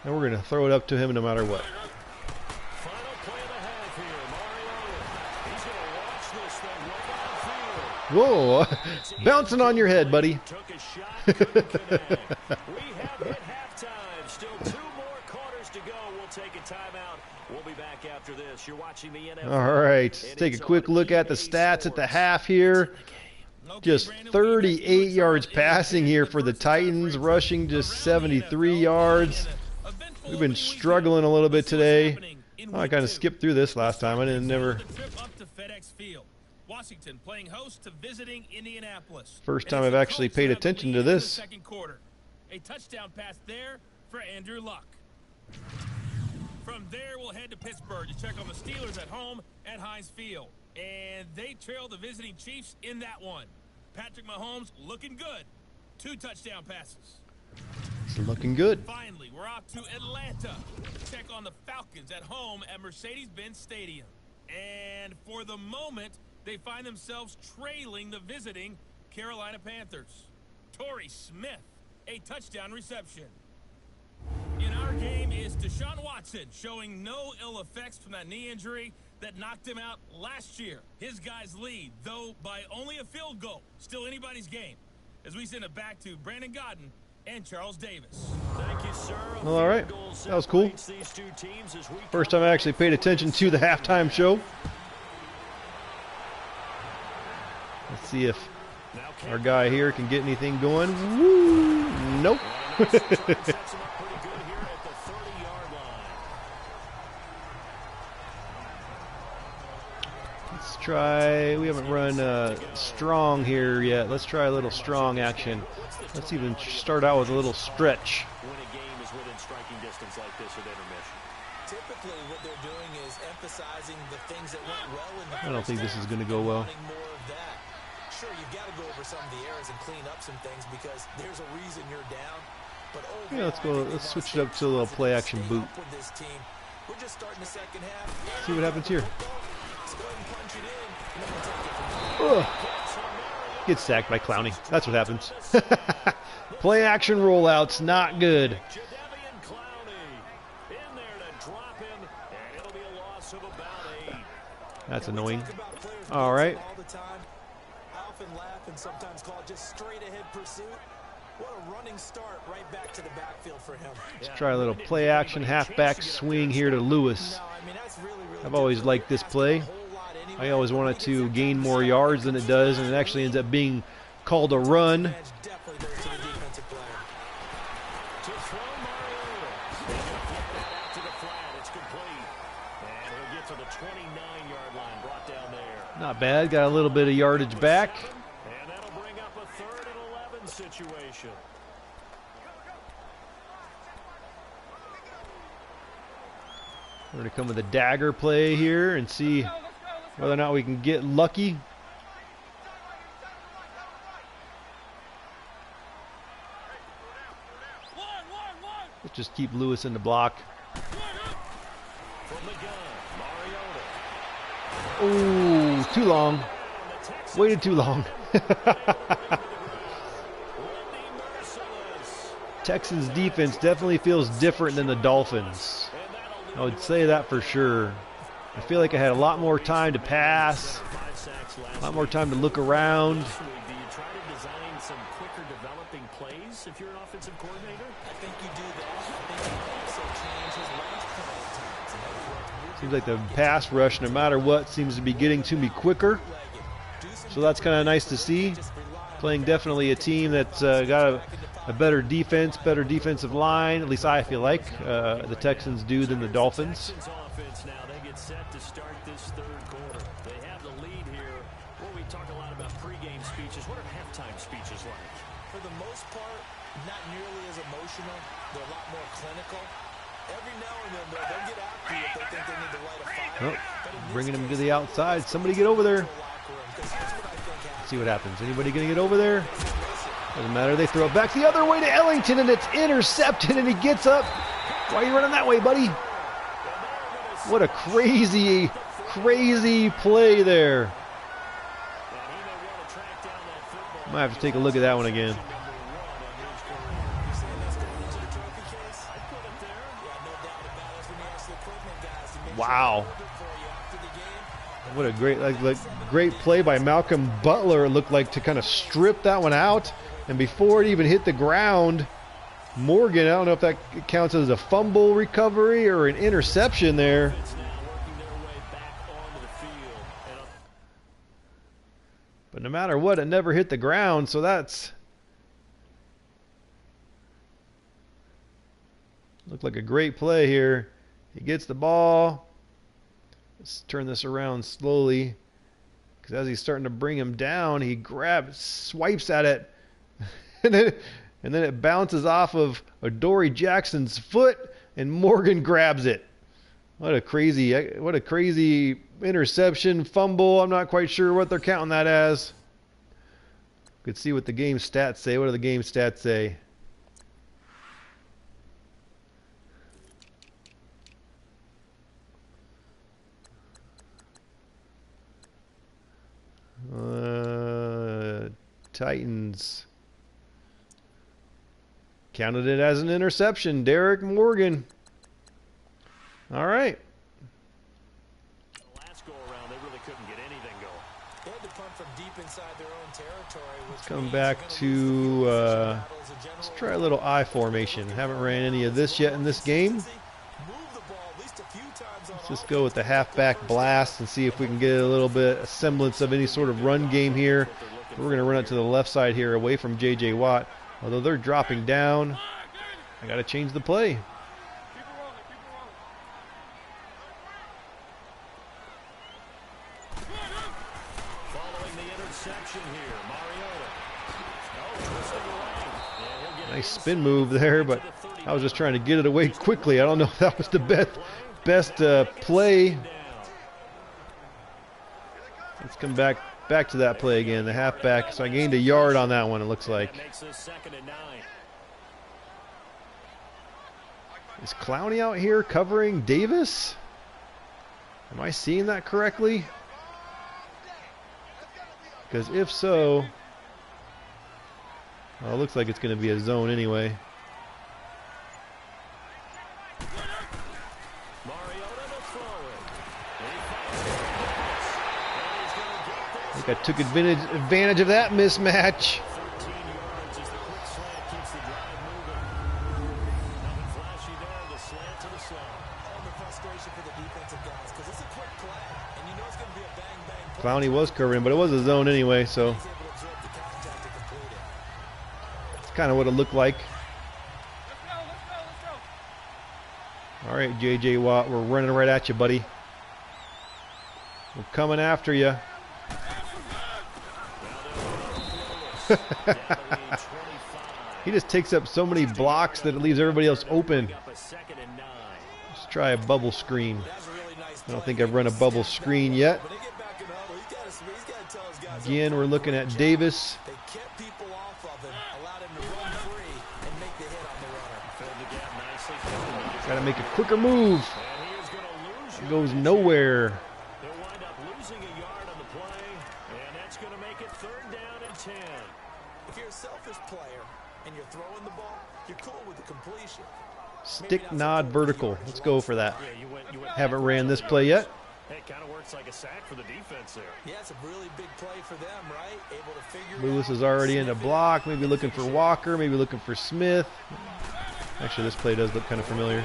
And we're going to throw it up to him no matter what. Final play of the half here. Mariota. He's going to launch this thing right downfield. Whoa. Bouncing on your head, buddy. Took a shot, couldn't connect. We have hit halftime. Still 2 more quarters to go. We'll take a timeout. We'll be back after this. You're watching the NFL. All right. Let's take a quick look at the stats at the half here. Just 38 yards passing here for the Titans, rushing just 73 yards. We've been struggling a little bit today. Oh, I kind of skipped through this last time. I didn't never. Washington playing host to visiting Indianapolis. First time I've actually paid attention to this. Second quarter. A touchdown pass there for Andrew Luck. From there, we'll head to Pittsburgh to check on the Steelers at home at Heinz Field. And they trail the visiting Chiefs in that one. Patrick Mahomes looking good. 2 touchdown passes. It's looking good. Finally, we're off to Atlanta. Check on the Falcons at home at Mercedes-Benz Stadium. And for the moment, they find themselves trailing the visiting Carolina Panthers. Torrey Smith, a touchdown reception. In our game is Deshaun Watson, showing no ill effects from that knee injury that knocked him out last year. His guys lead, though by only a field goal. Still anybody's game. as we send it back to Brandon Godden and Charles Davis. Thank you, sir. All right, that was cool. First time I actually paid attention to the halftime show. Let's see if our guy here can get anything going. Woo! Nope. Let's try, we haven't run strong here yet. Let's try a little strong action. Let's even start out with a little stretch. When a game is within striking distance like this at intermission. Typically, what they're doing is emphasizing the things that went well in the I don't think this is going to go well. more of that. Sure, you've got to go over some of the errors and clean up some things because there's a reason you're down. But yeah, let's go. Let's switch it up to a little play action boot. with this team. We're just starting the second half. See what happens here. Let's go ahead and punch it in, and then we'll take it from there. Ugh. Get sacked by Clowney. That's what happens. Play action rollouts, not good. That's annoying. All right. I often laugh and sometimes call it just straight ahead pursuit. What a running start right back to the backfield for him. Let's try a little play action halfback swing here to Lewis. I've always liked this play. I always wanted to gain more yards than it does, and it actually ends up being called a run. Not bad. Got a little bit of yardage back. And that'll bring up a 3rd and 11 situation. We're going to come with a dagger play here and see whether or not we can get lucky. Let's just keep Lewis in the block. Oh, too long. Waited too long. Texans defense definitely feels different than the Dolphins. I would say that for sure. I feel like I had a lot more time to pass, a lot more time to look around. Do you try to design some quicker developing plays if you're an offensive coordinator? I think you do that. I think you also change his range plan at times. Seems like the pass rush, no matter what, seems to be getting to me quicker. So that's kind of nice to see. Playing definitely a team that's got a better defense, better defensive line. At least I feel like the Texans do than the Dolphins. Offense now, they get set to start this 3rd quarter. They have the lead here. Well, we talk a lot about pregame speeches. What are halftime speeches like? For the most part, not nearly as emotional. They're a lot more clinical. Every now and then, they'll get after you if they think they need to light a fire. Oh, bringing him to the outside. Somebody get over there. Let's see what happens. Anybody going to get over there? Doesn't matter. They throw it back the other way to Ellington, and it's intercepted, and he gets up. Why are you running that way, buddy? What a crazy, crazy play there. Might have to take a look at that one again. Wow. What a great play by Malcolm Butler. It looked like to kind of strip that one out. And before it even hit the ground, Morgan, I don't know if that counts as a fumble recovery or an interception there. But no matter what, it never hit the ground, so that's... Looked like a great play here. He gets the ball. Let's turn this around slowly, because as he's starting to bring him down, he swipes at it, and then it bounces off of Adoree Jackson's foot, and Morgan grabs it. What a crazy interception, fumble. I'm not quite sure what they're counting that as. Could see what the game stats say. What do the game stats say? Titans counted it as an interception. Derek Morgan. All right. The last go around, they really couldn't get anything going. They had to punt from Let's come back to, let's try a little I formation. Haven't ran any of this yet in this game. Let's just go with the halfback blast and see if we can get a little bit, a semblance of any sort of run game here. We're going to run it to the left side here away from J.J. Watt. Although they're dropping down, I got to change the play. Nice spin move there, but I was just trying to get it away quickly. I don't know if that was the best play. Let's come back to that play again, the halfback. So I gained a yard on that one, it looks like. Is Clowney out here covering Davis? Am I seeing that correctly? Because if so, well, it looks like it's going to be a zone anyway. I think I took advantage of that mismatch. Clowney was covering, but it was a zone anyway, so it's kind of what it looked like. All right, J.J. Watt, we're running right at you, buddy. We're coming after you. He just takes up so many blocks that it leaves everybody else open. Let's try a bubble screen. I don't think I've run a bubble screen yet. Again, we're looking at Davis. Got to make a quicker move. It goes nowhere. They'll wind up losing a yard on the play, and that's going to make it 3rd down and 10. If you're a selfish player and you're throwing the ball, you're cool with the completion. Stick, nod, vertical. Let's go for that. Haven't ran this play yet. It kind of works like a sack for the defense there. Yeah, it's a really big play for them, right? Able to figure Lewis is already in a block. Maybe looking for Walker. Maybe looking for Smith. Actually, this play does look kind of familiar.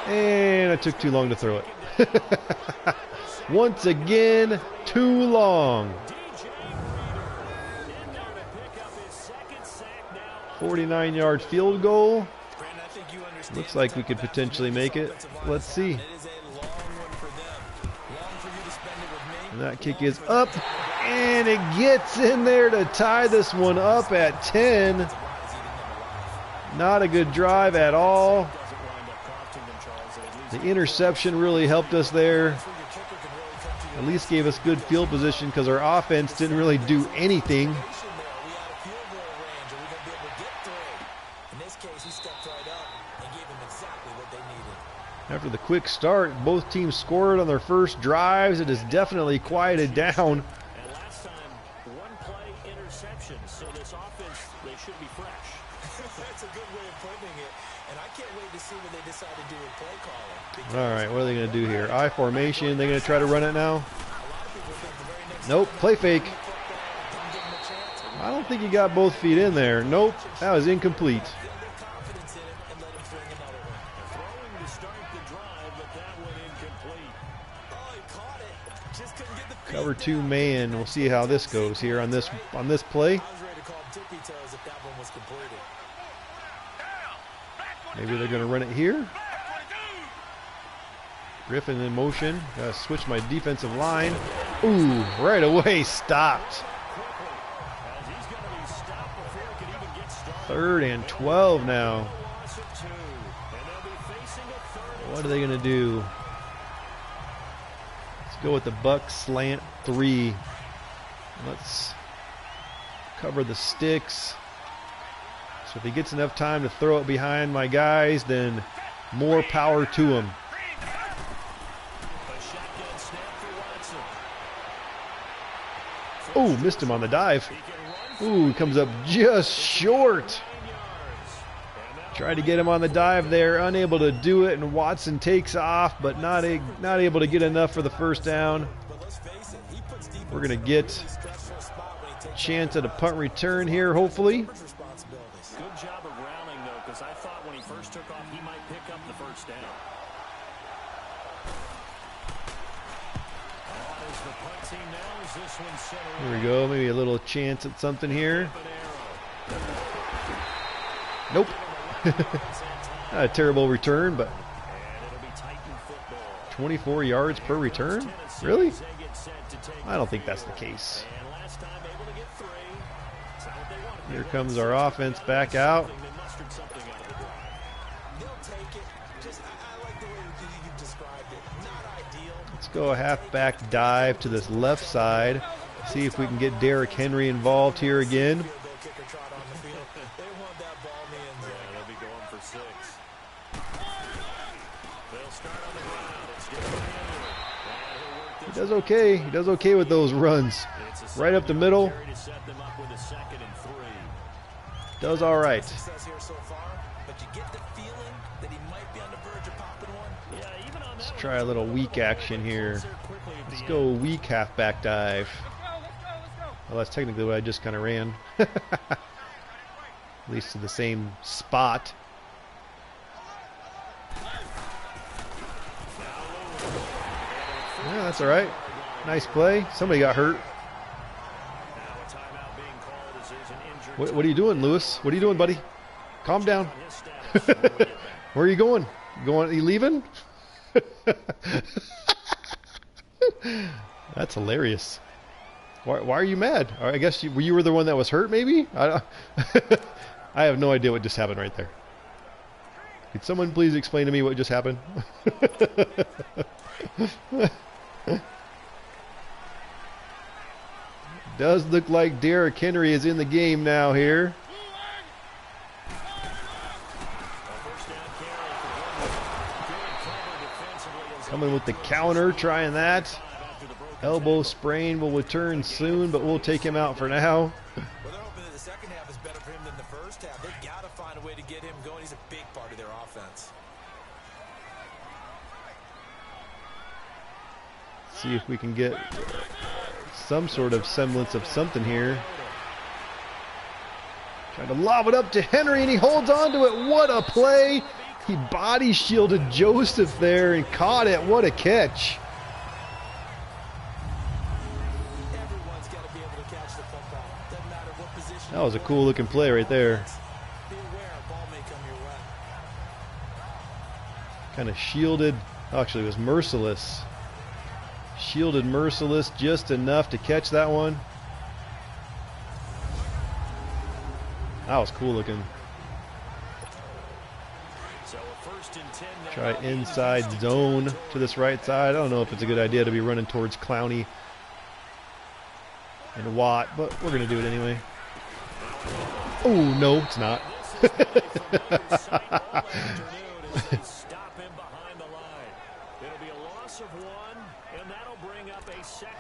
And I took too long to throw it. Once again, too long. 49-yard field goal. Looks like we could potentially make it. Let's see. And that kick is up, and it gets in there to tie this one up at 10. Not a good drive at all. The interception really helped us there. At least gave us good field position because our offense didn't really do anything. After the quick start, both teams scored on their first drives. It has definitely quieted down. And last time, 1 play interception, so this offense, they should be fresh. That's a good way of putting it, and I can't wait to see what they decide to do with play calling. All right, what are they going to do here? I formation, they're going to try to run it now? Nope, play fake. I don't think he got both feet in there. Nope, that was incomplete. Cover 2 man. We'll see how this goes here on this play. Maybe they're going to run it here. Griffin in motion. Got to switch my defensive line. Ooh, right away stopped. 3rd and 12 now. What are they going to do? Let's go with the Buck slant 3. Let's cover the sticks. So if he gets enough time to throw it behind my guys, then more power to him. Oh, missed him on the dive. Ooh, he comes up just short. Tried to get him on the dive there, unable to do it, and Watson takes off, but not able to get enough for the first down. But let's face it, he We're going to get a chance at a punt return here, hopefully. Good job of rounding, though, because I thought when he first took off, he might pick up the first down. As the punt team knows, this one's center. Here we go. Maybe a little chance at something here. Nope. Not a terrible return, but 24 yards per return? Really? I don't think that's the case. Here comes our offense back out. Let's go a halfback dive to this left side. See if we can get Derrick Henry involved here again. He does okay. He does okay with those runs. Right up the middle. Does all right. Let's try a little weak action here. Let's go weak halfback dive. Well, that's technically what I just kind of ran. At least to the same spot. Yeah, that's all right. Nice play. Somebody got hurt. What are you doing, Lewis? What are you doing, buddy? Calm down. Where are you going? Are you leaving? That's hilarious. Why are you mad? I guess you were the one that was hurt, maybe? I have no idea what just happened right there. Could someone please explain to me what just happened? Does look like Derrick Henry is in the game now here. Coming with the counter, trying that. Elbow sprain will return soon, but we'll take him out for now. Well, they're hoping that the second half is better for him than the first half. They've got to find a way to get him going. He's a big part of their offense. See if we can get some sort of semblance of something here. Trying to lob it up to Henry, and he holds on to it. What a play! He body shielded Joseph there and caught it. What a catch! Everyone's got to be able to catch the football. Doesn't matter what position. That was a cool looking play right there. Be aware, a ball may come your way. Kind of shielded. Actually, it was Merciless. Shielded Merciless just enough to catch that one. That was cool looking. Try inside zone to this right side. I don't know if it's a good idea to be running towards Clowney and Watt, but we're going to do it anyway. Oh, no, it's not.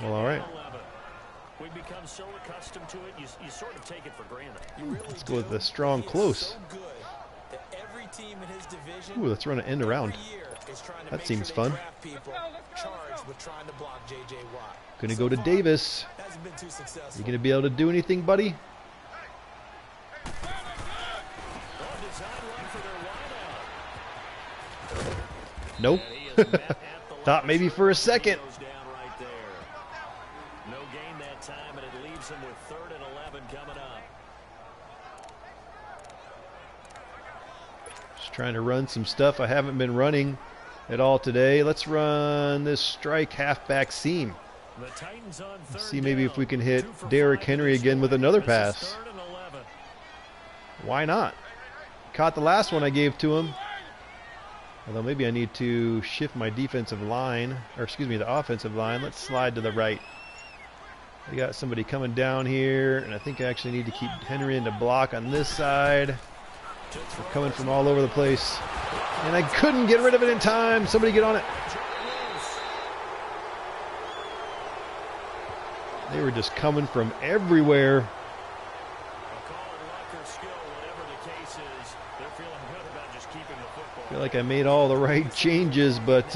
Well, all right. We become so accustomed to it, you sort of take it for granted. Let's go with the strong close. Ooh, let's run an end around. That seems fun. Gonna go to Davis. You gonna be able to do anything, buddy? Nope. Thought maybe for a second. No gain that time, and it leaves him with 3rd and 11 coming up. Just trying to run some stuff I haven't been running at all today. Let's run this strike halfback seam. The Titans on Let's 3rd see maybe down, if we can hit 2 for Derrick 5 Henry again with another pass. 3rd and 11. Why not? Caught the last one I gave to him. Although maybe I need to shift my defensive line, or excuse me, the offensive line. Let's slide to the right. We got somebody coming down here, and I think I actually need to keep Henry in the block on this side. They're coming from all over the place. And I couldn't get rid of it in time. Somebody get on it. They were just coming from everywhere. I feel like I made all the right changes, but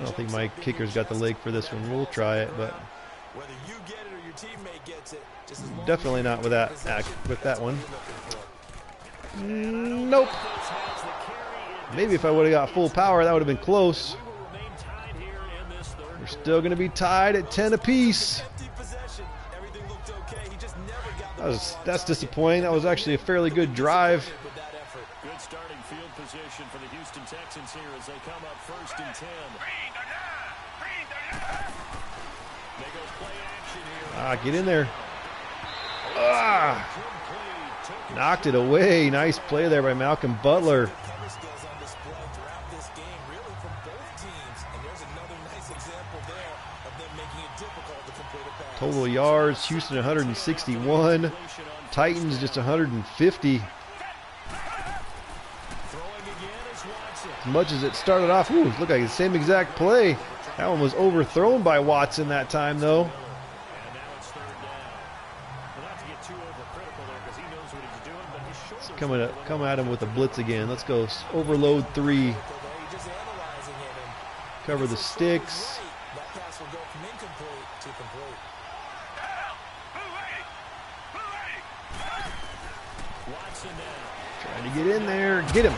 I don't think my kicker's got the leg for this one. We'll try it, but Whether you get it or your teammate gets it, just as long definitely not with that one. Nope. Maybe if I would have got full power, that would have been close. We're still going to be tied at 10 apiece. That's disappointing. That was actually a fairly good drive. Good starting field position for the Houston Texans here as they come up 1st and 10. They go play action here. Get in there. Knocked it away. Nice play there by Malcolm Butler. Total yards, Houston 161. Titans just 150. As much as it started off, ooh, looked like the same exact play. That one was overthrown by Watson that time, though. Coming at him with a blitz again. Let's go. Overload 3. Cover the sticks. Trying to get in there. Get him.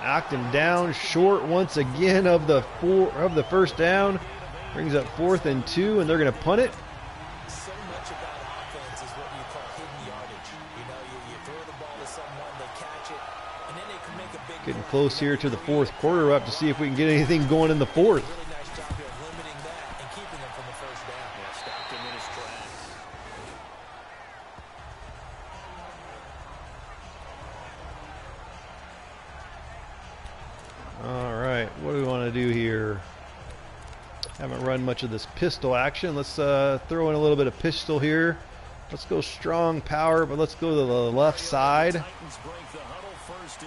Knocked him down short once again of the first down. Brings up 4th and 2, and they're going to punt it. So much about offense is what you call hidden yardage. You know, you throw the ball to someone, they catch it, and then they can make a big. Getting close here to the 4th quarter. We'll have to see if we can get anything going in the 4th. Really nice job here of limiting that and keeping him from the first down. Yeah, stopped him in his tracks. All right, what do we want to do here? Haven't run much of this pistol action. Let's throw in a little bit of pistol here. Let's go strong power, but let's go to the left side.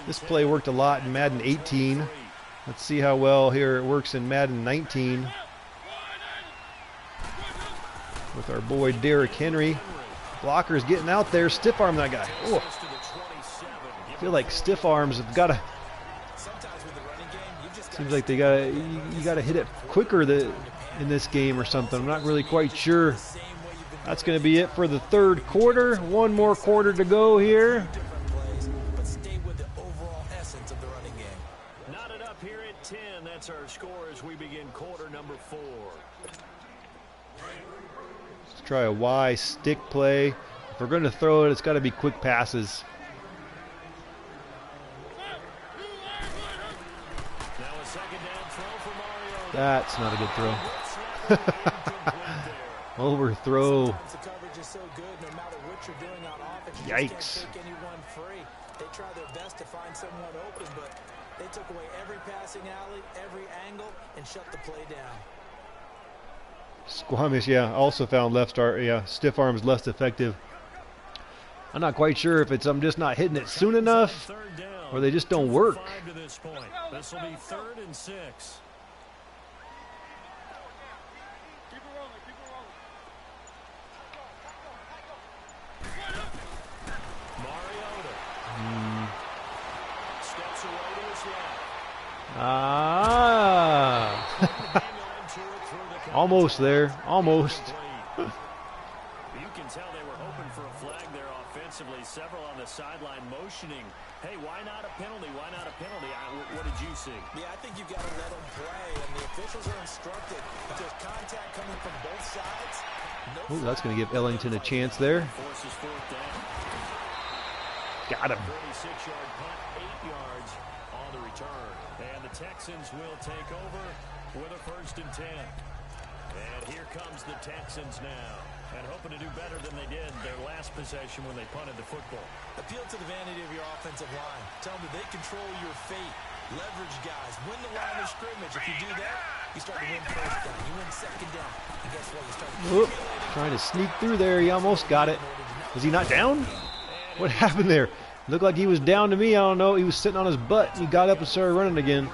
This play worked a lot in Madden 18. Let's see how well here it works in Madden 19. With our boy Derrick Henry. Blockers getting out there. Stiff arm that guy. Oh. I feel like stiff arms have got to. Seems like they you gotta hit it quicker in this game or something. I'm not really quite sure. That's going to be it for the 3rd quarter. One more quarter to go here. But stay with the overall essence of the running game. Knotted up here at 10. That's our score as we begin quarter number 4. Let's try a Y stick play. If we're going to throw it, it's got to be quick passes. That's not a good throw. Overthrow. Yikes. They try their best to find someone open, but they took away every passing alley, every angle, and shut the play down. Squamish, yeah, also found stiff arms less effective. I'm not quite sure if it's I'm just not hitting it soon enough or they just don't work. This will be 3rd and 6. Almost there. Almost. You can tell they were hoping for a flag there offensively. Several on the sideline motioning. Hey, why not a penalty? Why not a penalty? What did you see? Yeah, I think you've got to let them play, and the officials are instructed. If there's contact coming from both sides, Ooh, that's going to give Ellington a chance there. Got him. 36-yard punt, 8 yards on the return. And the Texans will take over with a 1st and 10. And here comes the Texans now. And hoping to do better than they did their last possession when they punted the football. Appeal to the vanity of your offensive line. Tell them that they control your fate. Leverage guys. Win the line of scrimmage. If you do that, you start to win 1st down. You win 2nd down. And guess what? You start trying to sneak through there. He almost got it. Was he not down? What happened there? Looked like he was down to me. I don't know. He was sitting on his butt. He got up and started running again.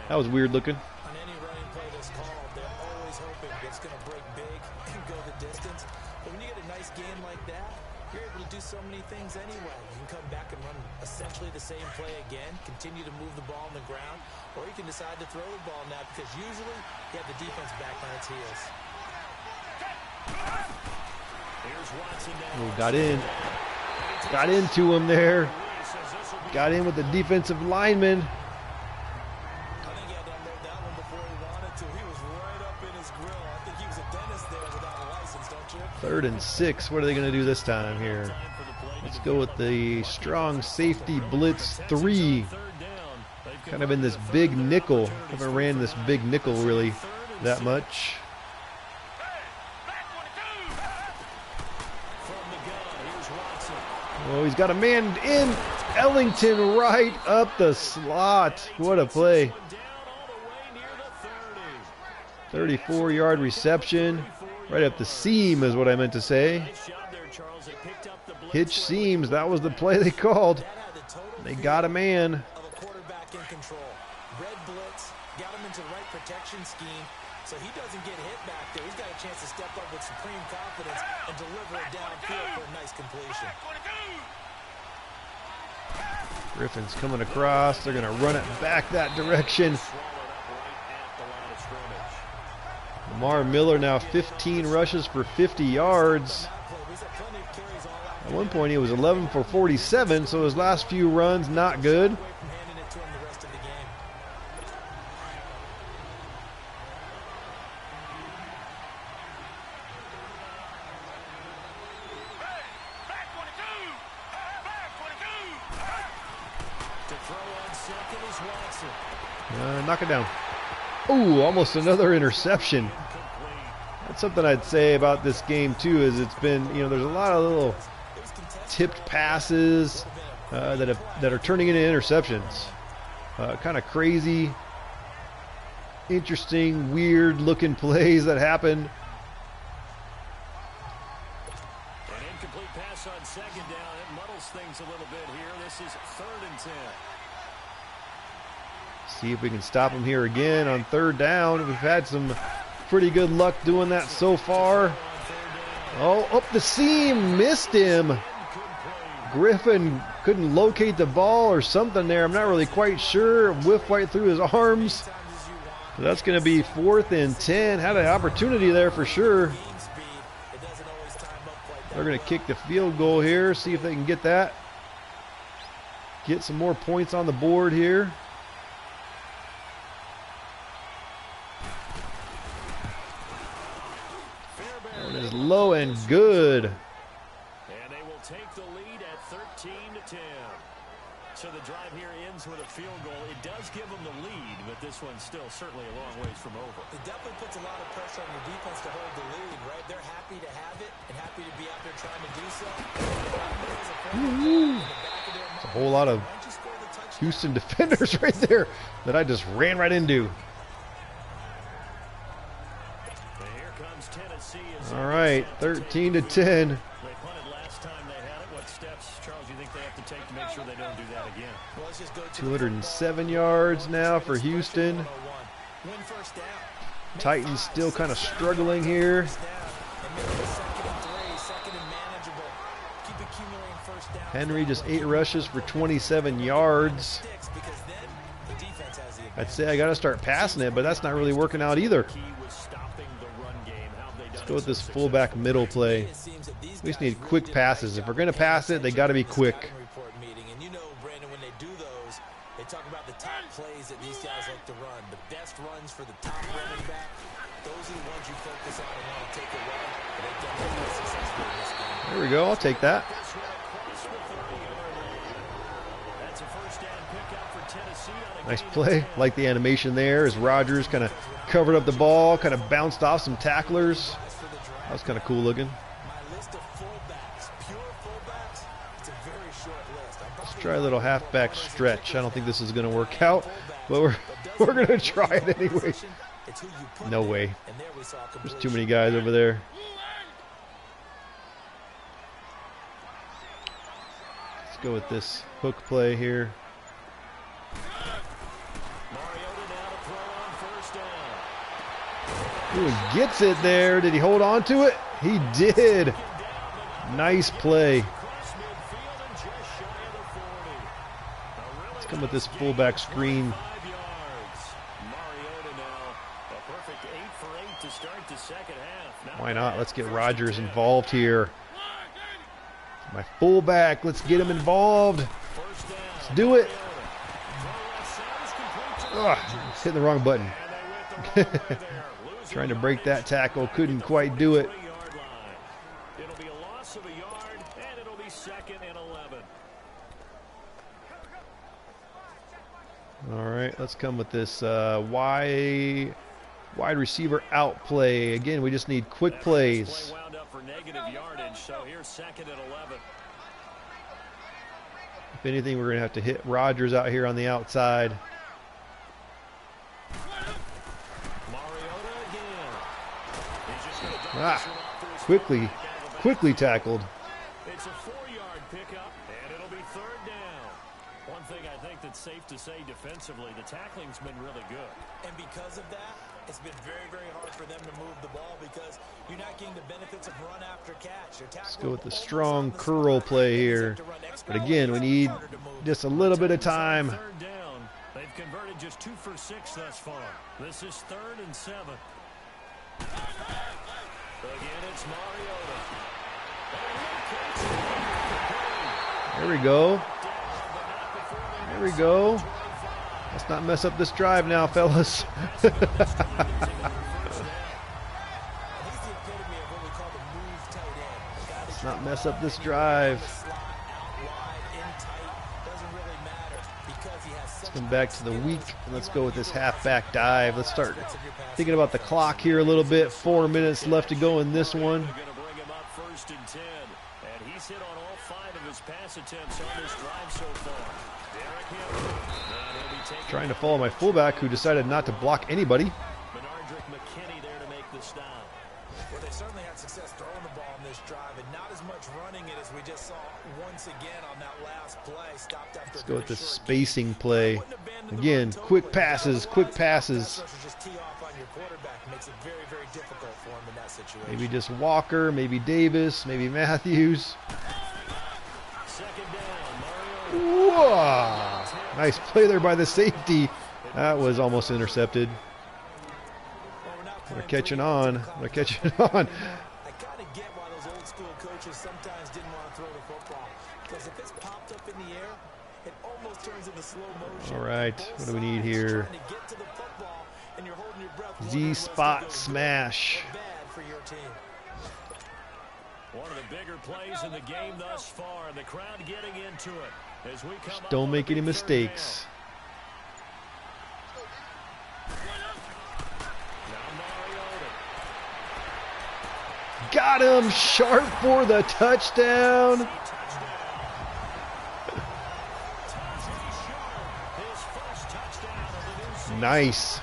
That was weird looking. On any running play that's called, they're always hoping it's going to break big and go the distance. But when you get a nice game like that, you're able to do so many things anyway. You can come back and run essentially essentially the same play again, continue to move the ball on the ground, or you can decide to throw the ball now because usually you have the defense back on its heels. Oh, got in. Got into him there. Got in with the defensive lineman. I think he had to unload that one before he wanted to. He was right up in his grill. I think he was a dentist there without a license, don't you? 3rd and 6. What are they going to do this time here? Let's go with the strong safety blitz 3. Kind of in this big nickel. Haven't ran this big nickel really that much. Oh, he's got a man in. Ellington right up the slot. What a play. 34-yard reception. Right up the seam is what I meant to say. Hitch seams. That was the play they called. They got a man. Red blitz, got him into the right protection scheme, so he doesn't get hit back there. He's got a chance to step up with supreme confidence and deliver it downfield for a nice completion. Griffin's coming across. They're going to run it back that direction. Lamar Miller now 15 rushes for 50 yards. At one point he was 11 for 47, so his last few runs not good. Knock it down. Ooh, almost another interception. That's something I'd say about this game too, is it's been, there's a lot of little tipped passes that are turning into interceptions. Kind of crazy, interesting, weird looking plays that happen. An incomplete pass on 2nd down. It muddles things a little bit here. This is 3rd and 10. See if we can stop him here again on 3rd down. We've had some pretty good luck doing that so far. Oh, up the seam, missed him. Griffin couldn't locate the ball or something there. I'm not really quite sure. Whiffed right through his arms. So that's going to be 4th and 10. Had an opportunity there for sure. They're going to kick the field goal here. See if they can get that. Get some more points on the board here. It is low and good. And they will take the lead at 13-10. So the drive here ends with a field goal. It does give them the lead, but this one's still certainly a long ways from over. It definitely puts a lot of pressure on your defense to hold the lead, right? They're happy to have it and happy to be out there trying to do so. It's a whole lot of Houston defenders right there that I just ran right into. All right, 13-10. They punted last time they had it. What steps, Charles, do you think they have to take to make sure they don't do that again? Well, let's just go 207 yards now for Houston. Titans still kind of struggling here. Henry just 8 rushes for 27 yards. I'd say I got to start passing it, but that's not really working out either. Let's go with this fullback middle play. We just need quick passes. If we're going to pass it, they got to be quick. And you know, Brandon, when they do those, they talk about the top plays that these guys like to run. The best runs for the top running back. Those are the ones you focus on and want to take away. But they've done that very successfully in this game. There we go. I'll take that. Nice play. Like the animation there as Rodgers kind of covered up the ball, kind of bounced off some tacklers. That was kind of cool looking. Let's try a little halfback stretch. I don't think this is going to work out, but we're going to try it anyway. No way. There's too many guys over there. Let's go with this hook play here. Ooh, he gets it there. Did he hold on to it? He did. Nice play. come with this fullback screen. 5 yards. Mariota now a perfect 8 for 8 to start the second half. Now Why not? Let's get Rodgers involved here. My fullback, let's get him involved. Let's do it. Ugh, hitting the wrong button. Trying to break that tackle, couldn't quite do it. It'll be a loss of a yard, and it'll be 2nd and 11. All right, let's come with this wide receiver out play. Again, we just need quick plays. Play wound up for negative yardage, so here's 2nd and 11. If anything, we're going to have to hit Rodgers out here on the outside. Mariota again. He's just gonna dump this one off to his Quickly tackled. It's a 4-yard pickup, and it'll be 3rd down. One thing I think that's safe to say defensively, the tackling's been really good. And because of that, it's been very, very hard for them to move the ball because you're not getting the benefits of run after catch. Let's go with the strong curl play here. But again, we need just a little bit of time. 3rd down. They've converted just 2 for 6 thus far. This is 3rd and 7. Again, it's Mariota. There we go. There we go. Let's not mess up this drive now, fellas. Let's not mess up this drive. Let's come back to the week, and let's go with this halfback dive. Let's start thinking about the clock here a little bit. 4 minutes left to go in this one. Going to bring him up 1st and 10, and he's hit on all 5 of his pass attempts on this drive so far. Derrick Henry, and he'll be taking Trying to follow my fullback, who decided not to block anybody. Bernardrick McKinney there to make the stop. Well, they certainly had success throwing the ball on this drive, and not as much running it as we just saw once again on that last play. Stopped after Let's go with the spacing play. Again, quick passes, quick passes. Just tee off on your quarterback makes it very, very difficult for him in that situation. Maybe just Walker, maybe Davis, maybe Matthews. 2nd down, Mariota. Whoa! Nice play there by the safety. That was almost intercepted. We're catching on. We're catching on. I kind of get why those old school coaches sometimes didn't want to throw the football. Because if it's popped up in the air, it almost turns into slow motion. All right, what do we need here? Trying to get to the football, and you're holding your breath. Z-spot smash. Bad for your team. One of the bigger plays in the game thus far. The crowd getting into it as we come up Don't on make the any 3rd mistakes. down. Now Mariota. Got him sharp for the touchdown. His first touchdown of the new season. Nice.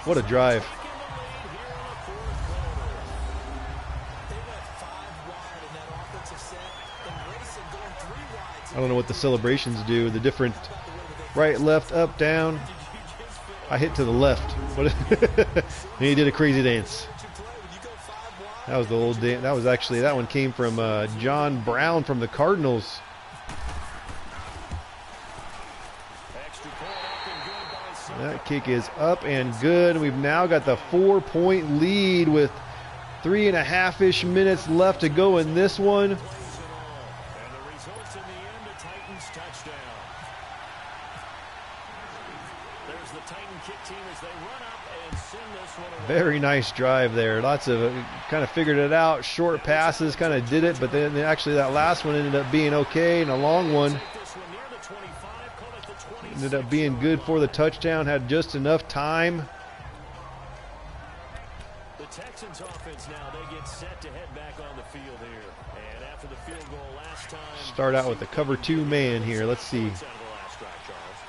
What a drive. I don't know what the celebrations do. The different right, left, up, down. I hit to the left. But and he did a crazy dance. That was the old dance. That was actually, that one came from John Brown from the Cardinals. That kick is up and good. We've now got the 4-point lead with 3.5-ish minutes left to go in this one. And the results in the end, a Titans touchdown. There's the Titan kick team as they run up and send this one away. Very nice drive there. Lots of, kind of figured it out. Short passes kind of did it, but then actually that last one ended up being okay, and a long one This one near the 25, call it the 26. ended up being good for the touchdown. Had just enough time. The Texans offense now, they get set to head back on the field here. And after the field goal last time, Start out with the cover 2 man here. Let's see. out of the last drive, Charles.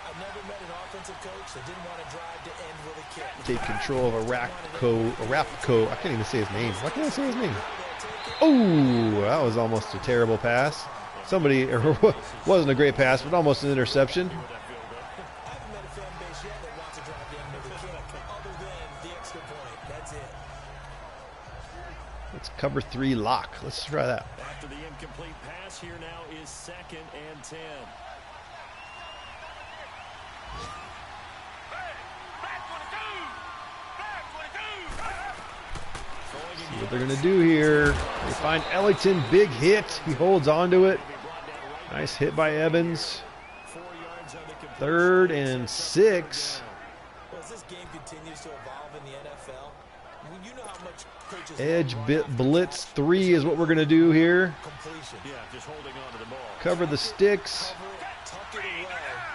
I've never met an offensive coach that didn't want to drive to end with a kick. Take control of Arapco. I can't even say his name. Why can't I say his name? Oh, that was almost a terrible pass. Somebody, or wasn't a great pass, but almost an interception. I haven't met a fan base yet that wants to drive to end with a kick other than the extra point. That's it. Let's cover 3 lock. Let's try that. After the incomplete pass, here now is 2nd and 10. what they're going to do here. They find Ellington, big hit. He holds on to it. Nice hit by Evans. 3rd and 6. Well, as this game continues to evolve in the NFL, you know how much coaches Edge bit blitz 3 is what we're going to do here. completion. Yeah, just holding on to the ball. Cover the sticks. Cover it, tuck it away.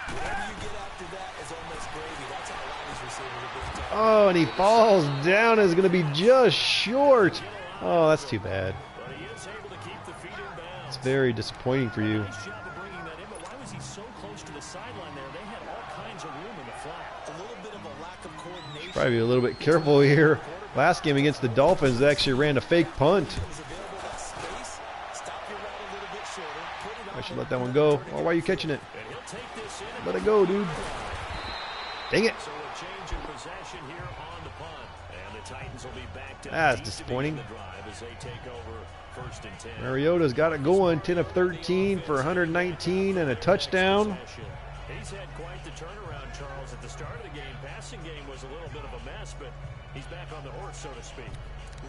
Whatever you get after that is almost gravy. That's how a lot of these receivers are being taught. Oh, and he falls down. Is going to be just short. Oh, that's too bad. But he is able to keep the feet in bounds. It's very disappointing for you. Nice job of bringing that in, but why was he so close to the sideline there? They had all kinds of room in the flat. A little bit of a lack of coordination. Probably be a little bit careful here. Last game against the Dolphins, they actually ran a fake punt. Is available that space. Stop your route a little bit shorter. Put it I on should the let that one go. Oh, why are you catching it? And he'll take this in. Let it go, dude. Dang it. So a change in possession here on the punt. And the Titans will be back to That's deep to disappointing. begin the drive as they take over 1st and 10. Mariota's got it going. 10 of 13 for 119 and a touchdown. He's had quite the turnaround, Charles. At the start of the game, passing game was a little bit of a mess, but he's back on the horse, so to speak.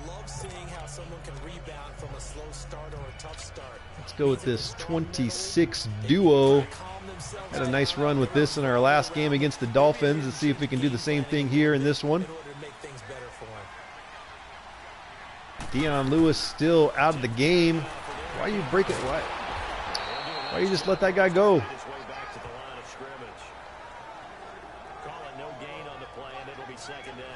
Love seeing how someone can rebound from a slow start or a tough start. Let's go with this 26 duo. Calm themselves Had a nice run with this in our last game against the Dolphins. Let's see if we can do the same thing here in this one. in order to make things better for him. Dion Lewis still out of the game. Why you break it? Why you just let that guy go? His way back to the line of scrimmage. Calling no gain on the play, and it'll be 2nd down.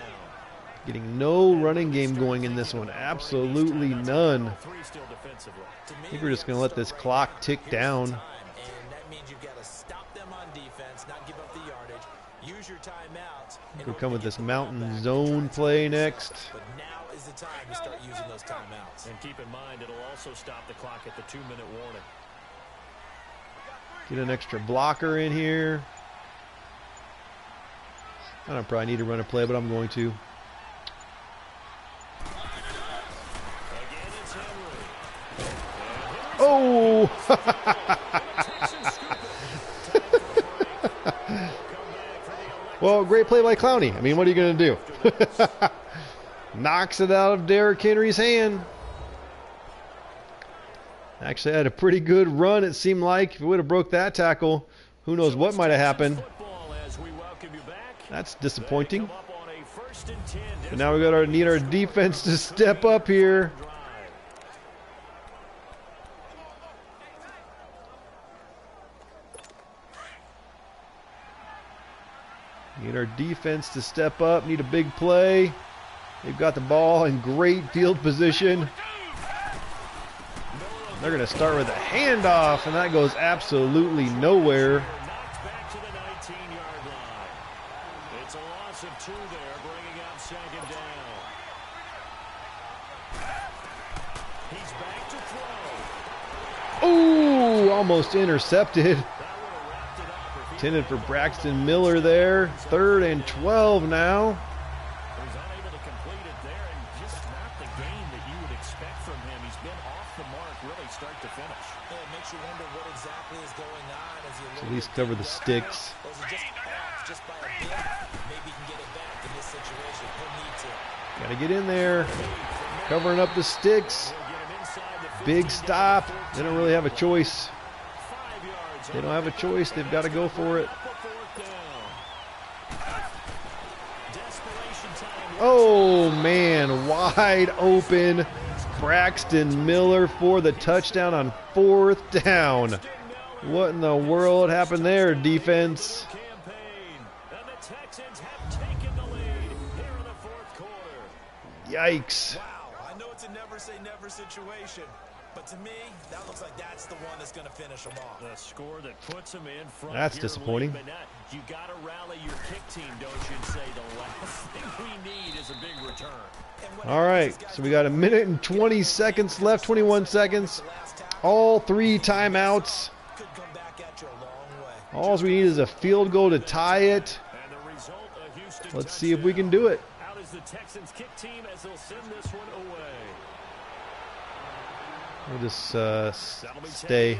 Getting no running game going in this one. Absolutely none. 3 still defensively. I think we're just going to let this clock tick down. And that means you've got to stop them on defense, not give up the yardage. Use your timeouts. We'll come with this mountain zone play next. But now is the time to start using those timeouts. And keep in mind, it'll also stop the clock at the 2-minute warning. Get an extra blocker in here. I don't probably need to run a play, but I'm going to. Again, it's Henry. Oh! Well, great play by Clowney. I mean, what are you going to do? Knocks it out of Derrick Henry's hand. Actually had a pretty good run, it seemed like. If we would have broke that tackle, who knows what might have happened. That's disappointing. But now we need our defense to step up here. Need our defense to step up. Need a big play. They've got the ball in great field position. They're going to start with a handoff, and that goes absolutely nowhere. Back to the 19-yard line. It's a loss of 2 there, bringing up 2nd down. He's back to throw. Ooh, almost intercepted. That would have wrapped it up if he Intended for Braxton Miller there. 3rd and 12 now. was unable to complete it there, and just not the game that you would expect from him. He's been off the mark really start to finish. Yeah, it makes you wonder what exactly is going on as you At least cover the sticks. Those are just off just by a bit. Maybe he can get it back in this situation. He'll need to. Got to get in there. Covering up the sticks. Big stop. They don't really have a choice. 5 yards. They don't have a choice. They've got to go for it. Desperation time. Oh, man. Wide open. Braxton Miller for the touchdown on 4th down. What in the world happened there, defense? Campaign, and the Texans have taken the lead here in the 4th quarter. Yikes. Wow, I know it's a never say never situation, but to me, that looks like that's the one that's going to finish them off. The score that puts them in front. That's here disappointing. late, but you got to rally your kick team, don't you? And say the last thing we need is a big return. All right, so we got 1 minute and 20 seconds left, 21 seconds. All 3 timeouts. Could come back at you a long way. All we need is a field goal to tie it. And the result, a Houston Let's see if we can do it. Out is the Texans kick team as they'll send this one away. We'll just stay.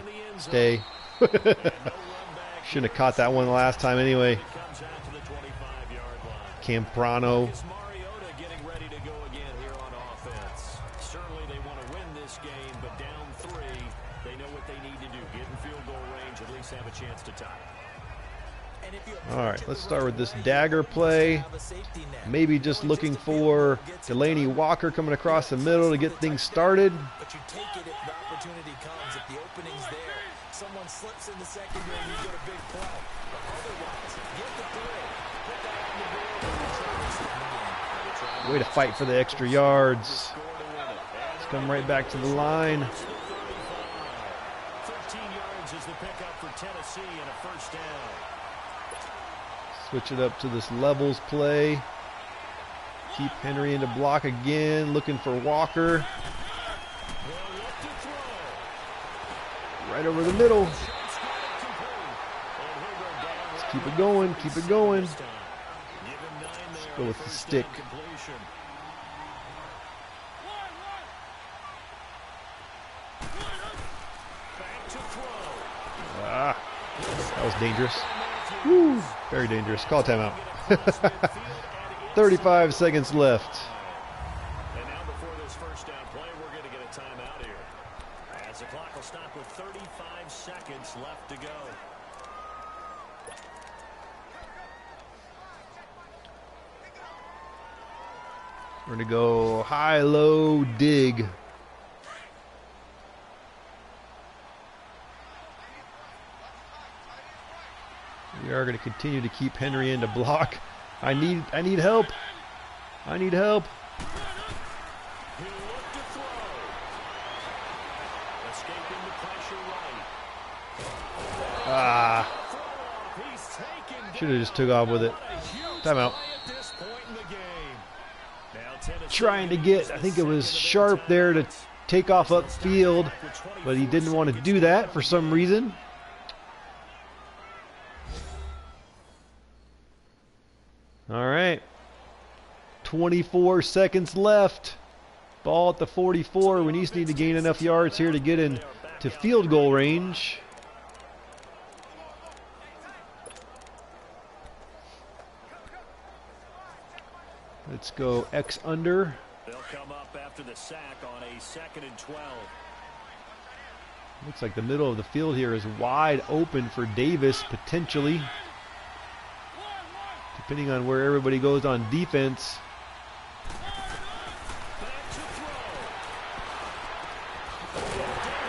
Shouldn't have caught that one the last time anyway. Comes out to the 25-yard line. Camprano. It's Mariota getting ready to go again here on offense. have a chance to tie. All right, let's start with this dagger play. Maybe just looking for Delaney Walker coming across the middle to get things started. But you take it if the opportunity comes, if the opening's there. Someone slips in the secondary, you get a big play. But otherwise, get the throw. Put that on the board and you try to stay in the game. Way to fight for the extra yards. Let's come right back to the line. 13 yards is the pickup for Tennessee and a first down. Switch it up to this levels play. Keep Henry into block again, looking for Walker. Right over the middle. Let's keep it going, keep it going. Let's go with the stick. Ah, that was dangerous. Woo, very dangerous. Call timeout. 35 seconds left. And now before this first down play, we're going to get a timeout here. As the clock will stop with 35 seconds left to go. We're going to go high, low, dig. We are going to continue to keep Henry into block. I need help. I need help. Ah. Should have just took off with it. Timeout. Trying to get, I think it was Sharp there to take off upfield, but he didn't want to do that for some reason. All right, 24 seconds left. Ball at the 44. We just need to gain enough yards here to get into field goal range. Let's go X under. They'll come up after the sack on a 2nd and 12. Looks like the middle of the field here is wide open for Davis, potentially. Depending on where everybody goes on defense.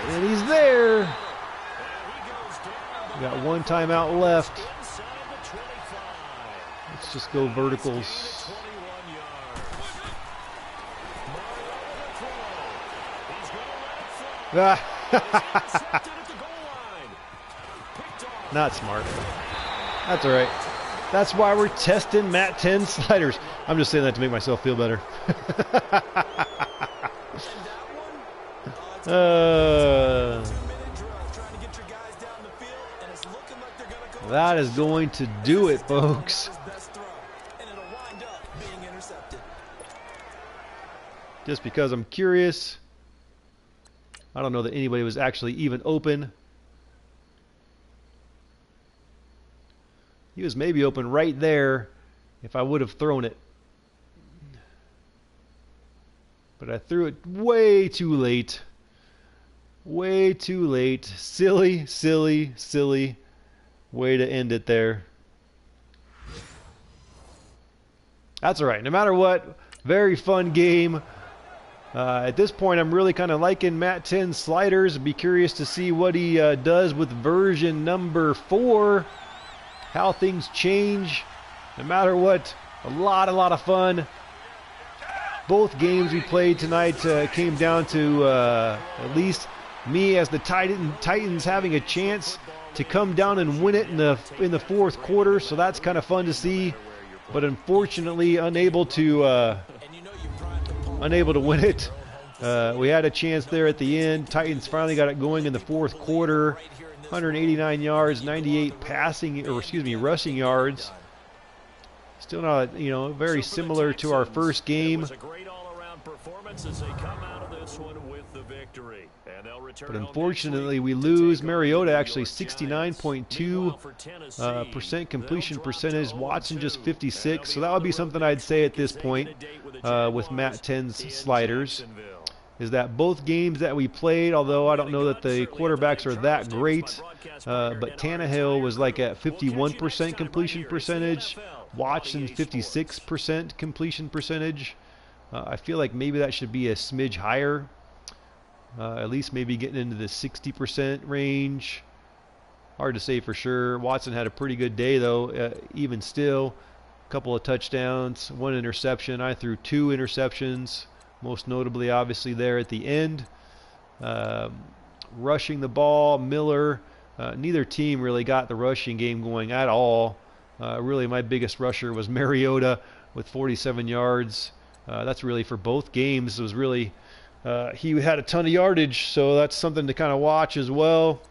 And he's there. We got one timeout left. Let's just go verticals. Not smart. That's all right. That's why we're testing Matt10's sliders. I'm just saying that to make myself feel better. That is going to do it, folks. Just because I'm curious. I don't know that anybody was actually even open. He was maybe open right there if I would have thrown it. But I threw it way too late. Way too late. Silly, silly, silly way to end it there. That's all right. No matter what, very fun game. At this point, I'm really kind of liking Matt10's sliders. Be curious to see what he does with version number 4. How things change. No matter what, a lot of fun. Both games we played tonight came down to at least me as the Titans having a chance to come down and win it in the fourth quarter. So that's kind of fun to see. But unfortunately, unable to win it. We had a chance there at the end. Titans finally got it going in the fourth quarter. 189 yards, 98 rushing yards. Still not, very similar to our first game. But unfortunately, we lose. Mariota actually 69.2% completion percentage. Watson just 56. So that would be something I'd say at this point with Matt10's sliders. is that both games that we played, although I don't know that the quarterbacks are that great, but Tannehill was like at 51% completion percentage, Watson 56% completion percentage. I feel like maybe that should be a smidge higher, at least maybe getting into the 60% range. Hard to say for sure. Watson had a pretty good day though, even still. A couple of touchdowns, 1 interception. I threw 2 interceptions, most notably obviously there at the end. Rushing the ball, Miller, neither team really got the rushing game going at all. Really my biggest rusher was Mariota with 47 yards. That's really for both games. It was really, he had a ton of yardage, so that's something to kind of watch as well.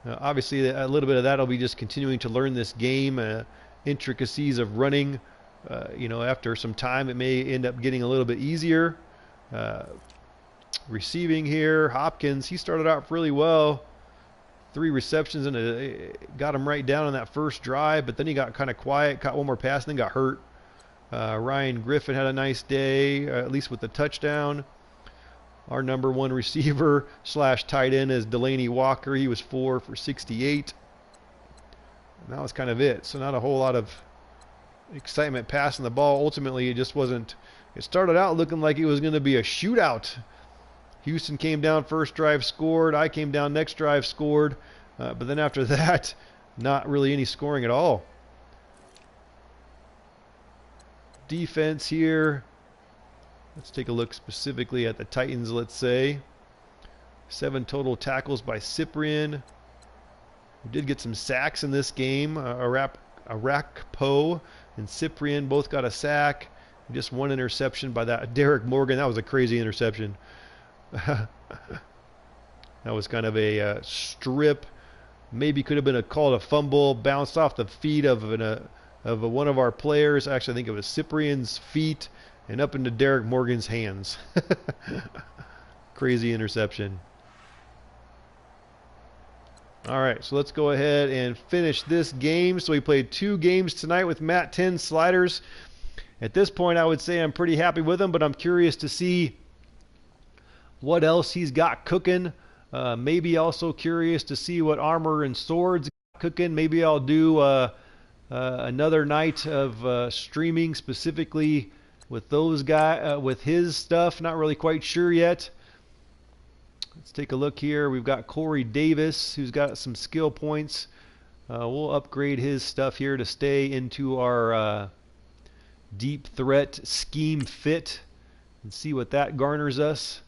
Obviously a little bit of that will be just continuing to learn this game, intricacies of running. You know, after some time it may end up getting a little bit easier. Receiving here, Hopkins, he started out really well. 3 receptions and got him right down on that first drive, but then he got kind of quiet, caught one more pass, and then got hurt. Ryan Griffin had a nice day, at least with the touchdown. Our number 1 receiver / tight end is Delaney Walker. He was 4 for 68. And that was kind of it. So not a whole lot of excitement passing the ball. Ultimately, it just wasn't. It started out looking like it was going to be a shootout. Houston came down first drive, scored. I came down next drive, scored. But then after that, not really any scoring at all. Defense here. Let's take a look specifically at the Titans, let's say. 7 total tackles by Cyprian. We did get some sacks in this game. Arakpo and Cyprian both got a sack. Just 1 interception by that Derek Morgan. That was a crazy interception. That was kind of a strip. Maybe could have been called a fumble. Bounced off the feet of one of our players. Actually, I think it was Cyprian's feet and up into Derek Morgan's hands. Crazy interception. All right, so let's go ahead and finish this game. So we played 2 games tonight with Matt10's sliders. At this point, I would say I'm pretty happy with him, but I'm curious to see what else he's got cooking. Maybe also curious to see what armor and swords got cooking. Maybe I'll do another night of streaming specifically with those guys, with his stuff. Not really quite sure yet. Let's take a look here. We've got Corey Davis, who's got some skill points. We'll upgrade his stuff here to stay into our deep threat scheme fit and see what that garners us.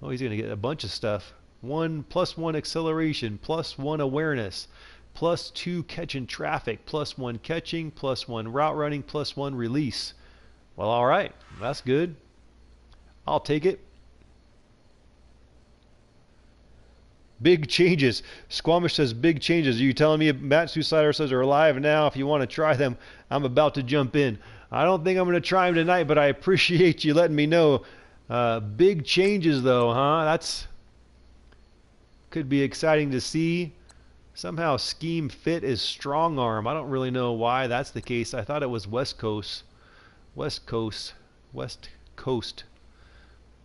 Oh, he's going to get a bunch of stuff. +1 acceleration, +1 awareness, +2 catching traffic, +1 catching, +1 route running, +1 release. Well, all right, that's good. I'll take it. Big changes. Squamish says big changes. Are you telling me Matt10's sliders are alive now? If you want to try them, I'm about to jump in. I don't think I'm going to try them tonight, but I appreciate you letting me know. Big changes though, huh? That's could be exciting to see. Somehow scheme fit is strong arm. I don't really know why that's the case. I thought it was West Coast.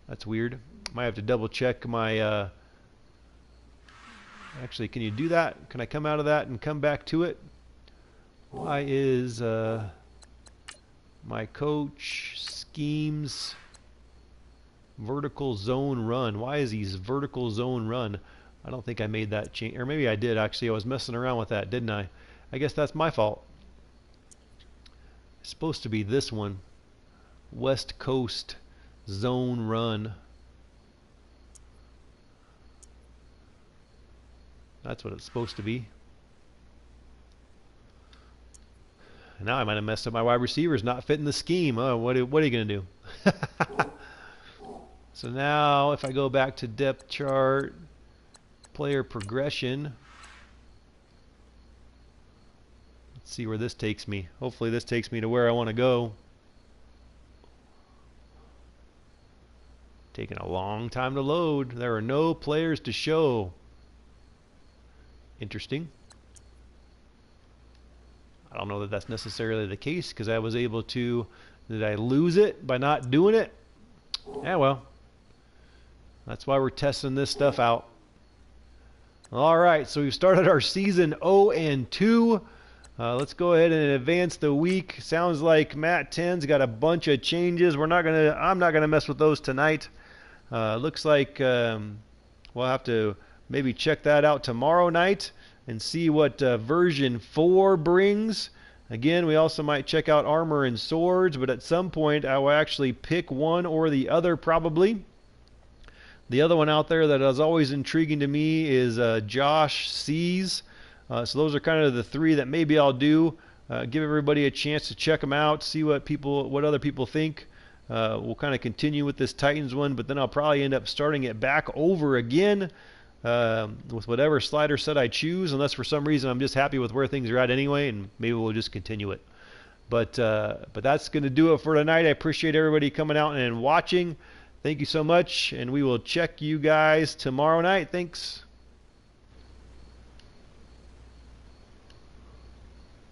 That's weird. Might have to double check my actually, can you do that? Can I come out of that and come back to it? Why is my coach schemes vertical zone run? Why is he vertical zone run? I don't think I made that change, or maybe I did actually. I was messing around with that, didn't I? I guess that's my fault. It's supposed to be this one. West Coast zone run. That's what it's supposed to be. Now I might have messed up my wide receivers not fitting the scheme. Oh, what are you going to do? So now if I go back to depth chart, player progression, let's see where this takes me. Hopefully this takes me to where I want to go. Taking a long time to load. There are no players to show. Interesting. I don't know that that's necessarily the case because I was able to. Did I lose it by not doing it? Yeah, well, That's why we're testing this stuff out. All right, so we've started our season 0-2. Let's go ahead and advance the week. Sounds like Matt10's got a bunch of changes. I'm not gonna mess with those tonight. Looks like we'll have to maybe check that out tomorrow night and see what version 4 brings. Again, we also might check out armor and swords, but at some point I will actually pick one or the other probably. The other one out there that is always intriguing to me is Josh C's. So those are kind of the 3 that maybe I'll do. Give everybody a chance to check them out, see what other people think. We'll kind of continue with this Titans one, but then I'll probably end up starting it back over again with whatever slider set I choose, unless for some reason I'm just happy with where things are at anyway, and maybe we'll just continue it. But that's going to do it for tonight. I appreciate everybody coming out and watching. Thank you so much, and we will check you guys tomorrow night. Thanks.